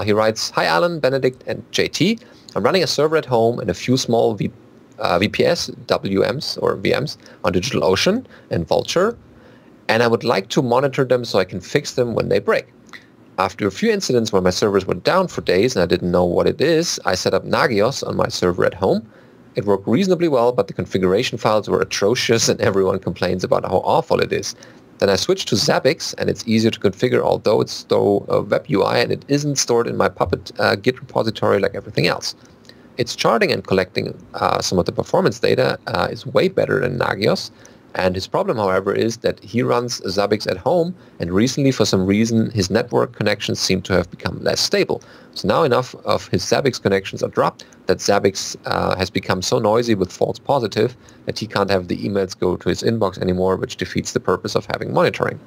He writes, "Hi Alan, Benedict, and JT. I'm running a server at home and a few small VPS, WMs or VMs on DigitalOcean and Vultr, and I would like to monitor them so I can fix them when they break. After a few incidents where my servers went down for days and I didn't know what it is, I set up Nagios on my server at home. It worked reasonably well, but the configuration files were atrocious and everyone complains about how awful it is. Then I switched to Zabbix, and it's easier to configure, although it's still a web UI and it isn't stored in my Puppet Git repository like everything else. Its charting and collecting some of the performance data is way better than Nagios. And his problem, however, is that he runs Zabbix at home, and recently, for some reason, his network connections seem to have become less stable. So now enough of his Zabbix connections are dropped that Zabbix has become so noisy with false positive that he can't have the emails go to his inbox anymore, which defeats the purpose of having monitoring.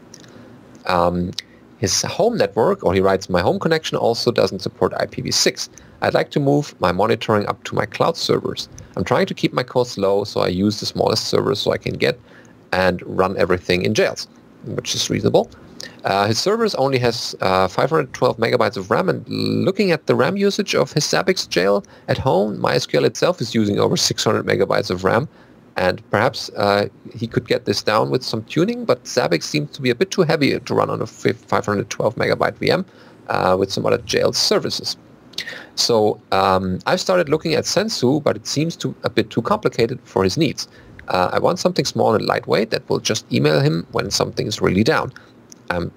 His home network, or he writes, my home connection also doesn't support IPv6. I'd like to move my monitoring up to my cloud servers. I'm trying to keep my costs low, so I use the smallest servers so I can get and run everything in jails, which is reasonable. His servers only has 512 megabytes of RAM, and looking at the RAM usage of his Zabbix jail at home, MySQL itself is using over 600 megabytes of RAM, and perhaps he could get this down with some tuning, but Zabbix seems to be a bit too heavy to run on a 512 megabyte VM with some other jailed services. So I've started looking at Sensu, but it seems a bit too complicated for his needs. I want something small and lightweight that will just email him when something is really down.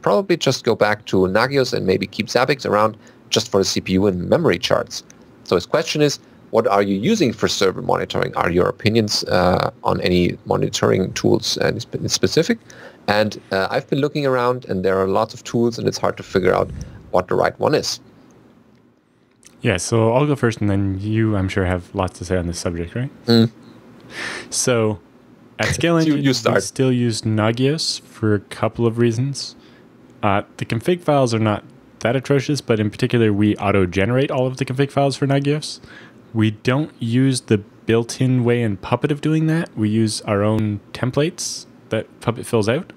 probably just go back to Nagios and maybe keep Zabbix around just for the CPU and memory charts. So his question is, what are you using for server monitoring? Are your opinions on any monitoring tools in specific? And I've been looking around, and there are lots of tools, and it's hard to figure out what the right one is. Yeah, so I'll go first, and then you, I'm sure, have lots to say on this subject, right? So at Scale Engine, we still use Nagios for a couple of reasons. The config files are not that atrocious, but in particular, we auto-generate all of the config files for Nagios. We don't use the built-in way in Puppet of doing that. We use our own templates that Puppet fills out.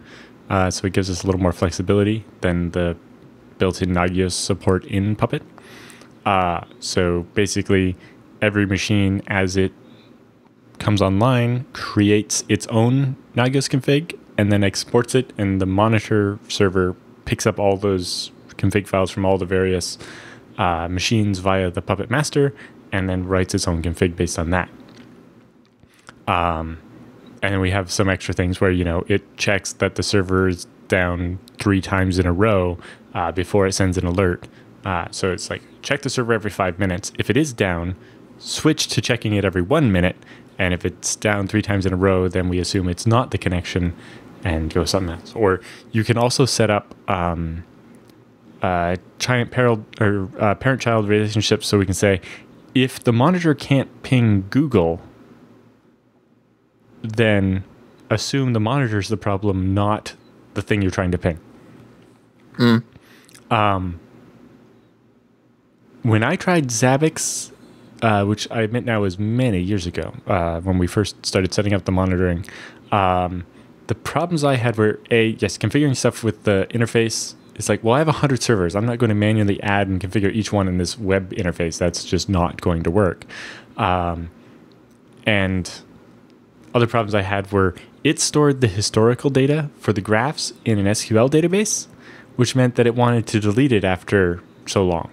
So it gives us a little more flexibility than the built-in Nagios support in Puppet. So basically, every machine, as it comes online, creates its own Nagios config and then exports it, and the monitor server picks up all those config files from all the various machines via the Puppet master, and then writes its own config based on that. And then we have some extra things where, it checks that the server is down 3 times in a row before it sends an alert. So it's like, check the server every 5 minutes. If it is down, switch to checking it every 1 minute. And if it's down 3 times in a row, then we assume it's not the connection and go something else. Or you can also set up parent-child relationships, so we can say, if the monitor can't ping Google, then assume the monitor's the problem, not the thing you're trying to ping. When I tried Zabbix, which I admit now was many years ago, when we first started setting up the monitoring, the problems I had were, configuring stuff with the interface. It's like, well, I have 100 servers. I'm not going to manually add and configure each one in this web interface. That's just not going to work. And other problems I had were, it stored the historical data for the graphs in an SQL database, which meant that it wanted to delete it after so long.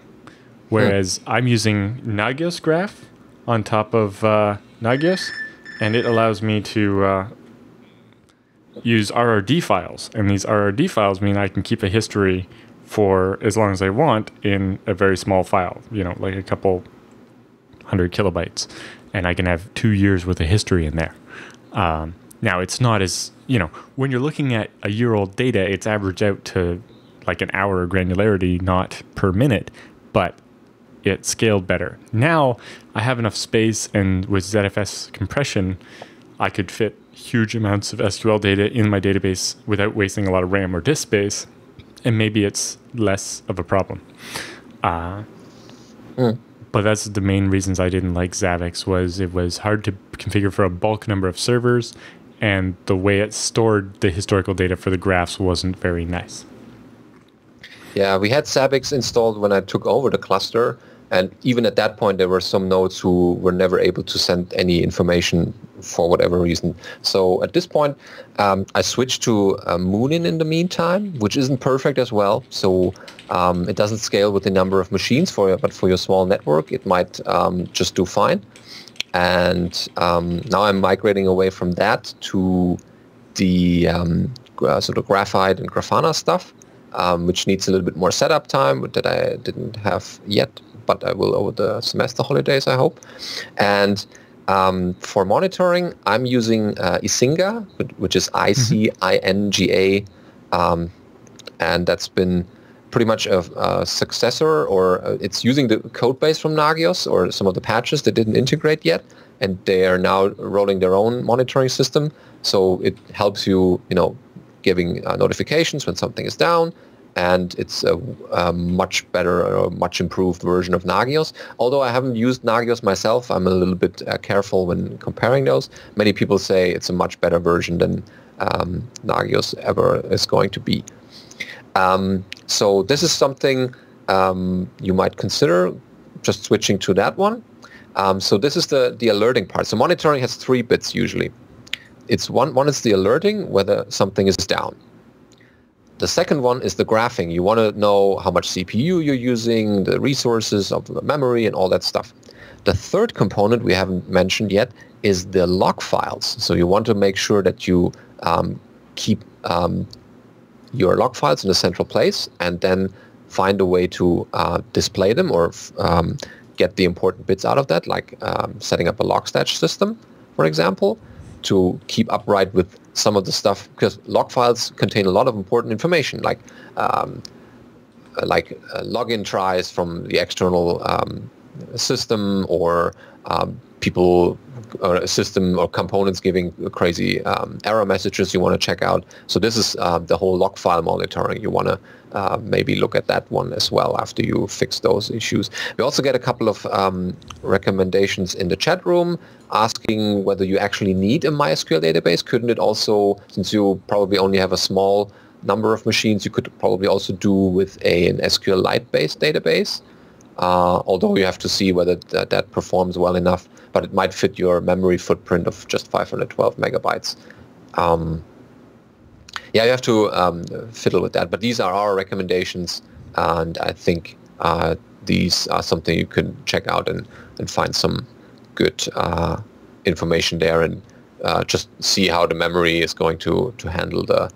Whereas I'm using Nagios Graph on top of Nagios, and it allows me to use RRD files. And these RRD files mean I can keep a history for as long as I want in a very small file, like a couple 100 kilobytes. And I can have 2 years worth of history in there. Now, it's not as, when you're looking at a year-old data, it's averaged out to like an hour of granularity, not per minute, but it scaled better. Now, I have enough space, and with ZFS compression, I could fit huge amounts of SQL data in my database without wasting a lot of RAM or disk space, and maybe it's less of a problem. But that's the main reasons I didn't like Zabbix, was it was hard to configure for a bulk number of servers, and the way it stored the historical data for the graphs wasn't very nice. Yeah, we had Zabbix installed when I took over the cluster, and even at that point there were some nodes who were never able to send any information for whatever reason. So at this point, I switched to Moonin in the meantime, which isn't perfect as well. So it doesn't scale with the number of machines, but for your small network, it might just do fine. And now I'm migrating away from that to the sort of Graphite and Grafana stuff, which needs a little bit more setup time that I didn't have yet, but I will over the semester holidays, I hope. And for monitoring, I'm using Icinga, which is ICINGA, and that's been pretty much a successor, or it's using the code base from Nagios or some of the patches that didn't integrate yet, and they are now rolling their own monitoring system. So it helps you, giving notifications when something is down, and it's a much better or much improved version of Nagios. Although I haven't used Nagios myself, I'm a little bit careful when comparing those. Many people say it's a much better version than Nagios ever is going to be. So this is something you might consider, just switching to that one. So this is the alerting part. So monitoring has 3 bits usually. It's one is the alerting, whether something is down. The second one is the graphing. You want to know how much CPU you're using, the resources of the memory, and all that stuff. The third component we haven't mentioned yet is the log files. So you want to make sure that you keep your log files in a central place and then find a way to display them or get the important bits out of that, like setting up a log stash system, for example, to keep upright with some of the stuff, because log files contain a lot of important information, like login tries from the external system, or people or a system or components giving crazy error messages you want to check out. So this is the whole log file monitoring. You want to maybe look at that one as well after you fix those issues. We also get a couple of recommendations in the chat room asking whether you actually need a MySQL database. Couldn't it also, since you probably only have a small number of machines, you could probably also do with an SQLite based database, although you have to see whether that performs well enough, but it might fit your memory footprint of just 512 megabytes. Yeah, you have to fiddle with that, but these are our recommendations, and I think these are something you can check out and find some good information there, and just see how the memory is going to handle the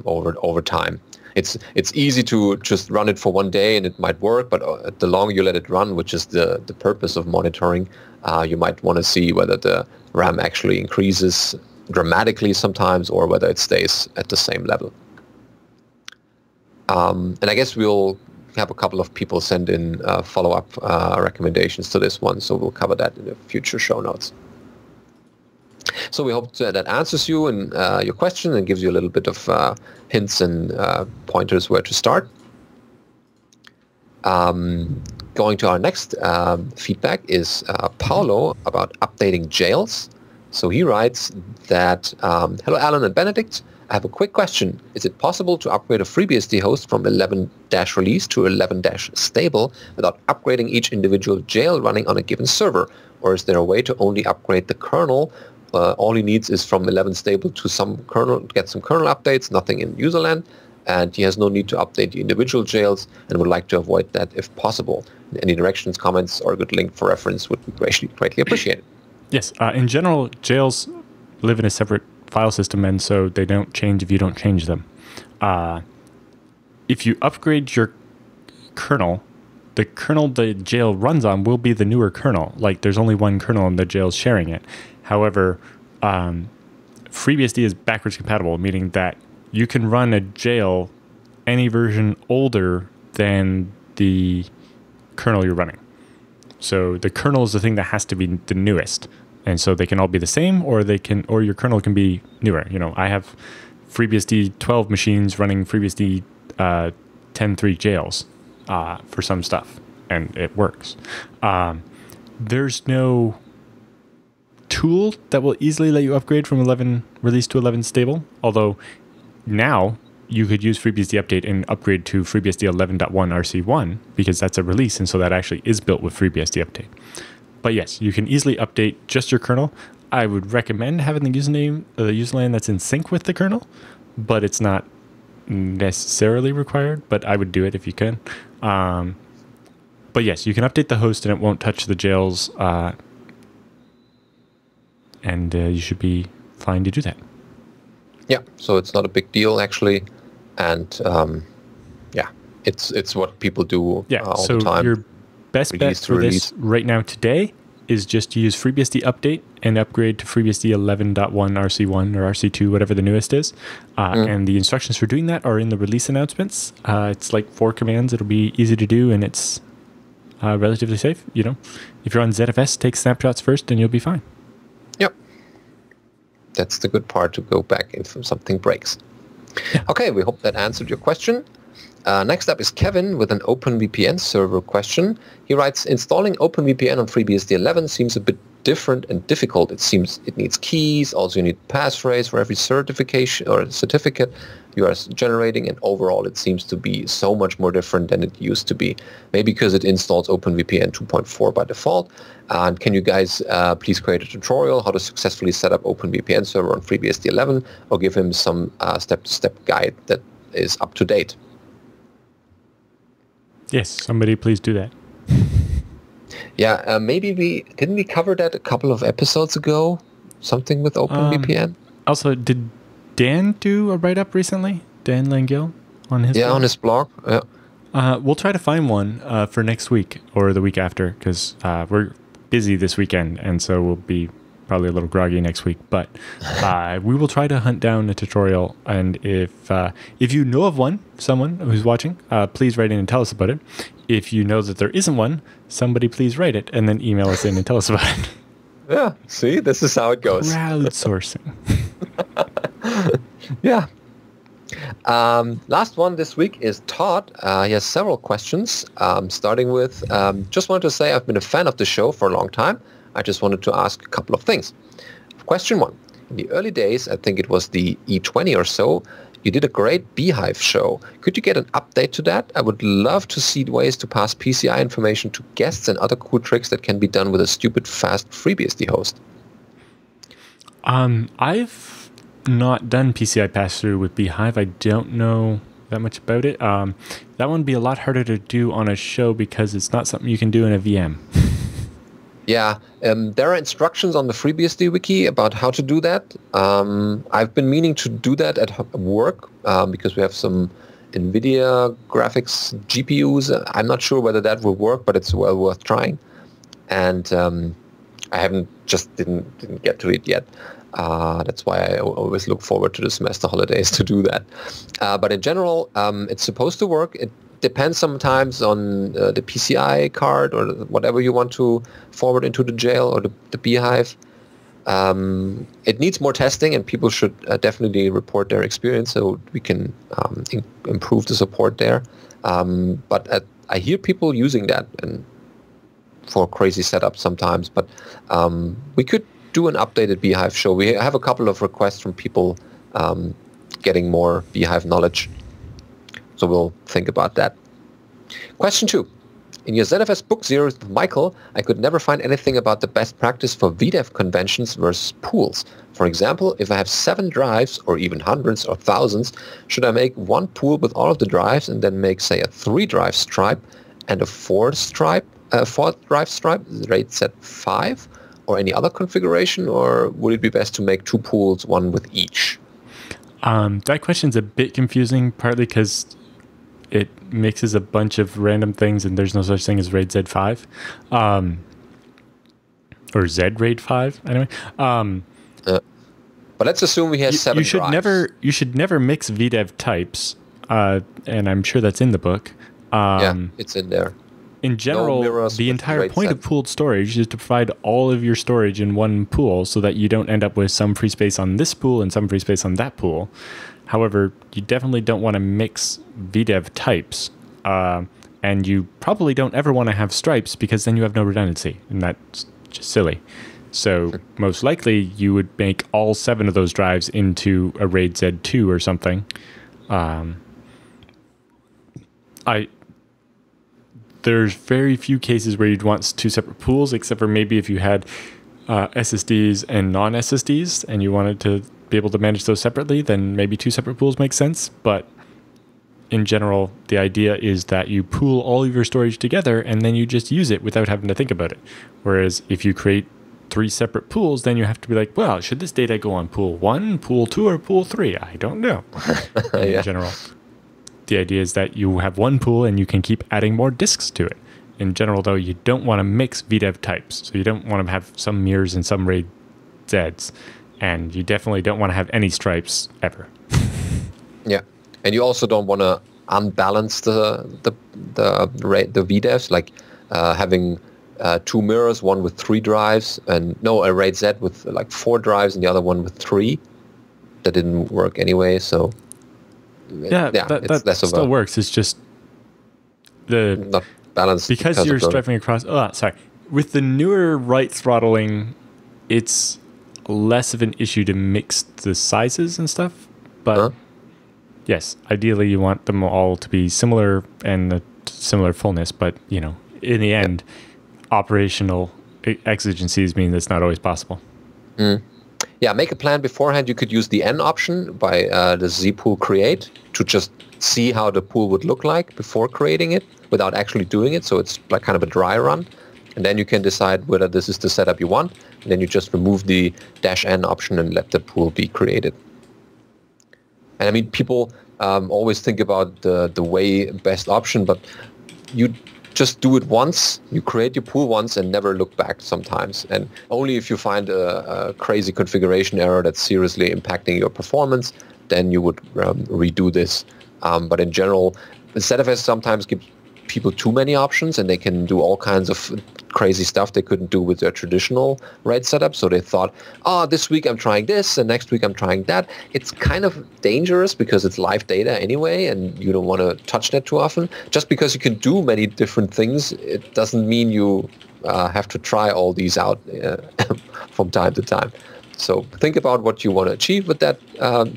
over time. It's easy to just run it for one day and it might work, but the longer you let it run, which is the purpose of monitoring, you might want to see whether the RAM actually increases dramatically sometimes or whether it stays at the same level. And I guess we'll have a couple of people send in follow-up recommendations to this one, so we'll cover that in the future show notes. So we hope that answers you and your question and gives you a little bit of hints and pointers where to start. Going to our next feedback is Paolo about updating jails. So he writes that, hello Alan and Benedict, I have a quick question. Is it possible to upgrade a FreeBSD host from 11-release to 11-stable without upgrading each individual jail running on a given server? Or is there a way to only upgrade the kernel? All he needs is from 11 stable to some kernel, get some kernel updates, nothing in userland, and he has no need to update the individual jails and would like to avoid that if possible. Any directions, comments, or a good link for reference would be greatly appreciated. Yes, in general, jails live in a separate file system, and so they don't change if you don't change them. If you upgrade your kernel, the kernel the jail runs on will be the newer kernel. Like, there's only one kernel and the jail's sharing it. However, FreeBSD is backwards compatible, meaning that you can run a jail any version older than the kernel you're running. So the kernel is the thing that has to be the newest. And so they can all be the same, or your kernel can be newer. You know, I have FreeBSD 12 machines running FreeBSD 10.3 jails for some stuff, and it works. There's no tool that will easily let you upgrade from 11 release to 11 stable, although now you could use FreeBSD Update and upgrade to FreeBSD 11.1 RC1 because that's a release, and so that actually is built with FreeBSD Update. But yes, you can easily update just your kernel. I would recommend having the userland that's in sync with the kernel, but it's not necessarily required, but I would do it if you can. But yes, you can update the host and it won't touch the jails, and you should be fine to do that. Yeah, so it's not a big deal actually, and yeah, it's what people do all the time. So your best bet for this right now today is just to use FreeBSD Update and upgrade to FreeBSD 11.1 RC1 or RC2, whatever the newest is. And the instructions for doing that are in the release announcements. It's like 4 commands. It'll be easy to do, and it's relatively safe. You know, if you're on ZFS, take snapshots first, and you'll be fine. Yep. That's the good part, to go back if something breaks. Yeah. Okay, we hope that answered your question. Next up is Kevin with an OpenVPN server question. He writes, installing OpenVPN on FreeBSD 11 seems a bit different and difficult. It seems it needs keys. Also, you need passphrase for every certification or certificate you are generating. And overall, it seems to be so much more different than it used to be. Maybe because it installs OpenVPN 2.4 by default. And can you guys please create a tutorial how to successfully set up OpenVPN server on FreeBSD 11, or give him some step-to-step guide that is up to date? Yes, somebody please do that. Yeah, maybe didn't we cover that a couple of episodes ago? Something with OpenVPN? Also, did Dan do a write-up recently? Dan Langell on his blog? On his blog. Yeah. We'll try to find one for next week or the week after, because we're busy this weekend, and so we'll be probably a little groggy next week. But we will try to hunt down a tutorial, and if you know of someone who's watching, please write in and tell us about it. If you know that there isn't one, somebody please write it and then email us in and tell us about it. Yeah, see, this is how it goes. Crowdsourcing. Yeah. Last one this week is Todd. He has several questions, starting with, just wanted to say I've been a fan of the show for a long time. I just wanted to ask a couple of things. Question 1. In the early days, I think it was the E20 or so, you did a great Beehive show. Could you get an update to that? I would love to see ways to pass PCI information to guests and other cool tricks that can be done with a stupid, fast FreeBSD host. I've not done PCI pass-through with Beehive. I don't know that much about it. That one would be a lot harder to do on a show because it's not something you can do in a VM. Yeah, there are instructions on the FreeBSD wiki about how to do that. I've been meaning to do that at work because we have some NVIDIA graphics GPUs. I'm not sure whether that will work, but it's well worth trying. And I didn't get to it yet. That's why I always look forward to the semester holidays to do that. But in general, it's supposed to work. It depends sometimes on the PCI card or whatever you want to forward into the jail or the Beehive. It needs more testing, and people should definitely report their experience so we can improve the support there. But I hear people using that and for crazy setups sometimes. But we could do an updated Beehive show. We have a couple of requests from people getting more Beehive knowledge. So we'll think about that. Question 2. In your ZFS book series with Michael, I could never find anything about the best practice for VDEV conventions versus pools. For example, if I have 7 drives, or even hundreds or thousands, should I make one pool with all of the drives and then make, say, a 3-drive stripe and a 4th drive stripe, RAID set 5, or any other configuration, or would it be best to make 2 pools, one with each? That question's a bit confusing, partly because it mixes a bunch of random things, and there's no such thing as RAID Z5, or Z RAID 5 anyway. But let's assume he has 7 drives. You should never mix VDEV types, and I'm sure that's in the book. It's in there. In general, the entire point of pooled storage is to provide all of your storage in one pool so that you don't end up with some free space on this pool and some free space on that pool. However, you definitely don't want to mix VDEV types, and you probably don't ever want to have stripes because then you have no redundancy, and that's just silly. So most likely you would make all 7 of those drives into a RAID Z2 or something. There's very few cases where you'd want 2 separate pools, except for maybe if you had SSDs and non-SSDs and you wanted to be able to manage those separately, then maybe 2 separate pools make sense. But in general, the idea is that you pool all of your storage together and then you just use it without having to think about it. Whereas if you create 3 separate pools, then you have to be like, well, should this data go on pool 1, pool 2, or pool 3? I don't know. In general. The idea is that you have one pool and you can keep adding more disks to it. In general, though, you don't want to mix VDEV types. So you don't want to have some mirrors and some RAID Zs. And you definitely don't want to have any stripes ever. Yeah. And you also don't want to unbalance the VDEVs, like having 2 mirrors, one with 3 drives, and a RAID Z with like 4 drives and the other one with 3. That didn't work anyway, so... that still works. It's just not balanced because you're striping across. With the newer right throttling, it's less of an issue to mix the sizes and stuff. But yes, ideally you want them all to be similar and a similar fullness. But in the end, operational exigencies mean that's not always possible. Yeah, make a plan beforehand. You could use the N option by the zpool create to just see how the pool would look like before creating it without actually doing it. So it's like kind of a dry run. And then you can decide whether this is the setup you want. And then you just remove the -N option and let the pool be created. And I mean, people always think about the way best option, but you just do it once, you create your pool once and never look back sometimes. And only if you find a crazy configuration error that's seriously impacting your performance, then you would redo this. But in general, ZFS sometimes gives people too many options and they can do all kinds of crazy stuff they couldn't do with their traditional RAID setup. So they thought, this week I'm trying this and next week I'm trying that. It's kind of dangerous because it's live data anyway and you don't want to touch that too often. Just because you can do many different things, it doesn't mean you have to try all these out from time to time. So think about what you want to achieve with that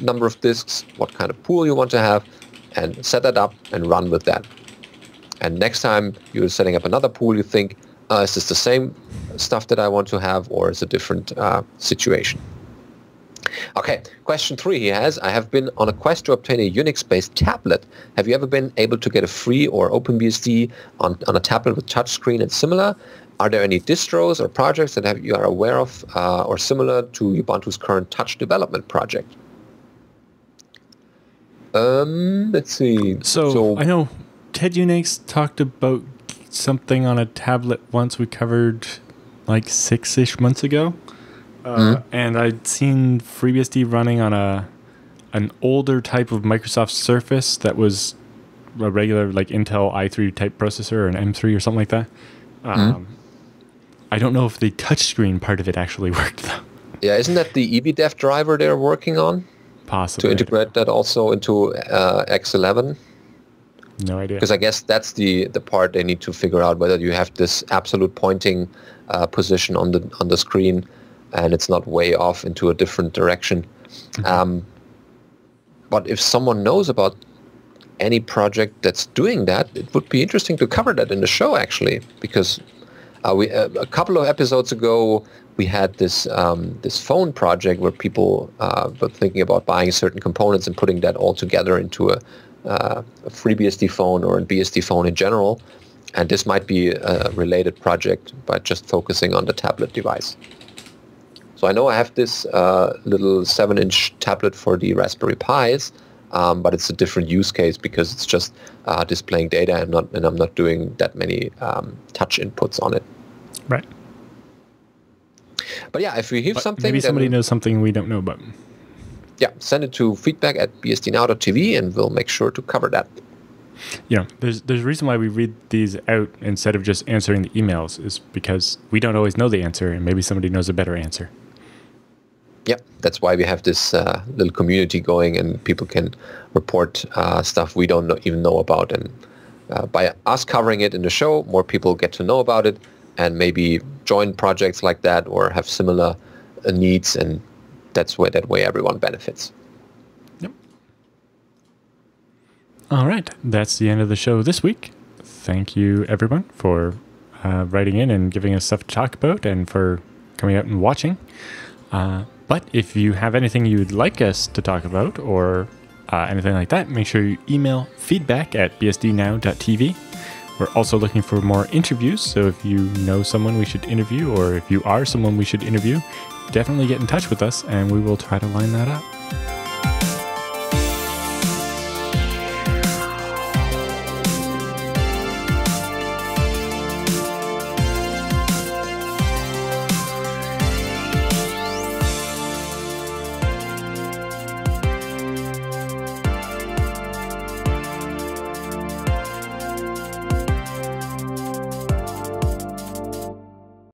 number of disks, what kind of pool you want to have, and set that up and run with that. And next time you're setting up another pool, you think, is this the same stuff that I want to have, or is it a different situation? Okay, question 3 he has, I have been on a quest to obtain a Unix-based tablet. Have you ever been able to get a free or OpenBSD on a tablet with touchscreen and similar? Are there any distros or projects that you are aware of or similar to Ubuntu's current touch development project? Let's see. So I know Ted Unix talked about something on a tablet once we covered like 6-ish months ago. And I'd seen FreeBSD running on an older type of Microsoft Surface that was a regular like Intel i3 type processor or an M3 or something like that. I don't know if the touchscreen part of it actually worked though. Yeah, isn't that the EBDEF driver they're working on? Possibly. To integrate that also into X11? No idea. Because I guess that's the part they need to figure out, whether you have this absolute pointing position on the screen and it's not way off into a different direction. But if someone knows about any project that's doing that, it would be interesting to cover that in the show actually, because we a couple of episodes ago we had this phone project where people were thinking about buying certain components and putting that all together into a FreeBSD phone or a BSD phone in general, and this might be a related project by just focusing on the tablet device. So I know I have this little 7-inch tablet for the Raspberry Pis, but it's a different use case because it's just displaying data and I'm not doing that many touch inputs on it. Right. But yeah, if we hear something, maybe somebody knows something we don't know about. Yeah, send it to feedback@bsdnow.tv and we'll make sure to cover that. Yeah, there's a reason why we read these out instead of just answering the emails is because we don't always know the answer and maybe somebody knows a better answer. Yeah, that's why we have this little community going and people can report stuff we don't even know about. And by us covering it in the show, more people get to know about it and maybe join projects like that or have similar needs, and that way everyone benefits. Yep. All right, that's the end of the show this week. Thank you, everyone, for writing in and giving us stuff to talk about and for coming out and watching. But if you have anything you'd like us to talk about or anything like that, make sure you email feedback@bsdnow.tv. We're also looking for more interviews, so if you know someone we should interview or if you are someone we should interview, definitely get in touch with us and we will try to line that up.